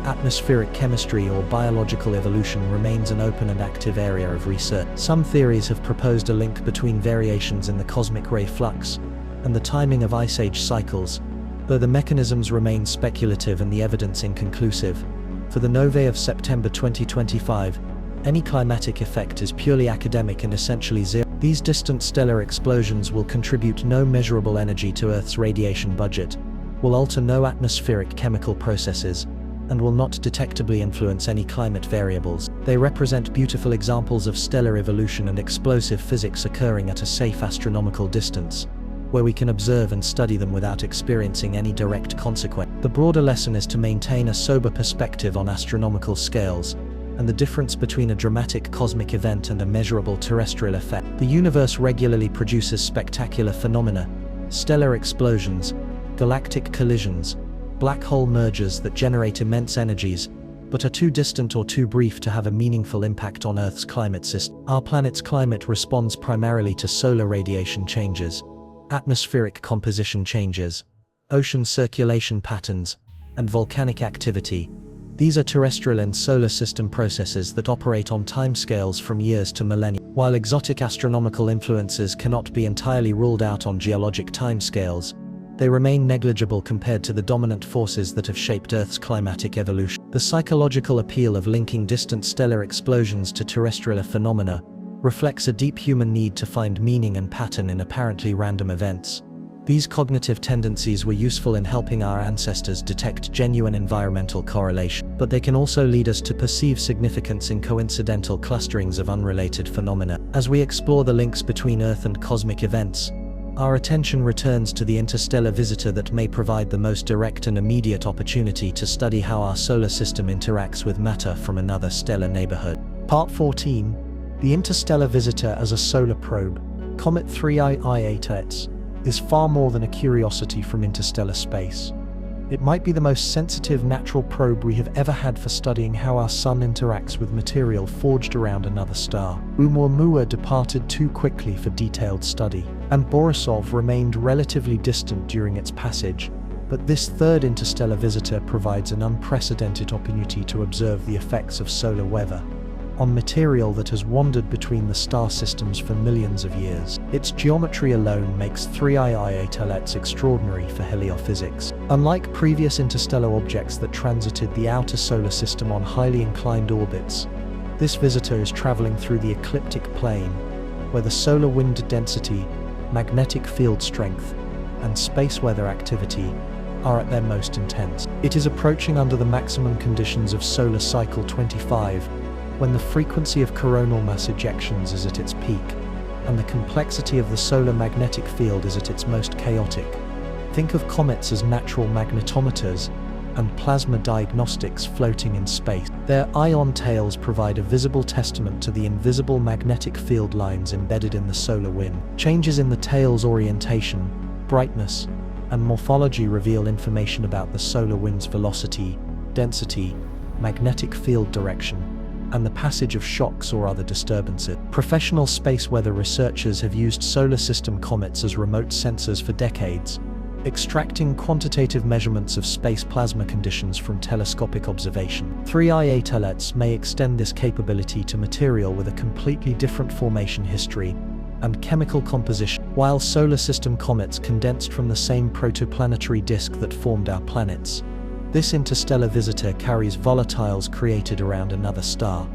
Speaker 1: atmospheric chemistry, or biological evolution remains an open and active area of research. Some theories have proposed a link between variations in the cosmic ray flux and the timing of ice age cycles, though the mechanisms remain speculative and the evidence inconclusive. For the novae of September 2025, any climatic effect is purely academic and essentially zero. These distant stellar explosions will contribute no measurable energy to Earth's radiation budget, will alter no atmospheric chemical processes, and will not detectably influence any climate variables. They represent beautiful examples of stellar evolution and explosive physics occurring at a safe astronomical distance, where we can observe and study them without experiencing any direct consequence. The broader lesson is to maintain a sober perspective on astronomical scales, and the difference between a dramatic cosmic event and a measurable terrestrial effect. The universe regularly produces spectacular phenomena, stellar explosions, galactic collisions, black hole mergers that generate immense energies, but are too distant or too brief to have a meaningful impact on Earth's climate system. Our planet's climate responds primarily to solar radiation changes, atmospheric composition changes, ocean circulation patterns, and volcanic activity. These are terrestrial and solar system processes that operate on timescales from years to millennia. While exotic astronomical influences cannot be entirely ruled out on geologic timescales, they remain negligible compared to the dominant forces that have shaped Earth's climatic evolution. The psychological appeal of linking distant stellar explosions to terrestrial phenomena reflects a deep human need to find meaning and pattern in apparently random events. These cognitive tendencies were useful in helping our ancestors detect genuine environmental correlation, but they can also lead us to perceive significance in coincidental clusterings of unrelated phenomena. As we explore the links between Earth and cosmic events, our attention returns to the interstellar visitor that may provide the most direct and immediate opportunity to study how our solar system interacts with matter from another stellar neighborhood.
Speaker 2: Part 14. The Interstellar Visitor as a Solar Probe. Comet 3i8X is far more than a curiosity from interstellar space. It might be the most sensitive natural probe we have ever had for studying how our sun interacts with material forged around another star. Oumuamua departed too quickly for detailed study, and Borisov remained relatively distant during its passage, but this third interstellar visitor provides an unprecedented opportunity to observe the effects of solar weather on material that has wandered between the star systems for millions of years. Its geometry alone makes 3i8Lx extraordinary for heliophysics. Unlike previous interstellar objects that transited the outer solar system on highly inclined orbits, this visitor is traveling through the ecliptic plane, where the solar wind density, magnetic field strength, and space weather activity are at their most intense. It is approaching under the maximum conditions of solar cycle 25, when the frequency of coronal mass ejections is at its peak, and the complexity of the solar magnetic field is at its most chaotic. Think of comets as natural magnetometers and plasma diagnostics floating in space. Their ion tails provide a visible testament to the invisible magnetic field lines embedded in the solar wind. Changes in the tail's orientation, brightness, and morphology reveal information about the solar wind's velocity, density, magnetic field direction, and the passage of shocks or other disturbances. Professional space weather researchers have used solar system comets as remote sensors for decades, extracting quantitative measurements of space plasma conditions from telescopic observation. 3i8Lx may extend this capability to material with a completely different formation history and chemical composition. While solar system comets condensed from the same protoplanetary disk that formed our planets, this interstellar visitor carries volatiles created around another star,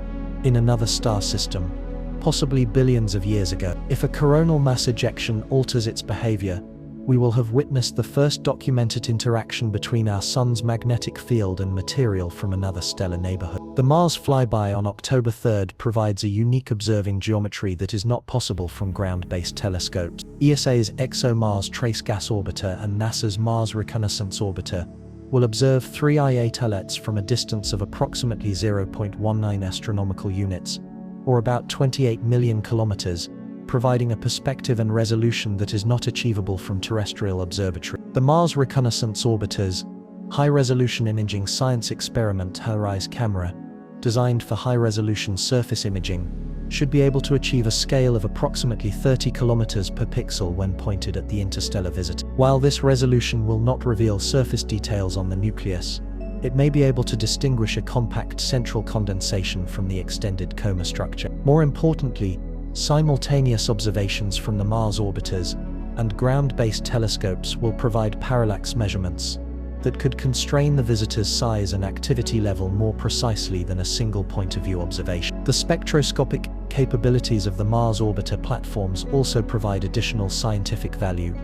Speaker 1: in another star system, possibly billions of years ago. If a coronal mass ejection alters its behavior, we will have witnessed the first documented interaction between our sun's magnetic field and material from another stellar neighborhood. The Mars flyby on October 3rd provides a unique observing geometry that is not possible from ground-based telescopes. ESA's ExoMars Trace Gas Orbiter and NASA's Mars Reconnaissance Orbiter will observe 3 IA-telets from a distance of approximately 0.19 astronomical units, or about 28 million kilometers, providing a perspective and resolution that is not achievable from terrestrial observatory. The Mars Reconnaissance Orbiter's high-resolution imaging science experiment HiRISE camera, designed for high-resolution surface imaging, should be able to achieve a scale of approximately 30 kilometers per pixel when pointed at the interstellar visitor. While this resolution will not reveal surface details on the nucleus, it may be able to distinguish a compact central condensation from the extended coma structure. More importantly, simultaneous observations from the Mars orbiters and ground-based telescopes will provide parallax measurements that could constrain the visitor's size and activity level more precisely than a single point-of-view observation. The spectroscopic capabilities of the Mars orbiter platforms also provide additional scientific value.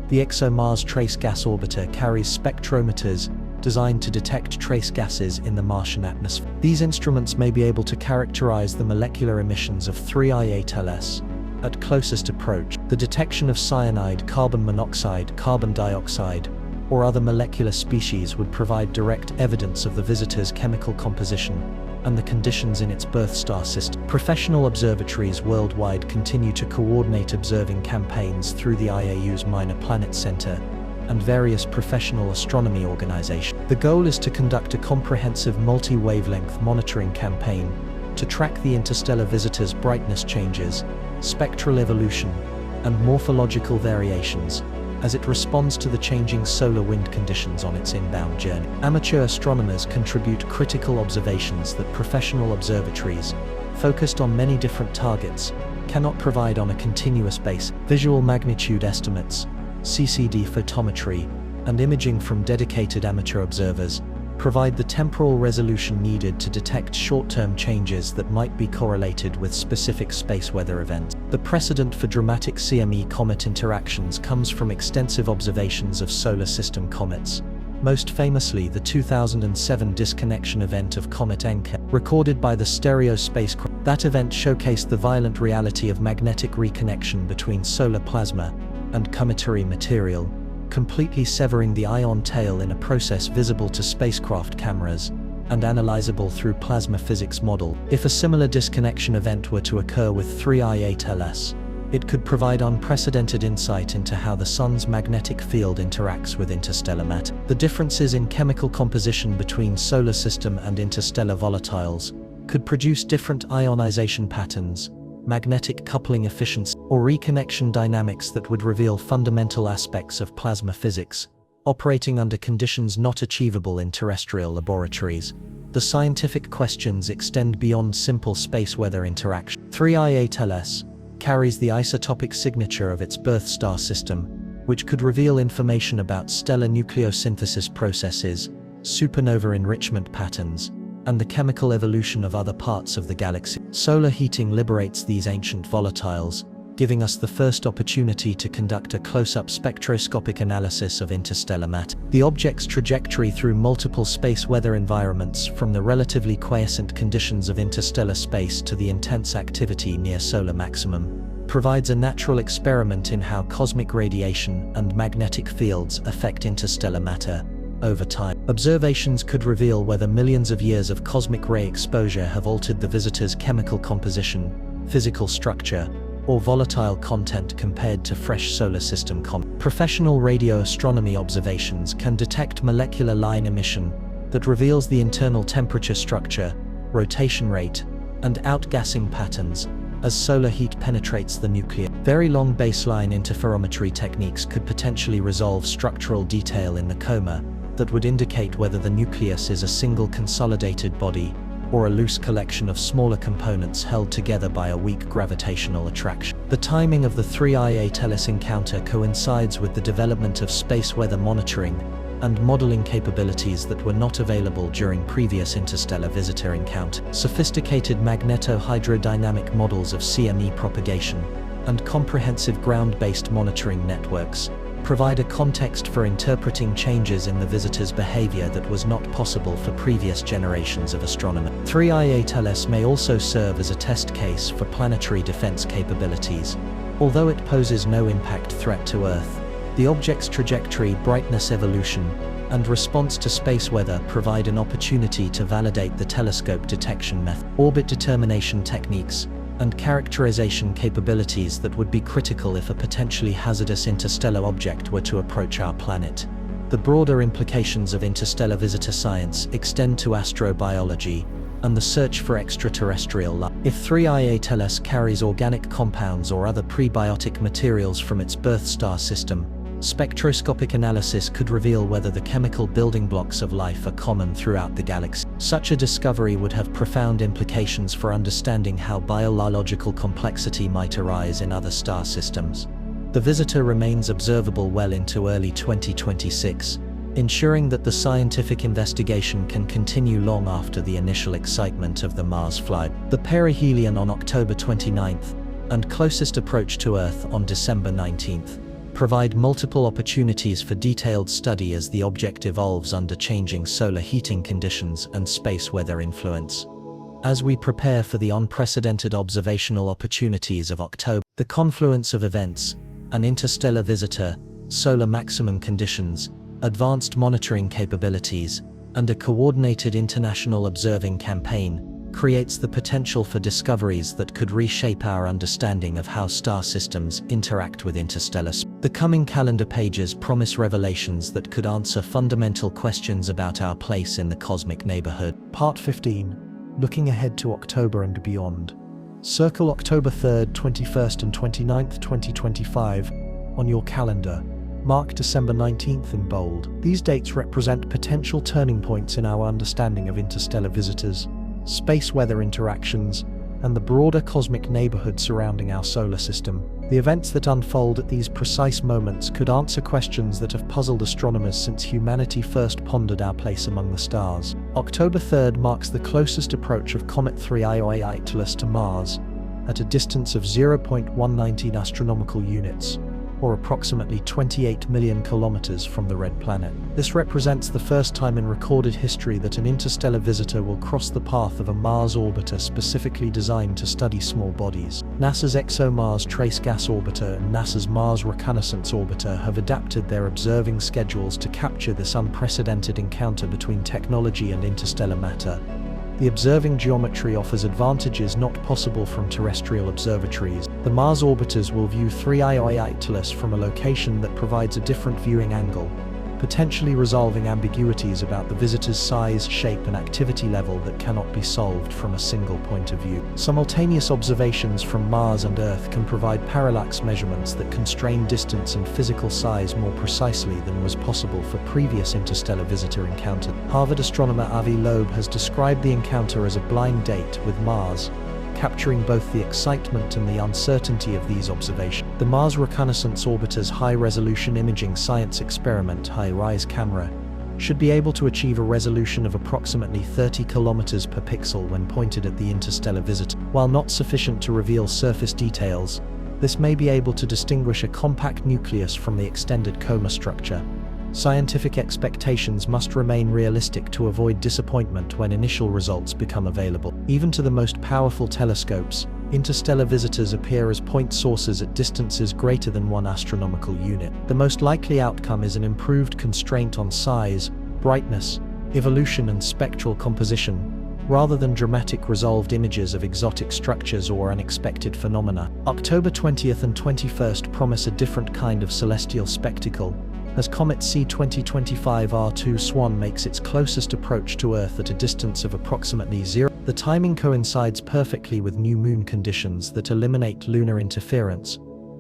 Speaker 1: The ExoMars Trace Gas Orbiter carries spectrometers designed to detect trace gases in the Martian atmosphere. These instruments may be able to characterize the molecular emissions of 3 IA-teles at closest approach. The detection of cyanide, carbon monoxide, carbon dioxide, or other molecular species would provide direct evidence of the visitor's chemical composition and the conditions in its birth star system. Professional observatories worldwide continue to coordinate observing campaigns through the IAU's Minor Planet Center and various professional astronomy organizations. The goal is to conduct a comprehensive multi-wavelength monitoring campaign to track the interstellar visitor's brightness changes, spectral evolution, and morphological variations as it responds to the changing solar wind conditions on its inbound journey. Amateur astronomers contribute critical observations that professional observatories, focused on many different targets, cannot provide on a continuous basis. Visual magnitude estimates, CCD photometry, and imaging from dedicated amateur observers provide the temporal resolution needed to detect short-term changes that might be correlated with specific space weather events. The precedent for dramatic CME-comet interactions comes from extensive observations of solar system comets, most famously the 2007 disconnection event of Comet Encke, recorded by the Stereo spacecraft. That event showcased the violent reality of magnetic reconnection between solar plasma and cometary material, completely severing the ion tail in a process visible to spacecraft cameras and analyzable through plasma physics model. If a similar disconnection event were to occur with 3 IA-teles, it could provide unprecedented insight into how the sun's magnetic field interacts with interstellar matter. The differences in chemical composition between solar system and interstellar volatiles could produce different ionization patterns, magnetic coupling efficiency, or reconnection dynamics that would reveal fundamental aspects of plasma physics, operating under conditions not achievable in terrestrial laboratories. The scientific questions extend beyond simple space weather interaction. 3 IA-teles carries the isotopic signature of its birth star system, which could reveal information about stellar nucleosynthesis processes, supernova enrichment patterns, and the chemical evolution of other parts of the galaxy. Solar heating liberates these ancient volatiles, giving us the first opportunity to conduct a close-up spectroscopic analysis of interstellar matter. The object's trajectory through multiple space weather environments, from the relatively quiescent conditions of interstellar space to the intense activity near solar maximum, provides a natural experiment in how cosmic radiation and magnetic fields affect interstellar matter over time. Observations could reveal whether millions of years of cosmic ray exposure have altered the visitor's chemical composition, physical structure, or volatile content compared to fresh solar system comets. Professional radio astronomy observations can detect molecular line emission that reveals the internal temperature structure, rotation rate, and outgassing patterns as solar heat penetrates the nucleus. Very long baseline interferometry techniques could potentially resolve structural detail in the coma that would indicate whether the nucleus is a single consolidated body or a loose collection of smaller components held together by a weak gravitational attraction. The timing of the 3 IA-teles encounter coincides with the development of space weather monitoring
Speaker 2: and modeling capabilities that were not available during previous interstellar visitor encounters. Sophisticated magneto-hydrodynamic models of CME propagation and comprehensive ground-based monitoring networks provide a context for interpreting changes in the visitor's behavior that was not possible for previous generations of astronomers. 3I8LS may also serve as a test case for planetary defense capabilities. Although it poses no impact threat to Earth, the object's trajectory, brightness evolution, and response to space weather provide an opportunity to validate the telescope detection method, orbit determination techniques, and characterization capabilities that would be critical if a potentially hazardous interstellar object were to approach our planet. The broader implications of interstellar visitor science extend to astrobiology and the search for extraterrestrial life. If 3I8LS carries organic compounds or other prebiotic materials from its birth star system, spectroscopic analysis could reveal whether the chemical building blocks of life are common throughout the galaxy. Such a discovery would have profound implications for understanding how biological complexity might arise in other star systems. The visitor remains observable well into early 2026, ensuring that the scientific investigation can continue long after the initial excitement of the Mars flight. The perihelion on October 29th, and closest approach to Earth on December 19th, provide multiple opportunities for detailed study as the object evolves under changing solar heating conditions and space weather influence. As we prepare for the unprecedented observational opportunities of October, the confluence of events, an interstellar visitor, solar maximum conditions, advanced monitoring capabilities, and a coordinated international observing campaign creates the potential for discoveries that could reshape our understanding of how star systems interact with interstellar space. The coming calendar pages promise revelations that could answer fundamental questions about our place in the cosmic neighborhood.
Speaker 1: Part 15. Looking ahead to October and beyond. Circle October 3rd, 21st and 29th, 2025 on your calendar. Mark December 19th in bold. These dates represent potential turning points in our understanding of interstellar visitors, space weather interactions, and the broader cosmic neighborhood surrounding our solar system. The events that unfold at these precise moments could answer questions that have puzzled astronomers since humanity first pondered our place among the stars. October 3rd marks the closest approach of Comet 3I8LS to Mars, at a distance of 0.119 astronomical units, or approximately 28 million kilometers from the red planet. This represents the first time in recorded history that an interstellar visitor will cross the path of a Mars orbiter specifically designed to study small bodies. NASA's ExoMars Trace Gas Orbiter and NASA's Mars Reconnaissance Orbiter have adapted their observing schedules to capture this unprecedented encounter between technology and interstellar matter. The observing geometry offers advantages not possible from terrestrial observatories. The Mars orbiters will view 3I8LS from a location that provides a different viewing angle, potentially resolving ambiguities about the visitor's size, shape, and activity level that cannot be solved from a single point of view. Simultaneous observations from Mars and Earth can provide parallax measurements that constrain distance and physical size more precisely than was possible for previous interstellar visitor encounters. Harvard astronomer Avi Loeb has described the encounter as a blind date with Mars, capturing both the excitement and the uncertainty of these observations. The Mars Reconnaissance Orbiter's high-resolution imaging science experiment HiRISE camera should be able to achieve a resolution of approximately 30 kilometers per pixel when pointed at the interstellar visitor. While not sufficient to reveal surface details, this may be able to distinguish a compact nucleus from the extended coma structure. Scientific expectations must remain realistic to avoid disappointment when initial results become available. Even to the most powerful telescopes, interstellar visitors appear as point sources at distances greater than 1 astronomical unit. The most likely outcome is an improved constraint on size, brightness, evolution, and spectral composition, rather than dramatic resolved images of exotic structures or unexpected phenomena. October 20th and 21st promise a different kind of celestial spectacle, as Comet C2025 R2 SWAN makes its closest approach to Earth at a distance of approximately 0. The timing coincides perfectly with new moon conditions that eliminate lunar interference,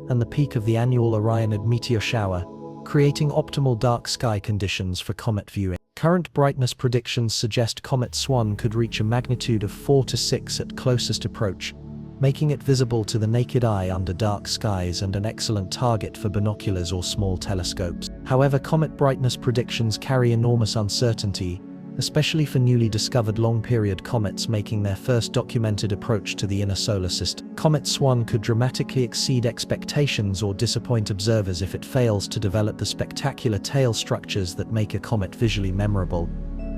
Speaker 1: and the peak of the annual Orionid meteor shower, creating optimal dark sky conditions for comet viewing. Current brightness predictions suggest Comet SWAN could reach a magnitude of 4 to 6 at closest approach, making it visible to the naked eye under dark skies and an excellent target for binoculars or small telescopes. However, comet brightness predictions carry enormous uncertainty, especially for newly discovered long-period comets making their first documented approach to the inner solar system. Comet Swan could dramatically exceed expectations or disappoint observers if it fails to develop the spectacular tail structures that make a comet visually memorable.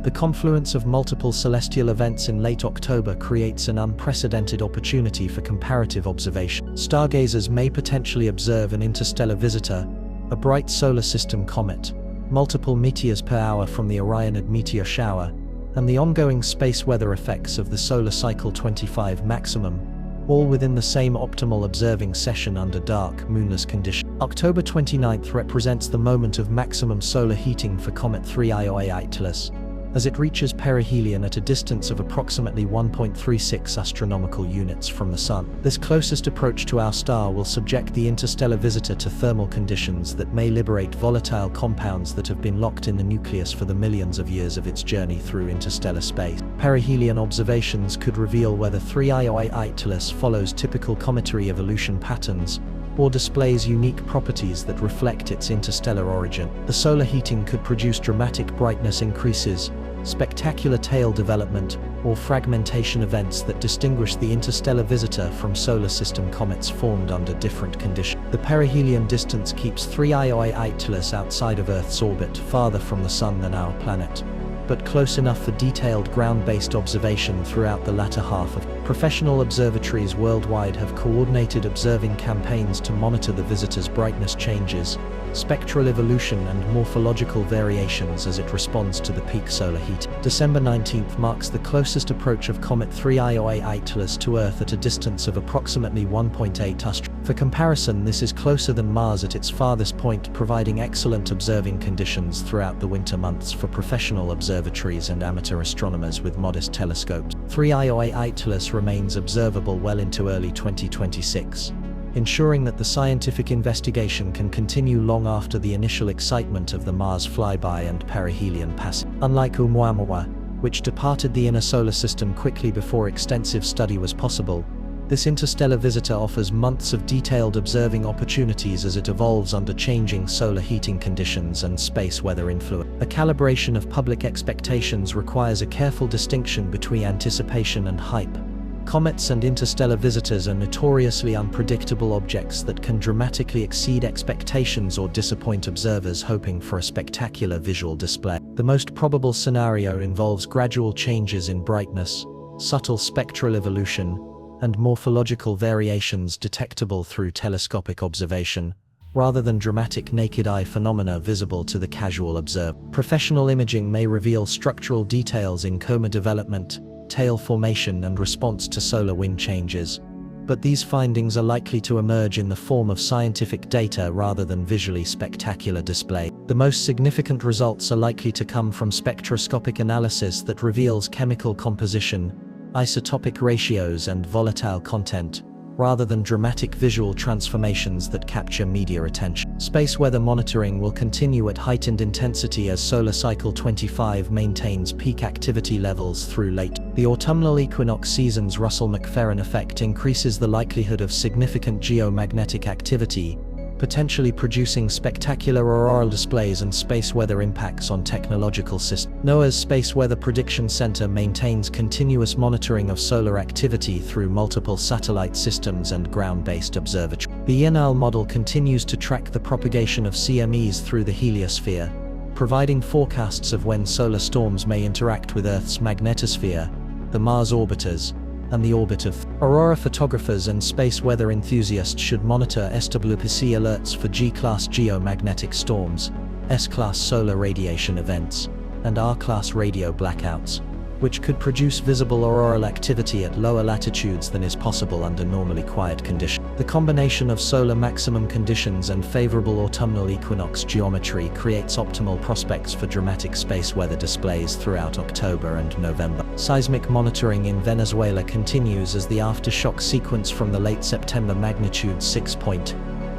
Speaker 1: The confluence of multiple celestial events in late October creates an unprecedented opportunity for comparative observation. Stargazers may potentially observe an interstellar visitor, a bright solar system comet, multiple meteors per hour from the Orionid meteor shower, and the ongoing space weather effects of the solar cycle 25 maximum, all within the same optimal observing session under dark, moonless conditions. October 29th represents the moment of maximum solar heating for Comet 3I/Oumuamua, as it reaches perihelion at a distance of approximately 1.36 astronomical units from the Sun. This closest approach to our star will subject the interstellar visitor to thermal conditions that may liberate volatile compounds that have been locked in the nucleus for the millions of years of its journey through interstellar space. Perihelion observations could reveal whether 3I/Oumuamua follows typical cometary evolution patterns, or displays unique properties that reflect its interstellar origin. The solar heating could produce dramatic brightness increases, spectacular tail development, or fragmentation events that distinguish the interstellar visitor from solar system comets formed under different conditions. The perihelion distance keeps 3I/Oumuamua outside of Earth's orbit, farther from the Sun than our planet, but close enough for detailed ground-based observation throughout the latter half of. Professional observatories worldwide have coordinated observing campaigns to monitor the visitor's brightness changes, spectral evolution and morphological variations as it responds to the peak solar heat. December 19th marks the closest approach of Comet 3I/Oumuamua to Earth at a distance of approximately 1.8 astronomical. For comparison, this is closer than Mars at its farthest point, providing excellent observing conditions throughout the winter months for professional observatories and amateur astronomers with modest telescopes. 3I/Oumuamua remains observable well into early 2026. Ensuring that the scientific investigation can continue long after the initial excitement of the Mars flyby and perihelion passage. Unlike Oumuamua, which departed the inner solar system quickly before extensive study was possible, this interstellar visitor offers months of detailed observing opportunities as it evolves under changing solar heating conditions and space weather influence. A calibration of public expectations requires a careful distinction between anticipation and hype. Comets and interstellar visitors are notoriously unpredictable objects that can dramatically exceed expectations or disappoint observers hoping for a spectacular visual display. The most probable scenario involves gradual changes in brightness, subtle spectral evolution, and morphological variations detectable through telescopic observation, rather than dramatic naked-eye phenomena visible to the casual observer. Professional imaging may reveal structural details in coma development, tail formation and response to solar wind changes, but these findings are likely to emerge in the form of scientific data rather than visually spectacular display. The most significant results are likely to come from spectroscopic analysis that reveals chemical composition, isotopic ratios and volatile content, rather than dramatic visual transformations that capture media attention. Space weather monitoring will continue at heightened intensity as solar cycle 25 maintains peak activity levels through late. The autumnal equinox season's Russell-McFerrin effect increases the likelihood of significant geomagnetic activity, potentially producing spectacular auroral displays and space weather impacts on technological systems. NOAA's Space Weather Prediction Center maintains continuous monitoring of solar activity through multiple satellite systems and ground-based observatories. The ENL model continues to track the propagation of CMEs through the heliosphere, providing forecasts of when solar storms may interact with Earth's magnetosphere, the Mars orbiters, and the orbit of Aurora photographers and space weather enthusiasts should monitor SWPC alerts for G-class geomagnetic storms, S-class solar radiation events, and R-class radio blackouts, which could produce visible auroral activity at lower latitudes than is possible under normally quiet conditions. The combination of solar maximum conditions and favorable autumnal equinox geometry creates optimal prospects for dramatic space weather displays throughout October and November. Seismic monitoring in Venezuela continues as the aftershock sequence from the late September magnitude 6.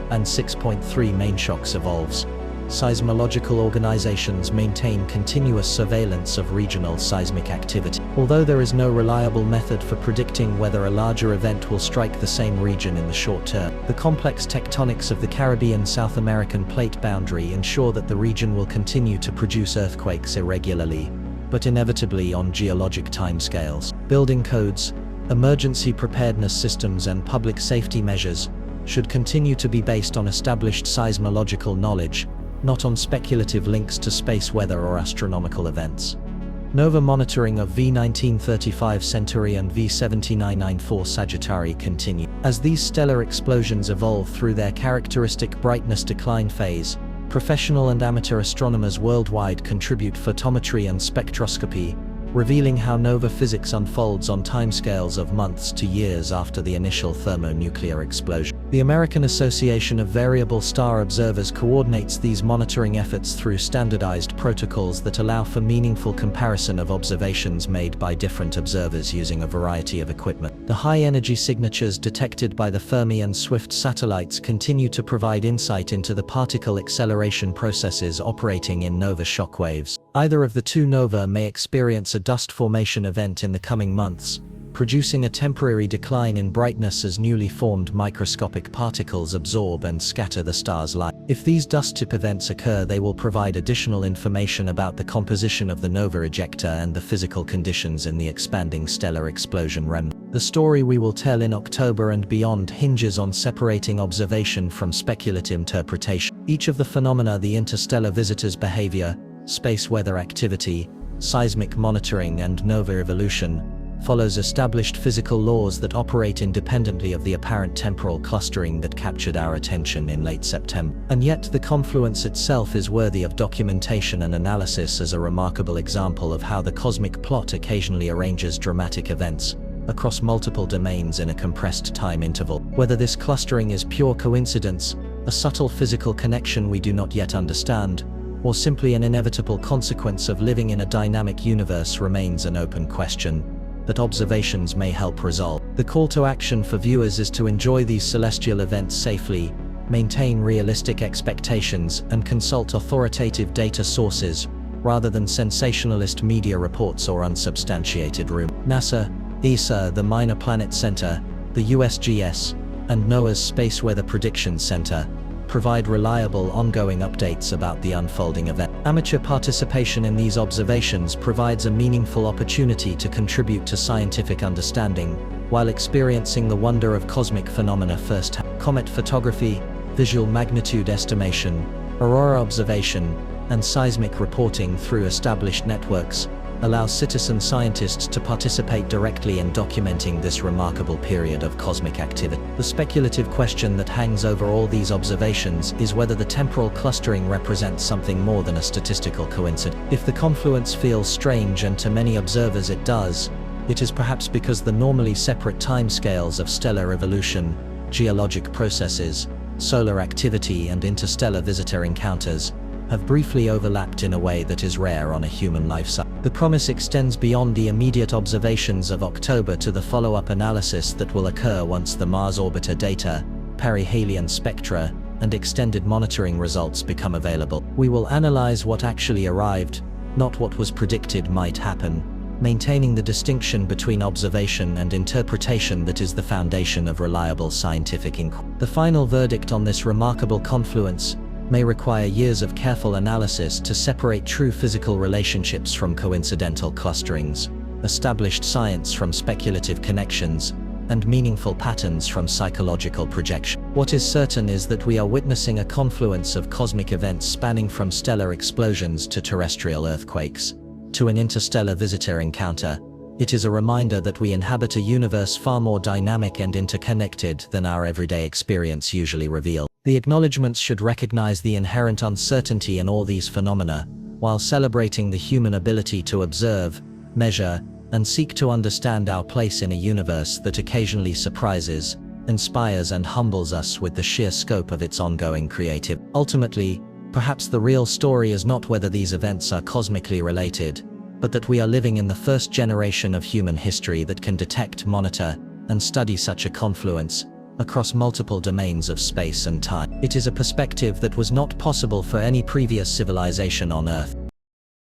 Speaker 1: And 6.3 main shocks evolves, seismological organizations maintain continuous surveillance of regional seismic activity. Although there is no reliable method for predicting whether a larger event will strike the same region in the short term, the complex tectonics of the Caribbean-South American plate boundary ensure that the region will continue to produce earthquakes irregularly, but inevitably on geologic timescales. Building codes, emergency preparedness systems and public safety measures should continue to be based on established seismological knowledge, not on speculative links to space weather or astronomical events. Nova monitoring of V1935 Centauri and V7994 Sagittari continue. As these stellar explosions evolve through their characteristic brightness decline phase, professional and amateur astronomers worldwide contribute photometry and spectroscopy, revealing how nova physics unfolds on timescales of months to years after the initial thermonuclear explosion. The American Association of Variable Star Observers coordinates these monitoring efforts through standardized protocols that allow for meaningful comparison of observations made by different observers using a variety of equipment. The high-energy signatures detected by the Fermi and Swift satellites continue to provide insight into the particle acceleration processes operating in nova shockwaves. Either of the two nova may experience a dust formation event in the coming months, producing a temporary decline in brightness as newly formed microscopic particles absorb and scatter the star's light. If these dust-tip events occur, they will provide additional information about the composition of the nova ejecta and the physical conditions in the expanding stellar explosion remnant. The story we will tell in October and beyond hinges on separating observation from speculative interpretation. Each of the phenomena, the interstellar visitor's behavior, space weather activity, seismic monitoring, and nova evolution, follows established physical laws that operate independently of the apparent temporal clustering that captured our attention in late September. And yet the confluence itself is worthy of documentation and analysis as a remarkable example of how the cosmic plot occasionally arranges dramatic events across multiple domains in a compressed time interval. Whether this clustering is pure coincidence, a subtle physical connection we do not yet understand, or simply an inevitable consequence of living in a dynamic universe remains an open question that observations may help resolve. The call to action for viewers is to enjoy these celestial events safely, maintain realistic expectations, and consult authoritative data sources, rather than sensationalist media reports or unsubstantiated rumors. NASA, ESA, the Minor Planet Center, the USGS, and NOAA's Space Weather Prediction Center provide reliable ongoing updates about the unfolding event. Amateur participation in these observations provides a meaningful opportunity to contribute to scientific understanding, while experiencing the wonder of cosmic phenomena firsthand. Comet photography, visual magnitude estimation, aurora observation, and seismic reporting through established networks allows citizen scientists to participate directly in documenting this remarkable period of cosmic activity. The speculative question that hangs over all these observations is whether the temporal clustering represents something more than a statistical coincidence. If the confluence feels strange, and to many observers it does, it is perhaps because the normally separate timescales of stellar evolution, geologic processes, solar activity, and interstellar visitor encounters have briefly overlapped in a way that is rare on a human life cycle. The promise extends beyond the immediate observations of October to the follow-up analysis that will occur once the Mars orbiter data, perihelion spectra, and extended monitoring results become available. We will analyze what actually arrived, not what was predicted might happen, maintaining the distinction between observation and interpretation that is the foundation of reliable scientific inquiry. The final verdict on this remarkable confluence may require years of careful analysis to separate true physical relationships from coincidental clusterings, established science from speculative connections, and meaningful patterns from psychological projection. What is certain is that we are witnessing a confluence of cosmic events spanning from stellar explosions to terrestrial earthquakes, to an interstellar visitor encounter. It is a reminder that we inhabit a universe far more dynamic and interconnected than our everyday experience usually reveals. The acknowledgements should recognize the inherent uncertainty in all these phenomena, while celebrating the human ability to observe, measure, and seek to understand our place in a universe that occasionally surprises, inspires, and humbles us with the sheer scope of its ongoing creative. Ultimately, perhaps the real story is not whether these events are cosmically related, but that we are living in the first generation of human history that can detect, monitor, and study such a confluence,
Speaker 3: across multiple domains of space and time. It is a perspective that was not possible for any previous civilization on Earth.